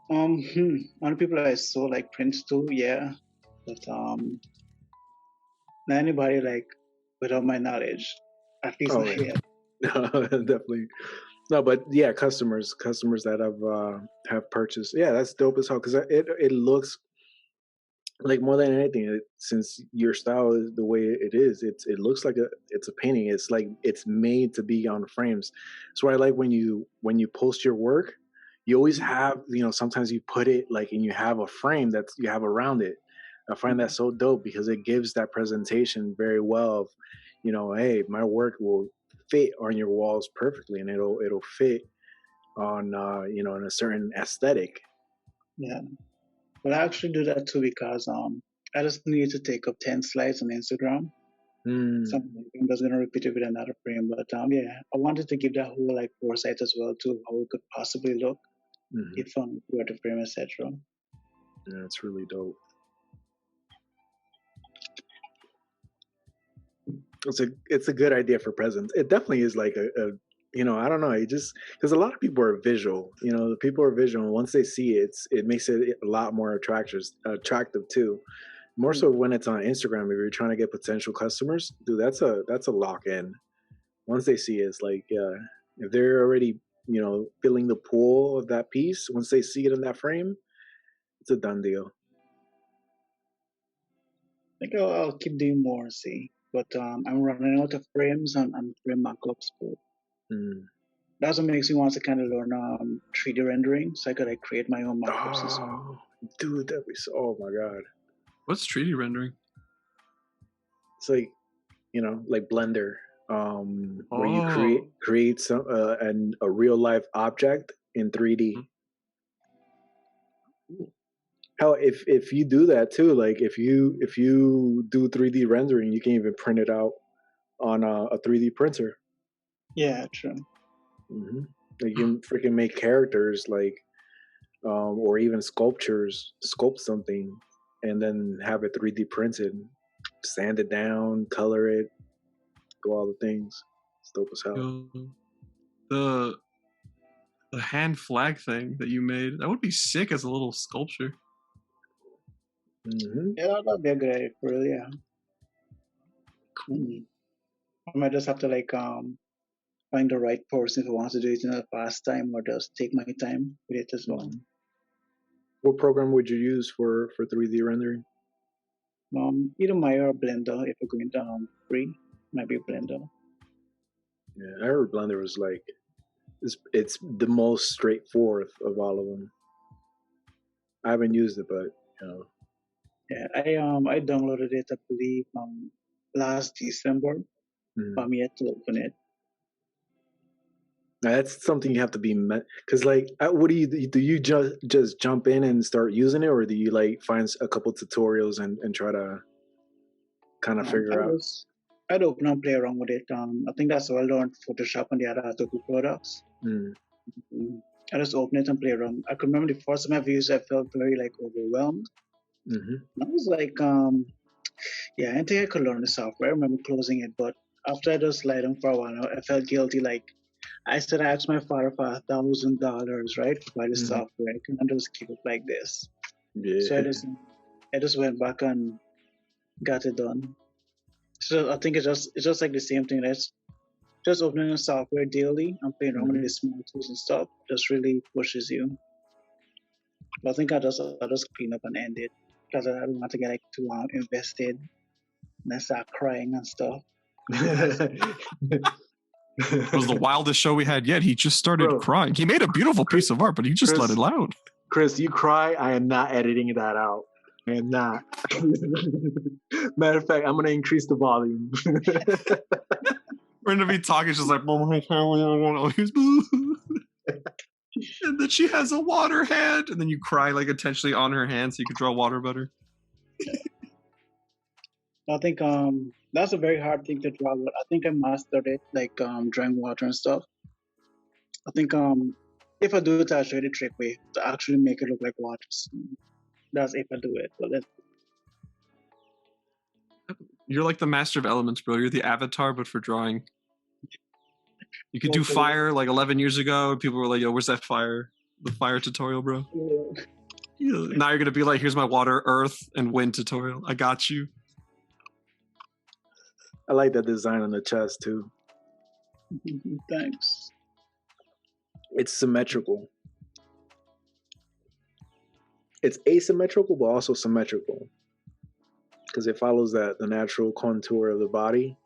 One people I saw like prints to, yeah, but not anybody like without my knowledge. At least not yet. Definitely. No, but yeah, customers that have purchased. Yeah, that's dope as hell because it looks like more than anything. Since your style is the way it is, it looks like it's a painting. It's like it's made to be on frames. So I like when you post your work, you always have sometimes you put it like and you have a frame that you have around it. I find that so dope because it gives that presentation very well. Of, hey, my work will fit on your walls perfectly, and it'll fit on in a certain aesthetic. Yeah, but I actually do that too because I just need to take up 10 slides on Instagram. Something I'm just gonna repeat it with another frame, but yeah, I wanted to give that whole like foresight as well to how it could possibly look. Mhm. if where to frame, etc. Yeah, it's really dope. It's a good idea for presents. It definitely is like a I don't know. It just because a lot of people are visual. The people are visual. And once they see it, it makes it a lot more attractive too. More so when it's on Instagram. If you're trying to get potential customers, dude, that's a lock in. Once they see it, it's like if they're already filling the pool of that piece. Once they see it in that frame, it's a done deal. I think I'll keep doing more, see. But I'm running out of frames and frame markups. But Mm. that's what makes me want to kind of learn 3D rendering, so I could like create my own markups and stuff. Oh, dude, that'd be so. Oh my god, What's 3D rendering? it's like like Blender, where you Oh. create some a real life object in 3D. Hell, if you do that too, like if you do 3D rendering, you can even print it out on a 3D printer. Yeah, true. Hmm. You can freaking make characters like, or even sculptures, sculpt something, and then have it 3D printed, sand it down, color it, do all the things. It's dope as hell. Yo, the hand flag thing that you made, that would be sick as a little sculpture. Hmm. Yeah, that'd be a good idea for real, yeah. Mhm. I might just have to like find the right person who wants to do it in a fast time or just take my time with it as well. What program would you use for 3D rendering? Either Maya or Blender if you're going to free, might be Blender. Yeah, I heard Blender was like it's the most straightforward of all of them. I haven't used it, but Yeah, I downloaded it I believe last December. mhm. I'm yet to open it. Now, that's something you have to be met because like what do you just jump in and start using it, or do you like find a couple tutorials and try to kind of I figure out? was I'd open and play around with it. I think that's how I learned Photoshop and the other Adobe products. Mm, I just open it and play around. I can remember the first time I've used it, I felt very like overwhelmed. mm-hmm. And I was like, yeah, I didn't think I could learn the software. I remember closing it, but after I just lied on for a while, I felt guilty. Like I said, I asked my father for $1,000, right, to buy the Mm-hmm. software. I cannot just keep it like this. So Yeah. I just went back and got it done. So I think it's just like the same thing. That's just opening the software daily and playing around with the small tools and stuff just really pushes you. But I think I just clean up and end it because I don't want to get like too invested and I start crying and stuff. It was the wildest show we had yet. He just started Bro. crying. He made a beautiful piece of art, but he just let it out. Chris, you cry. I am not editing that out. I am not. Matter of fact, I'm gonna increase the volume. We're gonna be talking just like, and then she has a water hand, and then you cry like intentionally on her hand so you can draw water better. I think that's a very hard thing to draw, but I think I mastered it, like drawing water and stuff. I think if I do it, I'll show you the trick way to actually make it look like water. That's if I do it. But You're like the master of elements, bro. You're the avatar, but for drawing. You could do fire like 11 years ago. People were like, yo, where's that fire? The fire tutorial, bro. Now you're going to be like, here's my water, earth, and wind tutorial. I got you. I like that design on the chest too. Thanks. It's symmetrical. It's asymmetrical, but also symmetrical because it follows the natural contour of the body,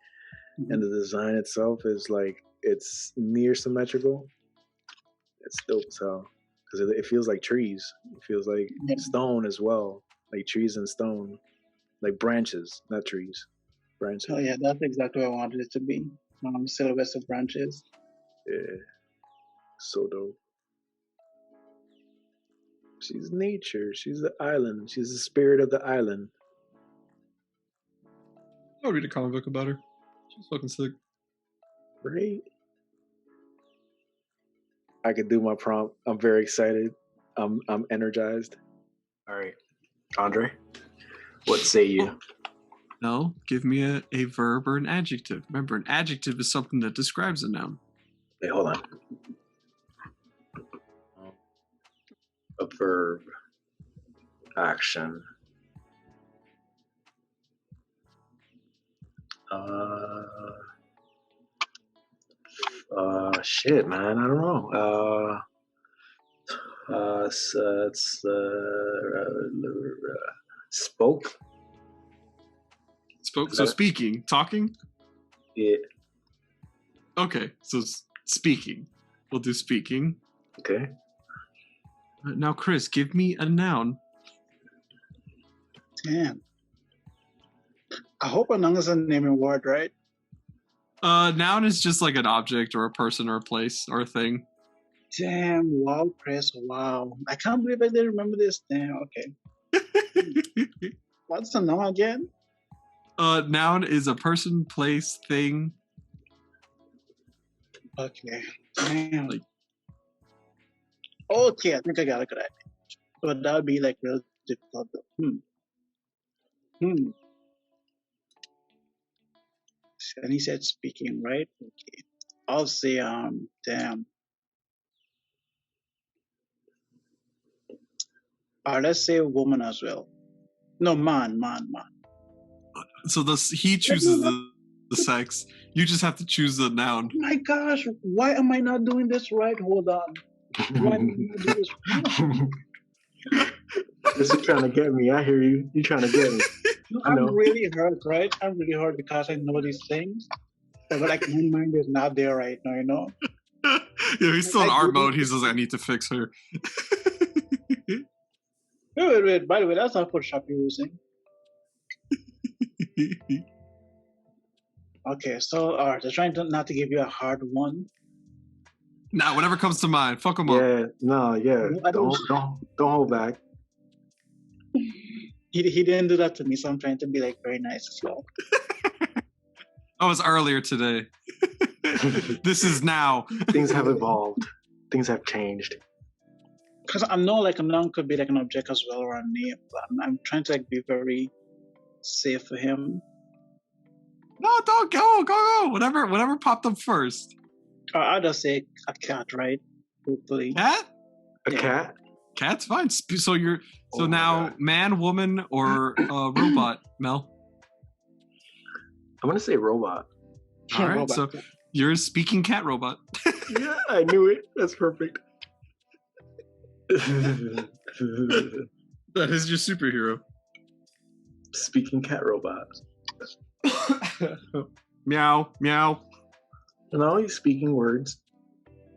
and the design itself is like it's near symmetrical. It's dope as hell because it feels like trees. It feels like stone as well, like trees and stone, like branches, not trees, branches. Oh yeah, that's exactly what I wanted it to be. Silhouettes of branches. Yeah, so dope. She's nature. She's the island. She's the spirit of the island. I'll read a comic book about her. She's fucking sick. Right? I could do my prompt. I'm very excited. I'm energized. All right, Andre, what say you? No, give me a verb or an adjective. Remember, an adjective is something that describes a noun. Wait, hold on. A verb, action. Shit, man. I don't know. It's spoke. Spoke. So speaking, talking. Yeah. Okay, so speaking. We'll do speaking. Okay. Now, Chris, give me a noun. Damn. I hope a noun is a naming word, right? Noun is just like an object or a person or a place or a thing. Damn, wow, Chris, wow. I can't believe I didn't remember this. Damn, okay. What's the noun again? Noun is a person, place, thing. Okay. Damn. Like- Okay, I think I got a good idea. But that would be like real difficult though. And he said speaking, right? Okay. I'll say damn. Let's say woman as well. No, man. So he chooses the sex. You just have to choose the noun. Oh my gosh, why am I not doing this right? Hold on. Why am I not doing this right? This is trying to get me. I hear you. You're trying to get me. I know. I'm really hurt, right? I'm really hurt because I know these things. But like my mind is not there right now, you know? Yeah, he's still in art mode. He says, I need to fix her. Wait. By the way, that's not Photoshop you're using. Okay, so they're trying not to give you a hard one. Nah, whatever comes to mind. Fuck him up. Yeah, no, yeah. Don't hold back. He didn't do that to me, so I'm trying to be like very nice as well. That was earlier today. This is now. Things have evolved. Things have changed. Because I know like a noun could be like an object as well or a name, but I'm trying to like be very safe for him. No, don't go. Whatever popped up first. I'll just say a cat, right? Hopefully. Cat? A cat? Cat's fine. So you're Oh my now God. man, woman, or robot, Mel. I'm gonna say robot. All right, Robot. so you're a speaking cat robot. Yeah, I knew it. That's perfect. That is your superhero. Speaking cat robot. Meow, meow. No, he's speaking words.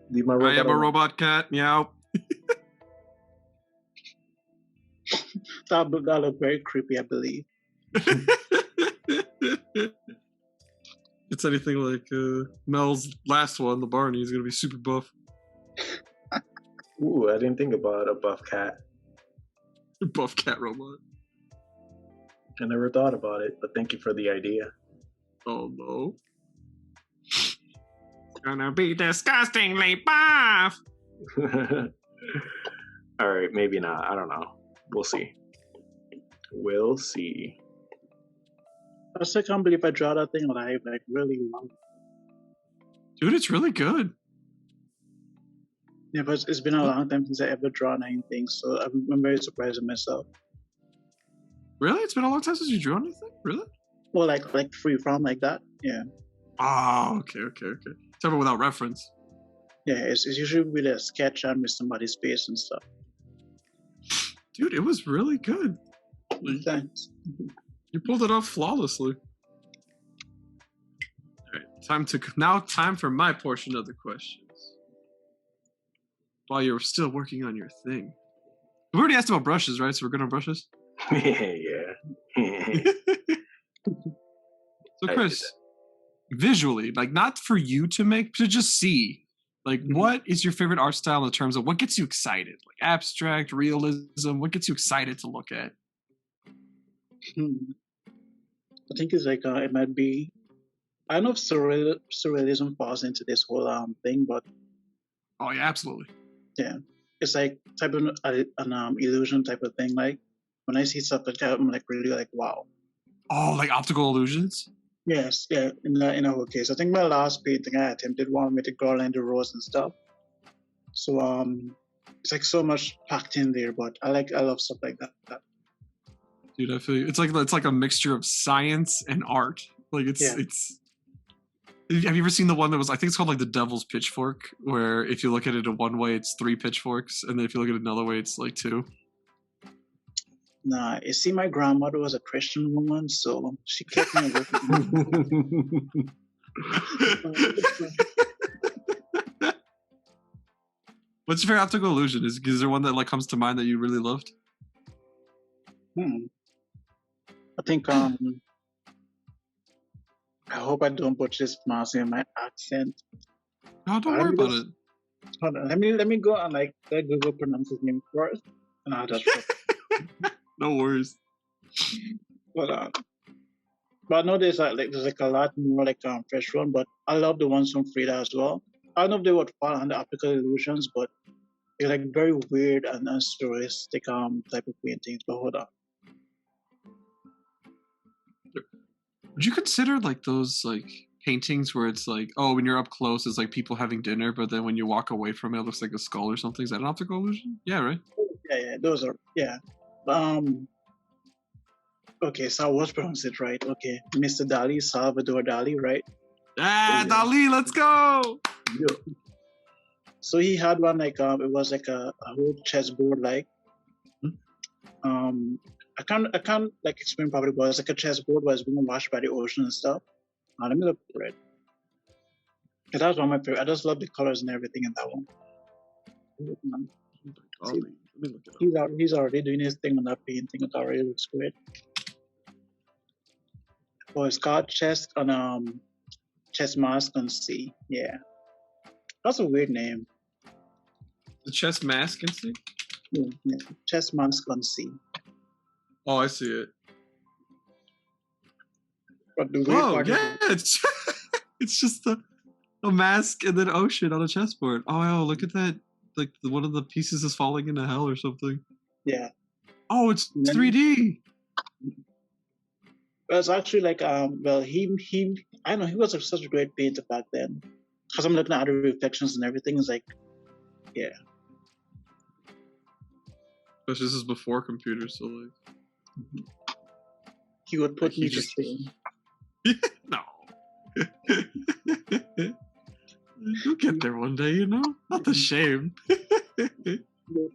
Leave my robot I am a alone. robot cat. Meow. That looked very creepy, I believe. It's anything like Mel's last one, the Barney, is gonna be super buff. Ooh, I didn't think about a buff cat. Buff cat robot. I never thought about it, but thank you for the idea. Oh no. Gonna be disgustingly buff. All right, maybe not. I don't know. We'll see. We'll see. I still can't believe I draw that thing live, like really long. Dude, it's really good. Yeah, but it's been a long time since I ever drawn anything, so I'm very surprised with myself. Really? It's been a long time since you drew anything? Really? Well, like free from like that. Yeah, Oh, okay. Tell me without reference. yeah. It's usually with a sketch and with somebody's face and stuff. Dude, it was really good. Thanks. You pulled it off flawlessly. All right, time for my portion of the questions. While you're still working on your thing. We already asked about brushes, right? So we're good on brushes? Yeah. So Chris, visually, like not for you to make, to just see, like what is your favorite art style in terms of what gets you excited? Like abstract, realism, what gets you excited to look at? I think it's like it might be. I don't know if surrealism falls into this whole thing, but Oh yeah, absolutely. Yeah, it's like type of an illusion type of thing. Like when I see stuff like that, I'm like really like wow. Oh, like optical illusions. Yes, yeah. In a whole case, I think my last painting I attempted one with the garland, the rose, and stuff. So it's like so much packed in there, but I love stuff like that. Dude, I feel you. It's like a mixture of science and art. Like Yeah. it's. Have you ever seen the one that was? I think it's called like the Devil's Pitchfork, where if you look at it in one way, it's 3 pitchforks, and then if you look at it another way, it's like 2. Nah, you see, my grandmother was a Christian woman, so she kept me away from What's your favorite optical illusion? Is there one that like comes to mind that you really loved? I think I hope I don't butcher this pronouncing my accent. No, don't worry about it. Hold on, let me go and like let Google pronounce his name first, and I'll just. No worries. But I know there's like a lot more like fresh one, but I love the ones from Frida as well. I don't know if they would fall under optical illusions, but they're like very weird and surrealistic type of paintings. But hold on. Would you consider like those like paintings where it's like, oh, when you're up close, it's like people having dinner, but then when you walk away from it, it looks like a skull or something? Is that an optical illusion? Yeah, right. Yeah, those are okay, so I was pronounced it right. Okay, Mr. Dali, Salvador Dali, right? Ah, Dali, let's go. Yeah. So he had one like it was like a whole chessboard like. I can't like explain probably, but it's like a chessboard was being washed by the ocean and stuff. Let me look for it. That was one of my favorite. I just love the colors and everything in that one. Dali. Let me look it up. He's already doing his thing on that painting. It already looks great. Oh, it's called Chess on Chess Mask on Sea. Yeah, that's a weird name. The chess mask and see? Yeah. Chess Mask on Sea. Oh, I see it. But the weird part yeah, it's just a mask and then ocean on a chessboard. Oh, look at that! Like one of the pieces is falling into hell or something. Yeah. Oh, it's 3D. Well, it's actually like well he I know he was such a great painter back then. Because I'm looking at the reflections and everything. It's like, yeah. But this is before computers, so like. He would put me to shame. No. You'll get there one day, you know? Not the shame.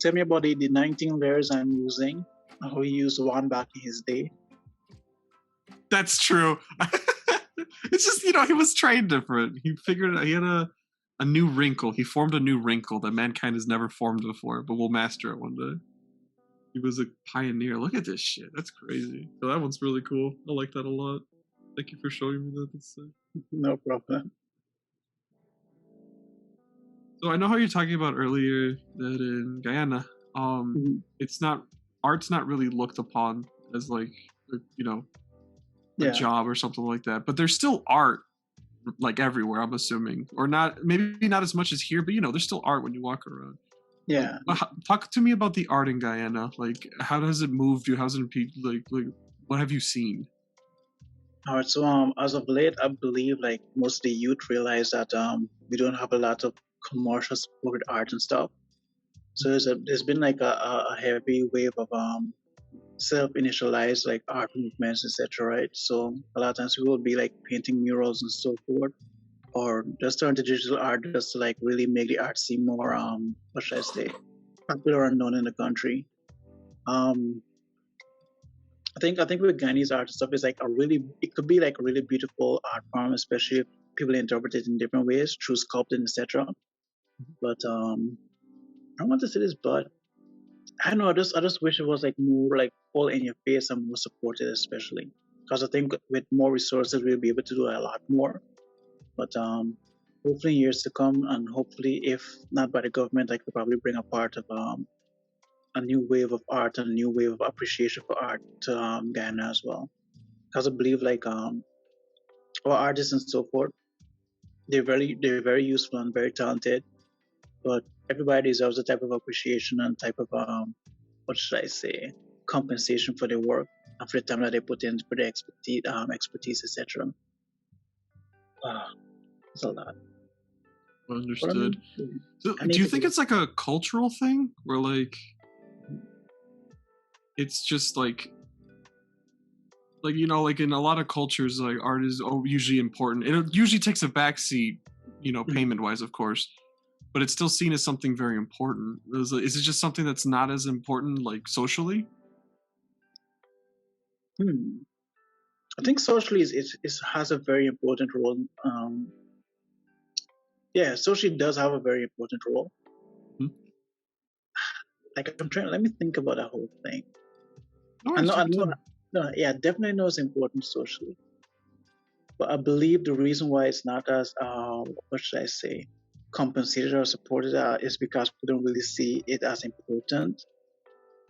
Tell me about the 19 layers I'm using. How he used one back in his day. That's true. It's just, he was trained different. He figured out, he had a new wrinkle. He formed a new wrinkle that mankind has never formed before, but we'll master it one day. He was a pioneer. Look at this shit. That's crazy. So that one's really cool. I like that a lot. Thank you for showing me that. That's sick. No problem. So I know how you're talking about earlier that in Guyana, art's not really looked upon as like, a job or something like that. But there's still art like everywhere, I'm assuming. Or not, maybe not as much as here, but there's still art when you walk around. Yeah. Talk to me about the art in Guyana. Like, how does it move you? How's it like what have you seen? All right. So as of late, I believe like most of the youth realize that we don't have a lot of commercial supported art and stuff. So there's been like a heavy wave of self-initialized like art movements, etc. Right. So a lot of times we will be like painting murals and so forth, or just turn to digital art just to like really make the art seem more what should I say, popular and known in the country. I think with Guyanese art and stuff is like it could be like a really beautiful art form, especially if people interpret it in different ways through sculpting, etc. But I don't want to say this, but I don't know. I just wish it was like more like all in your face and more supported, especially because I think with more resources we'll be able to do a lot more. But hopefully in years to come, and hopefully if not by the government, I could probably bring a part of a new wave of art and a new wave of appreciation for art to Guyana as well. Because I believe like our artists and so forth, they're very useful and very talented. but everybody deserves a type of appreciation and type of what should I say, compensation for their work and for the time that they put in, for their expertise, etc. Wow, it's a lot. But Understood. So, I do need you to think do- it's like a cultural thing where like it's just like you know, like in a lot of cultures, like art is usually important. It usually takes a backseat, you know, Mhm. payment wise, of course, but it's still seen as something very important. Is it just something that's not as important, like socially? I think socially it has a very important role. Yeah, socially does have a very important role. Hmm? Like I'm trying. Let me think about that whole thing. No, I know. take I your know. time. No, yeah, definitely know it's important socially. But I believe the reason why it's not as what should I say, compensated or supported is because people don't really see it as important,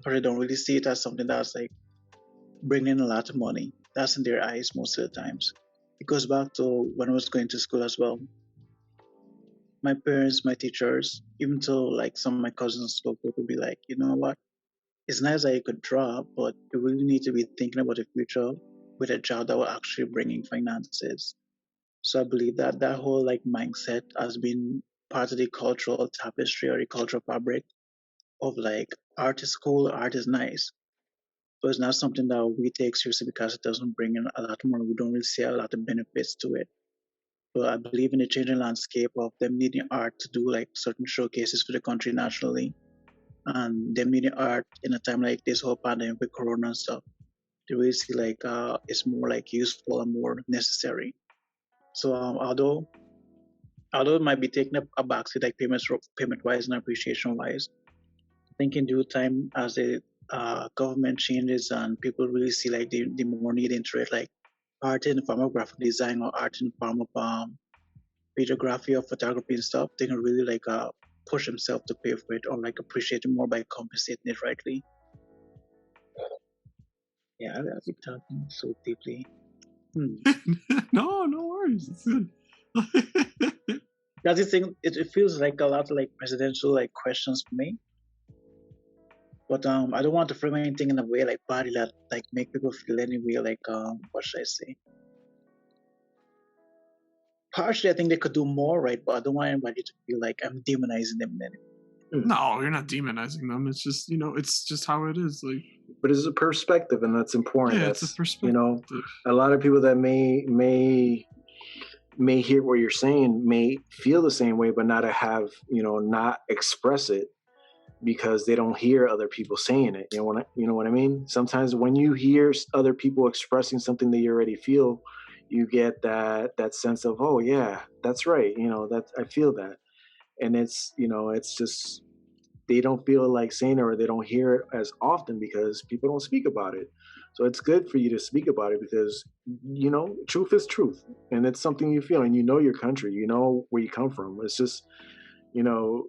or they don't really see it as something that's like bringing in a lot of money. That's in their eyes most of the times. It goes back to when I was going to school as well. My parents, my teachers, even though like some of my cousins and so forth would be like, you know what? It's nice that you could draw, but you really need to be thinking about the future with a job that will actually bring in finances. So I believe that that whole like mindset has been part of the cultural tapestry or the cultural fabric of like art is cool, art is nice. But it's not something that we take seriously because it doesn't bring in a lot of money. We don't really see a lot of benefits to it. But I believe in the changing landscape of them needing art to do like certain showcases for the country nationally, and them needing art in a time like this whole pandemic with Corona and stuff. They really see like it's more like useful and more necessary. So although it might be taking up a backseat like payment wise and appreciation wise, I think in due time as the government changes and people really see like the more need into it, like art in the form of graphic design or art in the form of videography or photography and stuff, they can really like push themselves to pay for it or like appreciate it more by compensating it rightly. Yeah, I've been talking so deeply. No, no worries. It's good. That's the thing. It feels like a lot of like presidential like questions for me. But I don't want to frame anything in a way like body that like make people feel any way like what should I say? Partially, I think they could do more, right? But I don't want anybody to feel like I'm demonizing them in any way. No, you're not demonizing them. It's just, you know, it's just how it is. Like, But it's a perspective, and that's important. yeah, it's a That's, perspective. you know, a lot of people that may hear what you're saying may feel the same way, but not have, you know, not express it because they don't hear other people saying it. You know what I mean? Sometimes when you hear other people expressing something that you already feel, you get that sense of, oh yeah, that's right. You know, that I feel that. And it's, you know, it's just they don't feel like saying it or they don't hear it as often because people don't speak about it. So it's good for you to speak about it because, you know, truth is truth, and it's something you feel, and you know your country, you know where you come from. It's just, you know,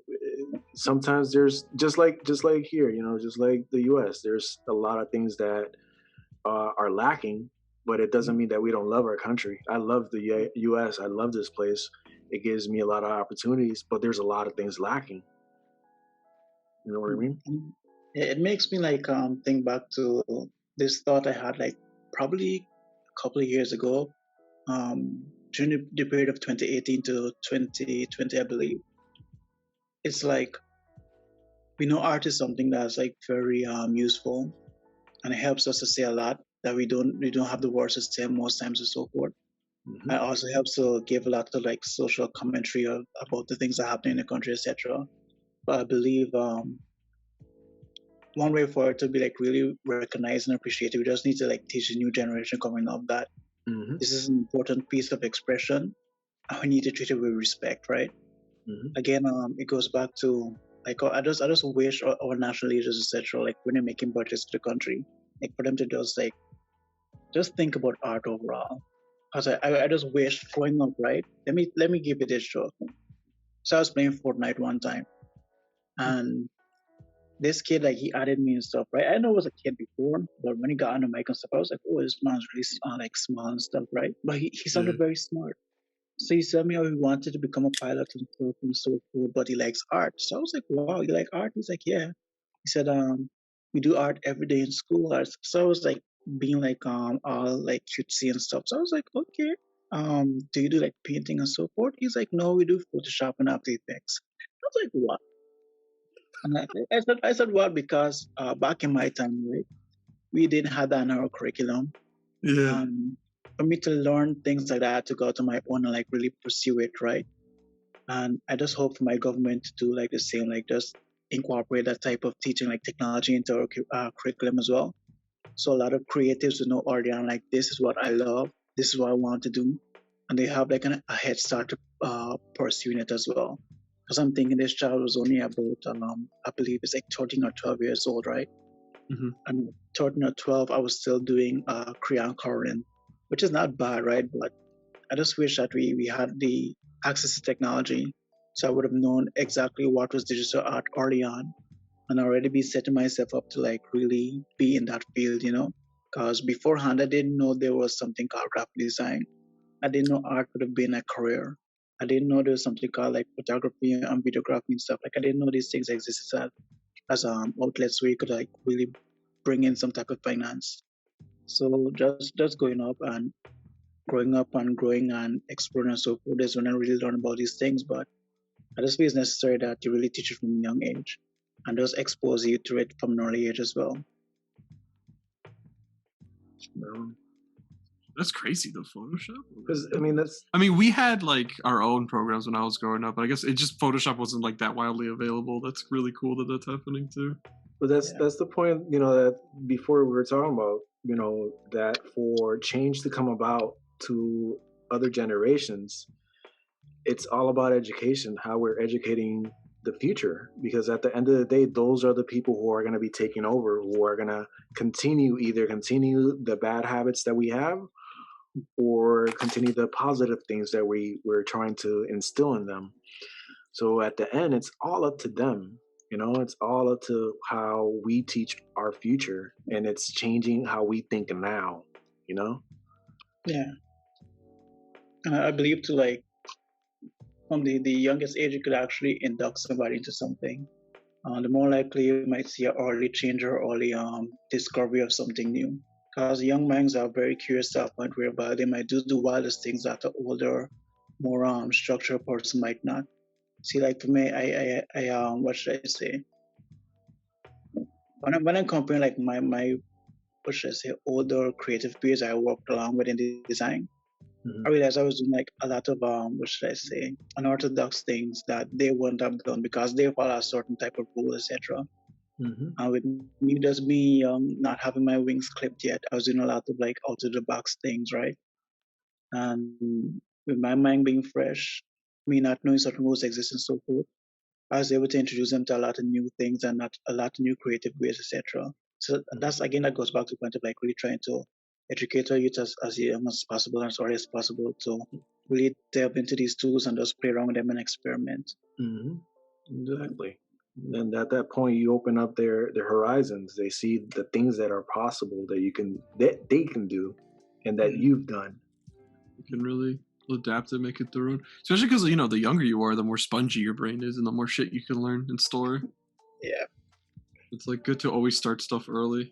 sometimes there's just like here, you know, just like the U.S. There's a lot of things that are lacking, but it doesn't mean that we don't love our country. I love the U.S. I love this place. It gives me a lot of opportunities, but there's a lot of things lacking. You know what I mean? It makes me like think back to this thought I had like probably a couple of years ago, during the period of 2018 to 2020, I believe. It's like we know art is something that's like very useful and it helps us to say a lot that we don't have the words to say most times and so forth. Mm-hmm. It also helps to give a lot of like social commentary about the things that happen in the country, etc. But I believe one way for it to be like really recognized and appreciated, we just need to like teach the new generation coming up that Mm-hmm. this is an important piece of expression and we need to treat it with respect, right? Mm-hmm. Again, it goes back to like I just wish our national leaders, etc., like when they're making budgets to the country, like for them to just think about art overall. Because I just wish growing up, right? Let me give it this shot. So I was playing Fortnite one time, and this kid like he added me and stuff, right? I know it was a kid before, but when he got on the mic and stuff, I was like, oh, this man's really like small and stuff, right? But he sounded very smart. So he told me how he wanted to become a pilot and stuff and so forth, but he likes art. So I was like, wow, you like art? He's like, yeah. He said, we do art every day in school. So I was like, being like, all like cutesy and stuff. So I was like, okay. Do you do like painting and so forth? He's like, no, we do Photoshop and After Effects. I was like, what? And I said, what? Because back in my time, right, we didn't have that in our curriculum. Yeah. For me to learn things like that, I had to go to my own and like really pursue it, right? And I just hope for my government to do like the same, like just incorporate that type of teaching, like technology into our curriculum as well. So a lot of creatives will know already on like, this is what I love, this is what I want to do. And they have like a head start to pursuing it as well. Because I'm thinking this child was only about, I believe it's like 13 or 12 years old, right? Mhm. And 13 or 12, I was still doing crayon coloring, which is not bad, right? But I just wish that we had the access to technology, so I would have known exactly what was digital art early on, and already be setting myself up to like really be in that field, you know. Because beforehand, I didn't know there was something called graphic design. I didn't know art could have been a career. I didn't know there was something called like photography and videography and stuff. Like I didn't know these things existed as outlets where you could like really bring in some type of finance. So just going up and growing up and growing and exploring and so forth is when I really learn about these things. But I just feel it's necessary that you really teach it from a young age and just expose you to it from an early age as well. That's crazy, though, Photoshop. Because I mean, that's I mean, we had like our own programs when I was growing up, but I guess it just Photoshop wasn't like that widely available. That's really cool that that's happening too. but Yeah. that's the point. You know, that before we were talking about, you know, that for change to come about to other generations, it's all about education, how we're educating the future. Because at the end of the day, those are the people who are going to be taking over, who are going to continue the bad habits that we have, or continue the positive things that we're trying to instill in them. So at the end, it's all up to them. You know, it's all up to how we teach our future, and it's changing how we think now. You know. Yeah. And I believe to like from the youngest age you could actually induct somebody into something. The more likely you might see an early change or early discovery of something new. Because young minds are very curious to a point whereby they might do the wildest things that the older, more structured person might not. See, like for me, I what should I say? When I'm comparing like my what should I say, older creative peers I worked along with in the design, I realized I was doing like a lot of what should I say, unorthodox things that they wouldn't have done because they follow a certain type of rule, etc. And with me just being young, not having my wings clipped yet, I was doing a lot of like out of the box things, right? And with my mind being fresh, me not knowing certain rules exist and so forth, I was able to introduce them to a lot of new things and not a lot of new creative ways, etc. So that's again that goes back to the point of like really trying to educate our youth as young as possible and as early as possible to really delve into these tools and just play around with them and experiment. Exactly. And at that point, you open up their horizons. They see the things that are possible that they can do, and that you've done. You can really adapt and make it their own. Especially because you know, the younger you are, the more spongy your brain is, and the more shit you can learn and store. Yeah. It's like good to always start stuff early.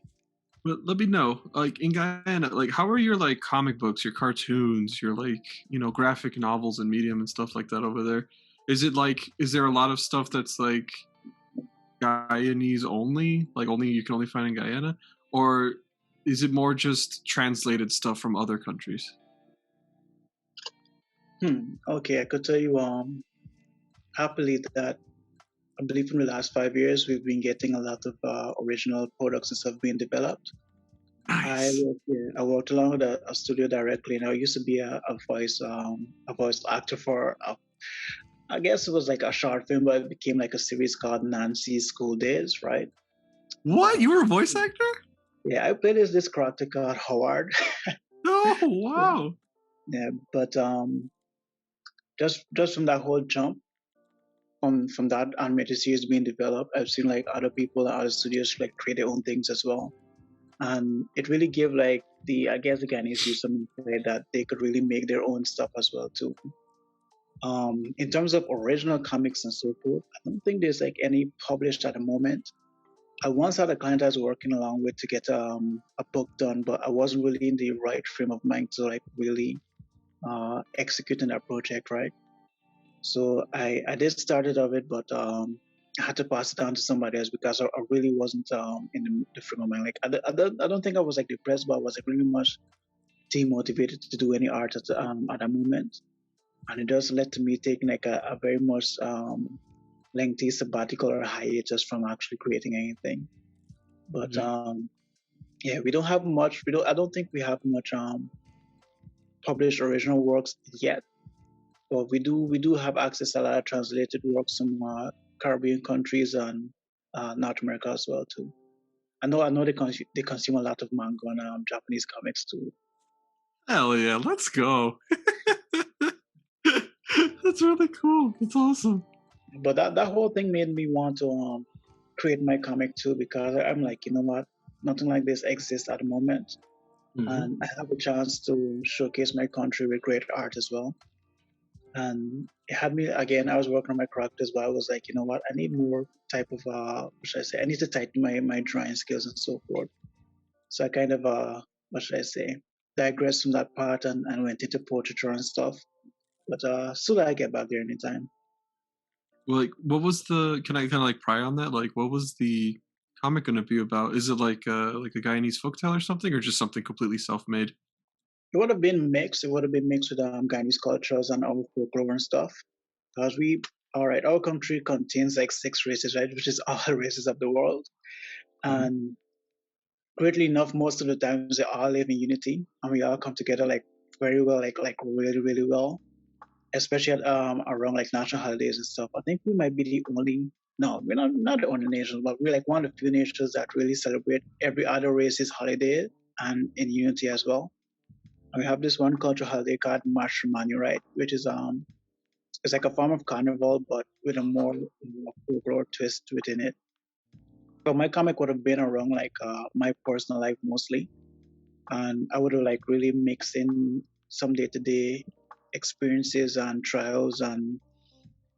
But let me know, like in Guyana, like how are your like comic books, your cartoons, your like, you know, graphic novels and Medium and stuff like that over there? Is there a lot of stuff that's like Guyanese only, like only you can only find in Guyana, or is it more just translated stuff from other countries? Okay, I could tell you happily that I believe in the last 5 years we've been getting a lot of original products and stuff being developed. Nice. I worked along with a studio directly, and I used to be a voice actor for I guess it was like a short film, but it became like a series called Nancy's School Days, right? What? You were a voice actor? Yeah, I played as this character called Howard. Oh wow. Yeah, but just from that whole jump, from that animated series being developed, I've seen like other people, other studios like create their own things as well, and it really gave like the I guess the Guyanese youth some insight that they could really make their own stuff as well too. In terms of original comics and so forth, I don't think there's like any published at the moment. I once had a client I was working along with to get a book done, but I wasn't really in the right frame of mind to like really executing that project, right? So I did start it of it, but I had to pass it down to somebody else because I really wasn't in the frame of mind. Like I don't think I was like depressed, but I was like really much demotivated to do any art at that moment, and it just led to me taking like a very much lengthy sabbatical or hiatus from actually creating anything. But yeah, we don't have much. I don't think we have much published original works yet. But we do have access to a lot of translated works from Caribbean countries and North America as well too. I know they consume a lot of manga and Japanese comics too. Hell yeah, let's go. That's really cool. That's awesome. But that whole thing made me want to create my comic too, because I'm like, you know what, nothing like this exists at the moment, and I have a chance to showcase my country with great art as well. And it had me again. I was working on my characters, but I was like, you know what, I need more type of what should I say? I need to tighten my drawing skills and so forth. So I kind of what should I say? Digressed from that part and went into portraiture and stuff. But still, I get back there anytime. Well, like, what was the? Can I kind of like pry on that? Like, what was the comic going to be about? Is it like a Guyanese folktale or something, or just something completely self-made? It would have been mixed. It would have been mixed with Guyanese cultures and our folklore and stuff. Because our country contains like 6 races, right? Which is all races of the world. And greatly enough, most of the times they all live in unity and we all come together like very well, like really, really well. Especially at, around like national holidays and stuff. I think we might be the only, no, we're not the only nation, but we're like one of the few nations that really celebrate every other race's holiday and in unity as well. And we have this one cultural holiday called Mashramani, right? Which is it's like a form of carnival, but with a more folklore twist within it. But my comic would have been around like my personal life mostly, and I would have like really mixed in some day-to-day experiences and trials and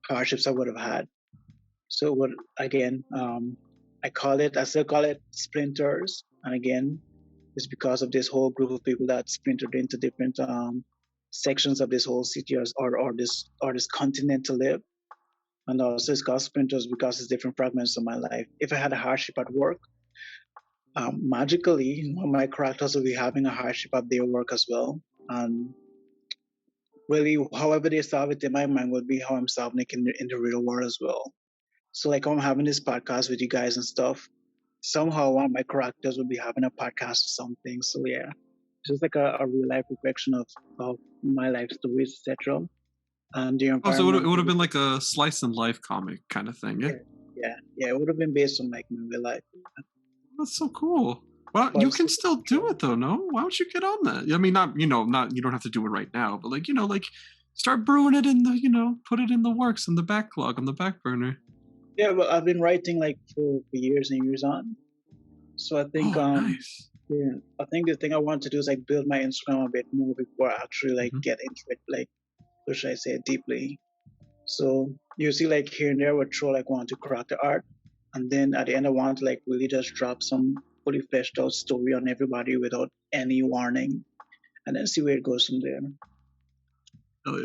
hardships I would have had. So what again? I still call it Splinters, and again, it's because of this whole group of people that splintered into different sections of this whole city or this continent to live. And also it's called Splinters because it's different fragments of my life. If I had a hardship at work, magically my characters will be having a hardship at their work as well. And really, however they solve it in my mind would be how I'm solving it in the real world as well. So like I'm having this podcast with you guys and stuff. Somehow one of my characters would be having a podcast or something. So yeah, it's just like a real life reflection of my life stories, etc. And the Oh, so environment. it would have been like a slice and life comic kind of thing, yeah? Yeah, it would have been based on like my real life. That's so cool. Well, But you it's can still- still do it though, no? Why don't you get on that? I mean, not you don't have to do it right now, but like like start brewing it in the put it in the works in the backlog on the back burner. Yeah, well, I've been writing like for years and years on. So I think Nice. yeah, I think the thing I want to do is like build my Instagram a bit more before I actually like get into it, like what should I say, deeply. So you see like here and there I would throw like one to character art, and then at the end I want to like really just drop some fully fleshed out story on everybody without any warning, and then see where it goes from there.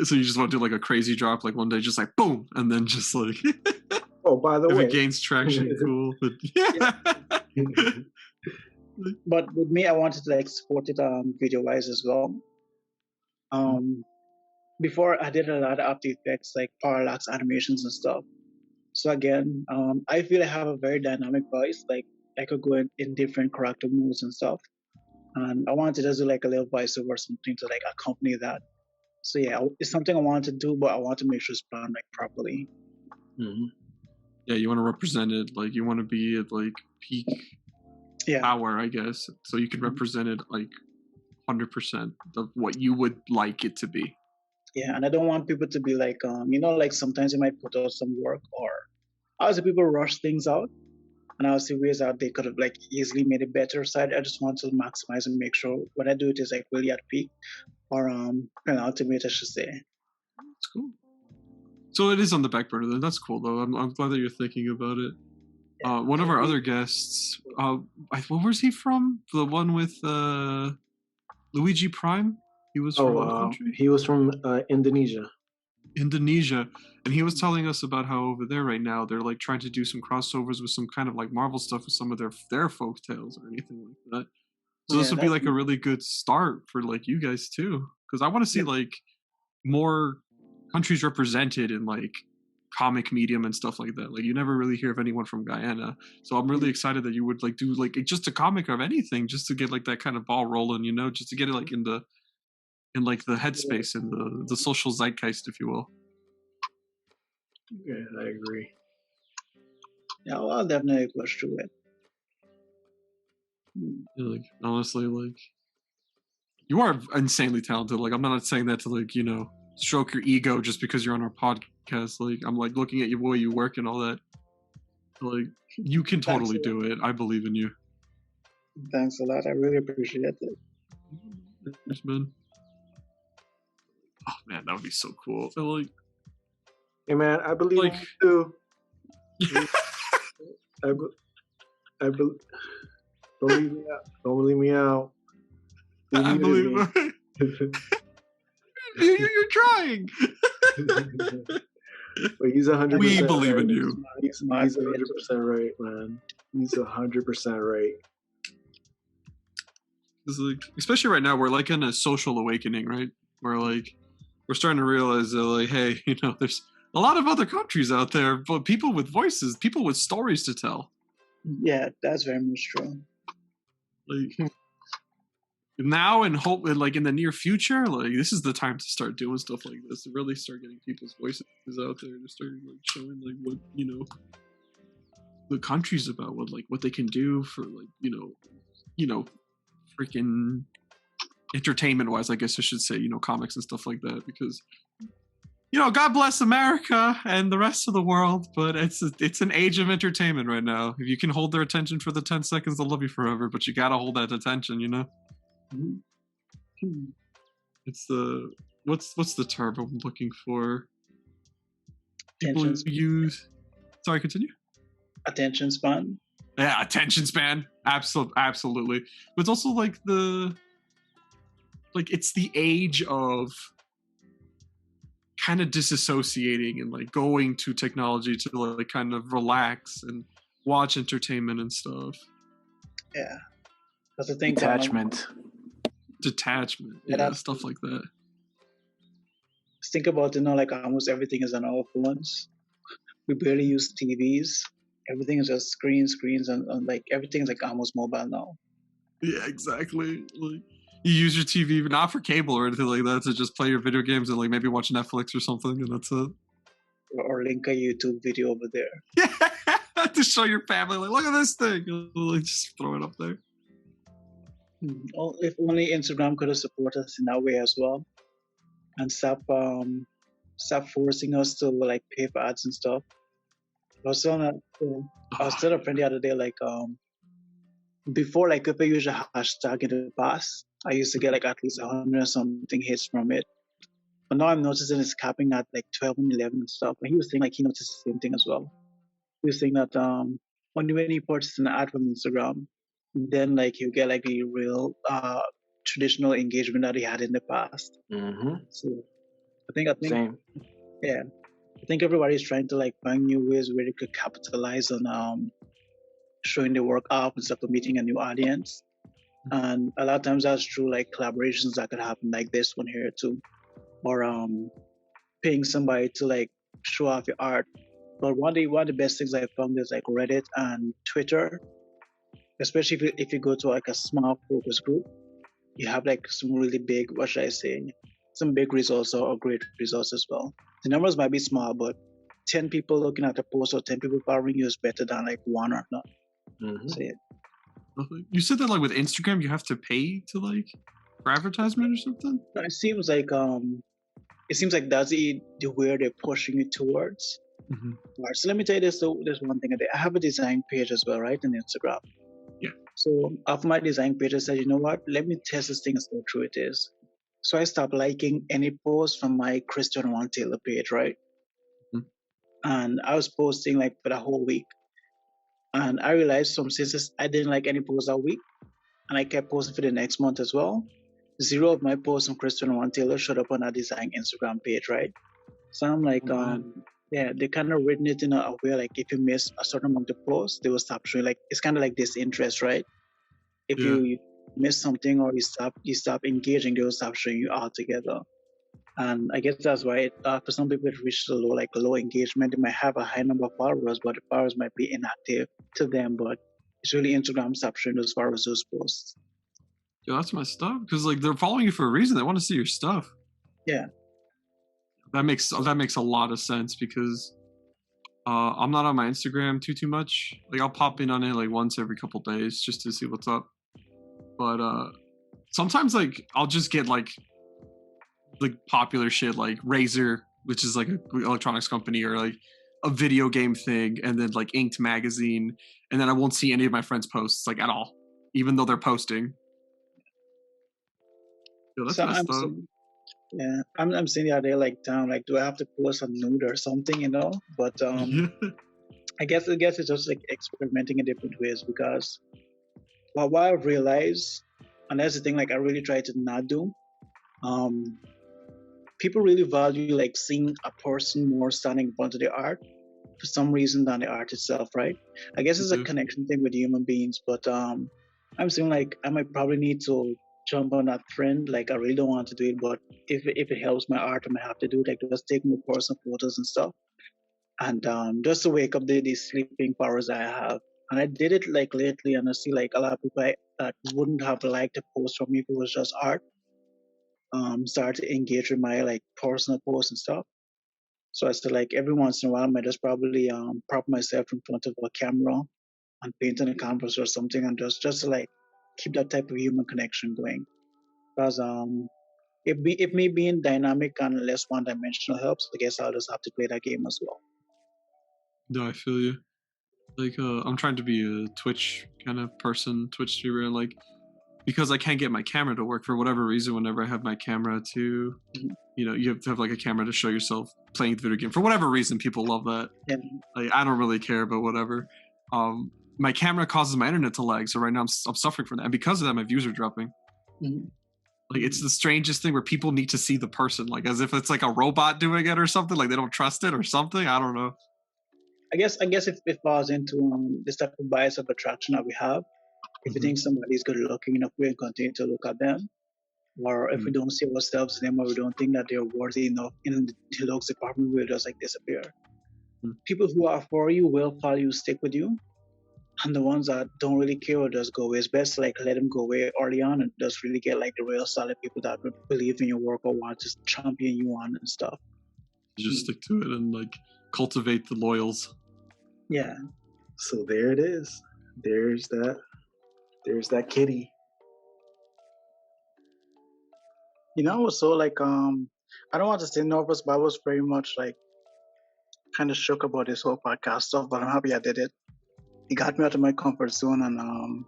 So you just want to do like a crazy drop, like one day, just like boom, and then just like Oh, by the if way, it gains traction, cool. But yeah. But with me, I wanted to like support it video wise as well. Before I did a lot of After Effects like parallax animations and stuff. So again, I feel I have a very dynamic voice. Like I could go in different character modes and stuff. And I wanted to just do like a little voiceover or something to like accompany that. So yeah, it's something I want to do, but I want to make sure it's planned like properly. Yeah, you want to represent it, like you want to be at like peak power, I guess, so you can represent it like 100% of what you would like it to be. Yeah, and I don't want people to be like, like sometimes you might put out some work, or other people rush things out, and I see ways that they could have like easily made it better. So I just want to maximize and make sure when I do it is like really at peak, or ultimate, I should say. That's cool. So it is on the back burner then. That's cool though. I'm glad that you're thinking about it. One of our other guests, what was he from? The one with Luigi Prime? He was from what country? He was from Indonesia. Indonesia. And he was telling us about how over there right now they're like trying to do some crossovers with some kind of like Marvel stuff with some of their folk tales or anything like that. So this would be like a really good start for like you guys too. Because I want to see like more countries represented in like comic medium and stuff like that. Like you never really hear of anyone from Guyana. So I'm really excited that you would like do like just a comic of anything just to get like that kind of ball rolling, you know, just to get it like in like the headspace and the social zeitgeist, if you will. Yeah, I agree. Yeah, well, I'll definitely push through it. Yeah, like honestly, like you are insanely talented. Like I'm not saying that to like, you know, stroke your ego just because you're on our podcast. Like I'm like looking at the way you work and all that. Like you can totally do it. I believe in you. Thanks a lot. I really appreciate it. Thanks, man. Oh man, that would be so cool. I like. Hey man, I believe Like- in you too. Don't leave me out. Don't leave me out. You I needed believe me. you're trying. But he's 100%. We believe right. in you. He's 100% right, man. He's 100% right. It's like, especially right now, we're like in a social awakening, right? We're starting to realize that, like, hey, you know, there's a lot of other countries out there, but people with voices, people with stories to tell. Yeah, that's very much true. Like now, and hope, and like in the near future, like this is the time to start doing stuff like this, to really start getting people's voices out there, to start like showing like what, you know, the country's about, what they can do for like, you know, freaking entertainment wise, I guess I should say, you know, comics and stuff like that, because you know, God bless America and the rest of the world, but it's an age of entertainment right now. If you can hold their attention for the 10 seconds, they'll love you forever, but you gotta hold that attention, you know? It's the what's the term I'm looking for? People use. Sorry, continue. Attention span. Yeah, attention span. Absolutely. But it's also like it's the age of kind of disassociating and like going to technology to like kind of relax and watch entertainment and stuff. Yeah. That's the thing. Detachment. Yeah, Yeah, stuff like that. Just think about, you know, like almost everything is on our phones. We barely use TVs. Everything is just screens, and like everything is like almost mobile now. Yeah, exactly. Like you use your TV not for cable or anything like that, to just play your video games and like maybe watch Netflix or something, and that's it. Or link a YouTube video over there. Yeah, to show your family, like, look at this thing. Like, just throw it up there. Oh, if only Instagram could have supported us in that way as well, and stop forcing us to like pay for ads and stuff. I was telling a friend the other day, like before, like if I use a hashtag in the past, I used to get like at least 100 something hits from it. But now I'm noticing it's capping at like 12 and 11 and stuff. And he was saying like he noticed the same thing as well. He was saying that only when he purchases an ad from Instagram, then like he'll get like the real traditional engagement that he had in the past. Mm-hmm. So I think Same. yeah, I think everybody's trying to like find new ways where they could capitalize on showing their work off and stuff, for meeting a new audience. And a lot of times that's through like collaborations that could happen, like this one here too, or paying somebody to like show off your art. But one of the best things I found is like Reddit and Twitter, especially if you go to like a small focus group, you have like some really big, what should I say, some big results or great results as well. The numbers might be small, but 10 people looking at a post or 10 people following you is better than like one or not. Mm-hmm. So, yeah. You said that like with Instagram, you have to pay to like for advertisement or something. It seems like that's the way they're pushing you towards. Mm-hmm. All right, so let me tell you this. So there's one thing. I have a design page as well, right, on Instagram. Yeah. So off my design page, I said, you know what? Let me test this thing and see how true it is. So I stopped liking any post from my Christian Ron Taylor page, right? and I was posting like for the whole week. And I realized some since I didn't like any posts that week, and I kept posting for the next month as well. Zero of my posts on Christian One Taylor showed up on our design Instagram page, right? So I'm like, Oh, man. yeah, they kind of written it in a way like if you miss a certain amount of posts, they will stop showing. Like it's kind of like disinterest, right? If Yeah. you miss something or you stop engaging, they will stop showing you altogether. And I guess that's why for some people it reaches a low engagement. They might have a high number of followers, but the followers might be inactive to them. But it's really Instagram stop showing as far as those posts. Yo, that's messed up because like they're following you for a reason. They want to see your stuff. Yeah. That makes a lot of sense because I'm not on my Instagram too much. Like I'll pop in on it like once every couple days just to see what's up. But sometimes like I'll just get like popular shit like Razer, which is like an electronics company, or like a video game thing, and then like Inked magazine, and then I won't see any of my friends' posts like at all, even though they're posting. Yo, that's So messed up. yeah, I'm sitting there like, damn, like, do I have to post a nude or something, you know? But Yeah. I guess it's just like experimenting in different ways because what I've realized, and that's the thing, like I really try to not do. People really value like seeing a person more standing in front of the art for some reason than the art itself, right? I guess it's a Mhm. connection thing with human beings, but I'm saying like I might probably need to jump on that trend. Like I really don't want to do it, but if it helps my art, I might have to do it. Like just take more personal photos and stuff, and just to wake up these sleeping powers I have. And I did it like lately, and I see like a lot of people that wouldn't have liked a post from me if it was just art. Start to engage with my like personal posts and stuff. So I said like every once in a while, I might just probably prop myself in front of a camera and paint on a canvas or something, and just to like keep that type of human connection going. Because if me being dynamic and less one dimensional helps, I guess I'll just have to play that game as well. No, I feel you. Like I'm trying to be a Twitch kind of person, Twitch streamer, and like because I can't get my camera to work for whatever reason. Whenever I have my camera to, Mhm. you have to have like a camera to show yourself playing the video game for whatever reason. People love that. Yeah. Like I don't really care, but whatever. My camera causes my internet to lag, so right now I'm suffering from that, and because of that, my views are dropping. Mhm. Like it's the strangest thing where people need to see the person, like as if it's like a robot doing it or something. Like they don't trust it or something. I don't know. I guess if it falls into this type of bias of attraction that we have, if we Mhm. think somebody's good looking enough, we'll continue to look at them. Or if we don't see ourselves in them, or we don't think that they're worthy enough in the looks department, we'll just like disappear. Mm. People who are for you will follow you, stick with you, and the ones that don't really care will just go away. It's best to like let them go away early on and just really get like the real solid people that would believe in your work or want to champion you on and stuff. Just stick to it and like cultivate the loyals. Yeah. So there it is. There's that kitty. You know, so like I don't want to say nervous, but I was very much like kind of shook about this whole podcast stuff, but I'm happy I did it. It got me out of my comfort zone, and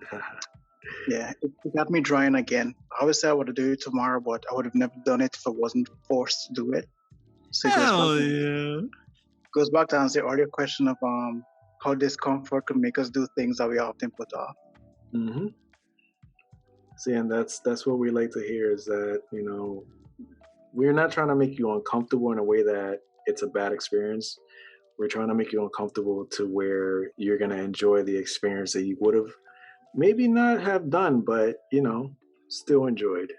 yeah, it got me drawing again. I always say I would do it tomorrow, but I would have never done it if I wasn't forced to do it. So it goes back to answer the earlier question of how discomfort could make us do things that we often put off. Mm-hmm. See, and that's what we like to hear is that, you know, we're not trying to make you uncomfortable in a way that it's a bad experience. We're trying to make you uncomfortable to where you're going to enjoy the experience that you would have maybe not have done, but, you know, still enjoyed.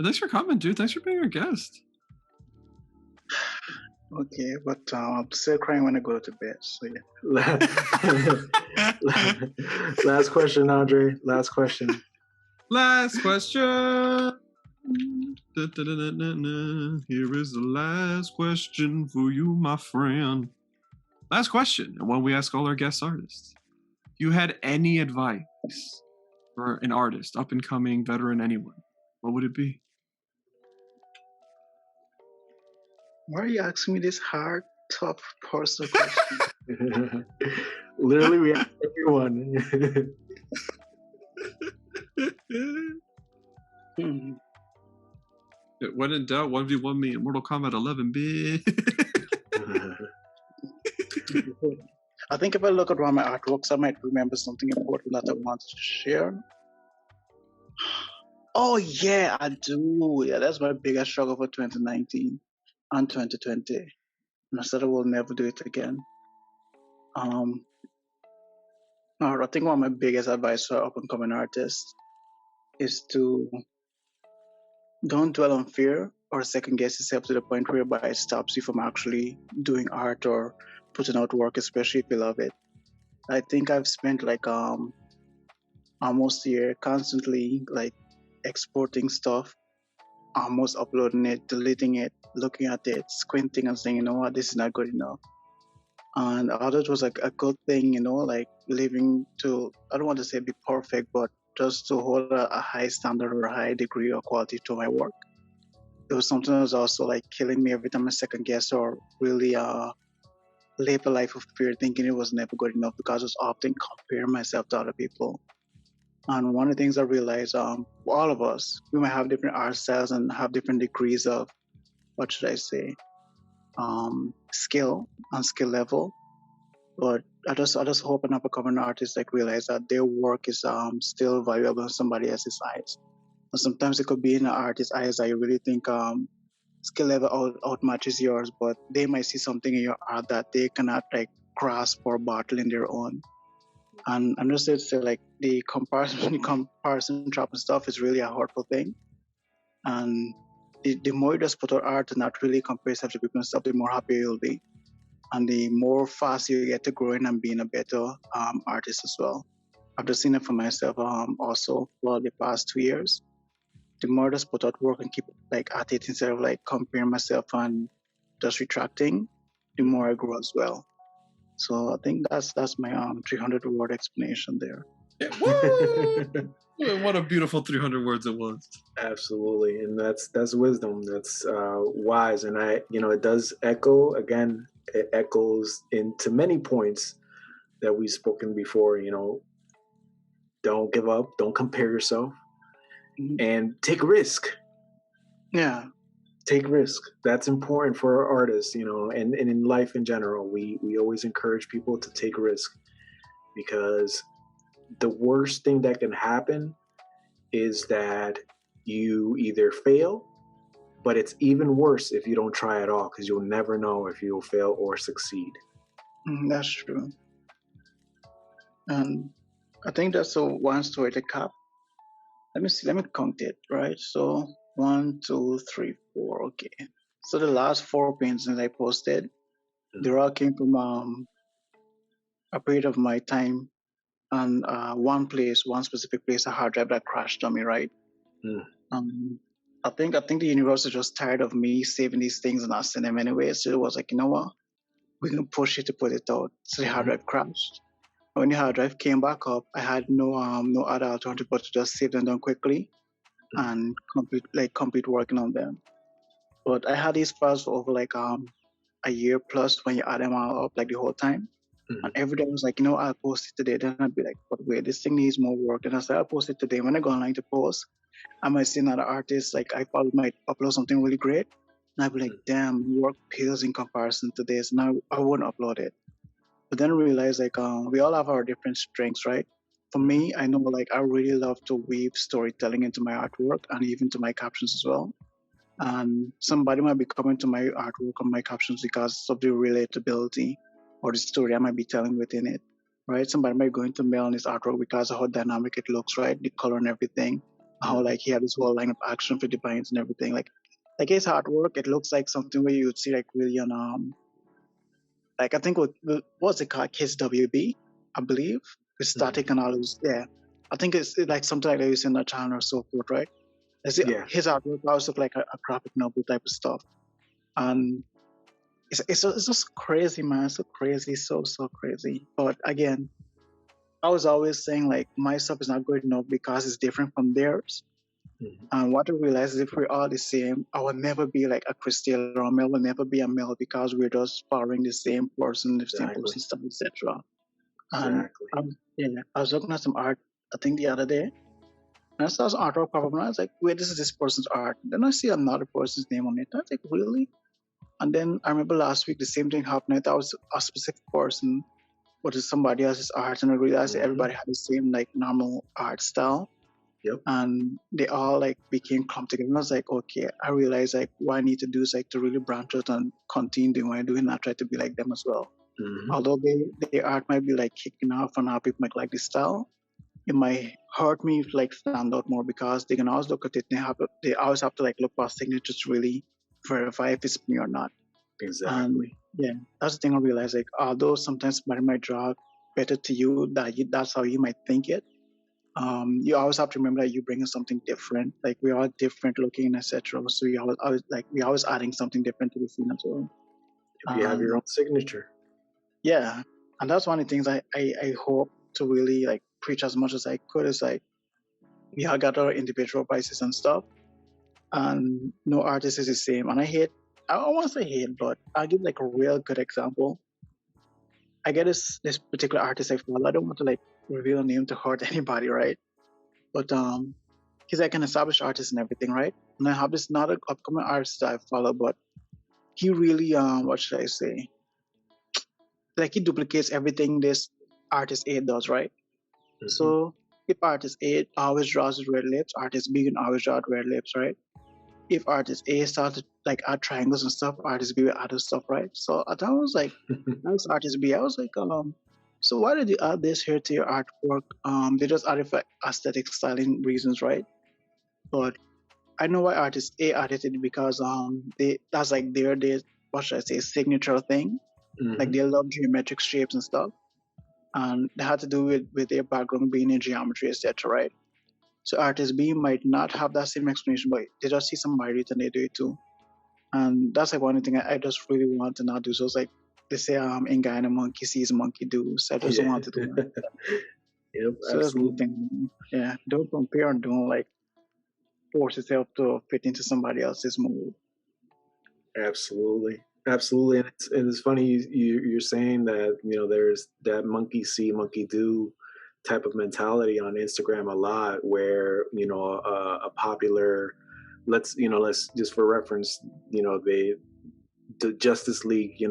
Thanks for coming, dude. Thanks for being our guest. Okay, but I'm still crying when I go to bed. So yeah. Last question, Andre. Last question. Last question. Here is the last question for you, my friend. Last question, and one we ask all our guest artists. If you had any advice for an artist, up and coming, veteran, anyone, what would it be? Why are you asking me this hard, tough, personal question? Literally, we ask everyone. When in doubt, 1v1 me in Mortal Kombat 11, bitch. I think if I look at one of my artworks, I might remember something important that I want to share. Oh yeah, I do. Yeah, that's my biggest struggle for 2019 and 2020. And I said I will never do it again. I think one of my biggest advice for up and coming artists is to don't dwell on fear or second guess yourself to the point whereby it stops you from actually doing art or putting out work, especially if you love it. I think I've spent like almost a year constantly like exporting stuff, almost uploading it, deleting it, looking at it, squinting and saying, you know what, this is not good enough. And I thought it was like a good thing, you know, like living to, I don't want to say be perfect, but just to hold a high standard or a high degree of quality to my work. It was something that was also like killing me every time I second guess or really live a life of fear, thinking it was never good enough because I was often comparing myself to other people. And one of the things I realized, all of us, we might have different art styles and have different degrees of, what should I say, skill and skill level. But I just hope an up-and-coming artist like realize that their work is still valuable in somebody else's eyes. And sometimes it could be in an artist's eyes that you really think skill level outmatches yours, but they might see something in your art that they cannot like grasp or bottle in their own. And I'm just here to say like the comparison trap and stuff is really a hurtful thing. And the more you just put out art and not really compare yourself to people and stuff, the more happy you'll be. And the more fast you get to growing and being a better artist as well. I've just seen it for myself also for the past 2 years. The more I just put out work and keep like at it instead of like comparing myself and just retracting, the more I grow as well. So I think that's my 300 word explanation there. What a beautiful 300 words it was. Absolutely, and that's wisdom. That's wise, and it does echo again. It echoes into many points that we've spoken before. Don't give up. Don't compare yourself, and take risk. Yeah, take risk. That's important for our artists. And in life in general. We always encourage people to take risk because the worst thing that can happen is that you either fail, but it's even worse if you don't try at all because you'll never know if you'll fail or succeed. That's true. And I think that's one story to cap. Let me see, let me count it, right? So 1, 2, 3, 4, okay. So the last 4 paintings I posted, they all came from a period of my time and one specific place, a hard drive that crashed on me, right? I think the universe is just tired of me saving these things and not sending them anyway. So it was like, you know what? We're gonna push it to put it out. So the hard drive crashed. When the hard drive came back up, I had no other alternative but to just save them down quickly and complete working on them. But I had these files for over like a year plus when you add them all up like the whole time. And every day I was like, I'll post it today. Then I'd be like, but wait, this thing needs more work. And I said, I'll post it today. When I go online to post, I might see another artist, like I probably might upload something really great. And I'd be like, damn, work pales in comparison to this. Now I wouldn't upload it. But then I realized like we all have our different strengths, right? For me, I know like I really love to weave storytelling into my artwork and even to my captions as well. And somebody might be coming to my artwork or my captions because of the relatability or the story I might be telling within it, right? Somebody might go into mail on his artwork because of how dynamic it looks, right? The color and everything, how like he had this whole line of action for the binds and everything. Like his artwork, it looks like something where you would see like really on like I think what's it called? Kiss WB, I believe. With static and all those. Yeah. I think it's like something like that you see in the channel or so forth, right? His artwork also look like a graphic novel type of stuff. And it's just crazy, man. So crazy, so crazy. But again, I was always saying like my stuff is not good enough because it's different from theirs. And what I realized is if we're all the same, I will never be like a Chris Taylor or Mel will never be a Mel because we're just following the same person, the same person stuff, etc. And I was looking at some art, I think the other day, And I saw some artwork pop up, and I was like, wait, this is this person's art. Then I see another person's name on it. I was like, really? And then I remember last week the same thing happened. I thought it was a specific person, but it's somebody else's art, and I realized that Mhm. everybody had the same like normal art style. Yep. And they all like became clumped together. And I was like, okay, I realized like what I need to do is like to really branch out and continue doing what I do and not try to be like them as well. Mhm. Although their art might be like kicking off and how people might like the style, it might hurt me if like stand out more because they can always look at it and they always have to like look past signatures to really verify if it's me or not. Exactly. Yeah, that's the thing I realized. Like, although sometimes somebody might draw better to you, that's how you might think it. You always have to remember that you're bringing something different. Like we're all different looking, etc. So we always adding something different to the scene as well. If you have your own signature. Yeah, and that's one of the things I hope to really like preach as much as I could. Is like we all got our individual prices and stuff, and no artist is the same. And I don't want to say hate, but I'll give like a real good example. I get this particular artist I follow. I don't want to like reveal a name to hurt anybody, right? But he's like an established artist and everything, right? And I have this another upcoming artist that I follow, but he really what should I say? Like he duplicates everything this artist A does, right? Mhm. So if artist A always draws his red lips, artist B can always draw red lips, right? If artist A started like add triangles and stuff, artist B will add stuff, right? So I was like, that was artist B. I was like, so why did you add this here to your artwork? They just added for aesthetic styling reasons, right? But I know why artist A added it because that's like their what should I say, signature thing. Like Mhm. they love geometric shapes and stuff. And they had to do with their background being in geometry, etc. Right? So artist B might not have that same explanation, but they just see some merit and they do it too. And that's like one thing I just really want to not do. So it's like they say in Guyana monkey sees monkey do. So I just don't Yeah. want to do that. Yep, So that's one absolutely. thing. Yeah. Don't compare and don't like force yourself to fit into somebody else's mold. Absolutely, and it's funny you're saying that there's that monkey see monkey do type of mentality on Instagram a lot, where a popular let's just for reference, the Justice League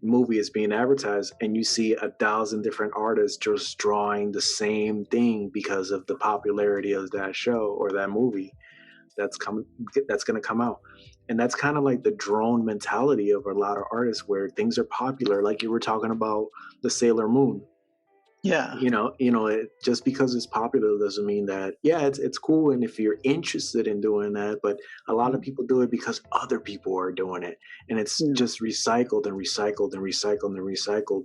movie is being advertised, and you see 1,000 different artists just drawing the same thing because of the popularity of that show or that movie that's coming that's going to come out. And that's kind of like the drone mentality of a lot of artists, where things are popular, like you were talking about the Sailor Moon. Yeah. Just because it's popular doesn't mean that it's cool, and if you're interested in doing that. But a lot of people do it because other people are doing it, and it's Yeah. just recycled and recycled and recycled and recycled.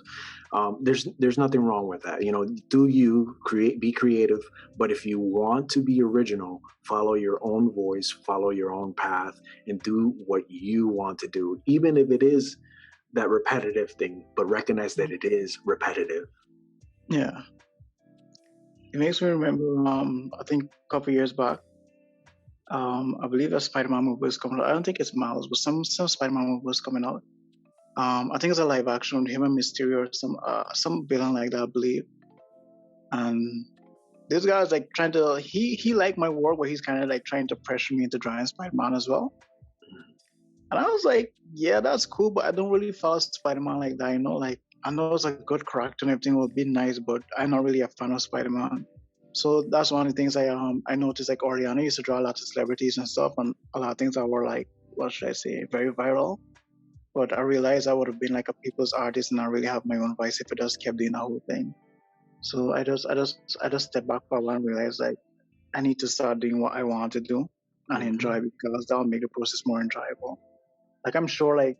There's nothing wrong with that. Do you be creative, but if you want to be original, follow your own voice, follow your own path, and do what you want to do, even if it is that repetitive thing, but recognize that it is repetitive. Yeah. It makes me remember I think a couple years back, I believe a Spider-Man movie was coming out. I don't think it's Miles, but some Spider-Man movie was coming out. I think it's a live action with him and Mysterio or some villain like that, I believe. And this guy is like trying to he liked my work, but he's kind of like trying to pressure me into drawing Spider-Man as well. And I was like, yeah, that's cool, but I don't really follow Spider-Man like that. Like I know it's a good character and everything will be nice, but I'm not really a fan of Spider-Man. So that's one of the things I noticed. Like Oriana used to draw a lot of celebrities and stuff, and a lot of things that were like, what should I say, very viral. But I realized I would have been like a people's artist and not really have my own voice if I just kept doing the whole thing. So I just stepped back for a while and realized like I need to start doing what I want to do and enjoy, because that will make the process more enjoyable. Like I'm sure like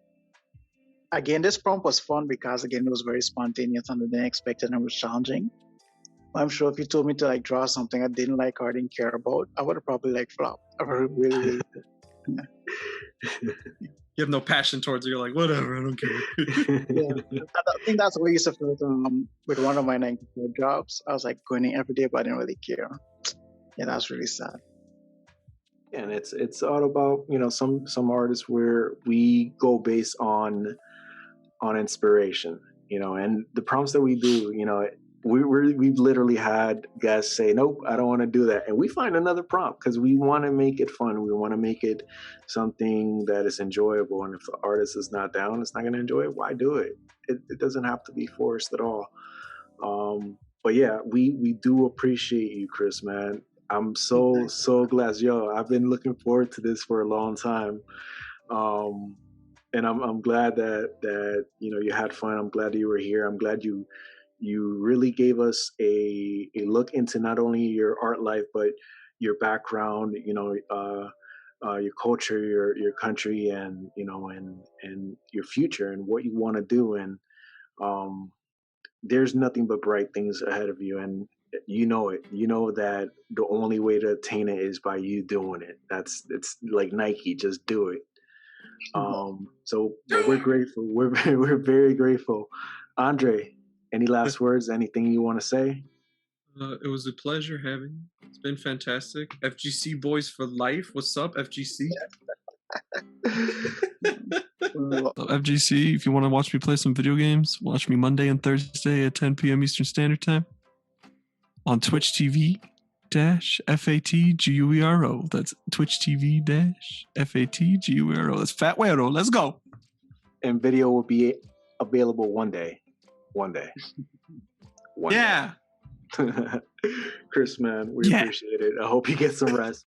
again this prompt was fun because again it was very spontaneous and unexpected and it was challenging. I'm sure if you told me to like draw something I didn't like or I didn't care about, I would have probably like flopped. I would have really You have no passion towards it. You're like, whatever, I don't care. yeah. I think that's what I used to feel with one of my 94 jobs. I was like going in every day, but I didn't really care. Yeah, that's really sad. And it's all about some artists where we go based on inspiration, and the prompts that we do, we've literally had guests say, nope, I don't want to do that. And we find another prompt because we want to make it fun. We want to make it something that is enjoyable. And if the artist is not down, it's not going to enjoy it. Why do it? It doesn't have to be forced at all. But yeah, we do appreciate you, Chris, man. I'm so glad. Yo, I've been looking forward to this for a long time. And I'm glad that you had fun. I'm glad you were here. I'm glad you really gave us a look into not only your art life but your background, your culture, your country, and and your future and what you want to do. And there's nothing but bright things ahead of you, and you know it. You know that the only way to attain it is by you doing it. It's like Nike, just do it. So we're grateful. We're very grateful. Andre, any last words? Anything you want to say? It was a pleasure having you. It's been fantastic. FGC boys for life. What's up, FGC? FGC, if you want to watch me play some video games, watch me Monday and Thursday at 10 p.m. Eastern Standard Time on Twitch TV FATGUERO. That's Twitch TV FATGUERO. That's Fat Güero. Let's go. And video will be available one day. One day. Yeah. Chris, man, we appreciate it. I hope you get some rest.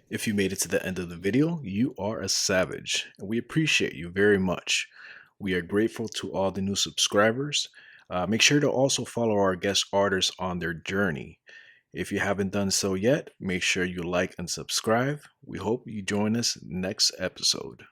If you made it to the end of the video, you are a savage, and we appreciate you very much. We are grateful to all the new subscribers. Make sure to also follow our guest artists on their journey. If you haven't done so yet, make sure you like and subscribe. We hope you join us next episode.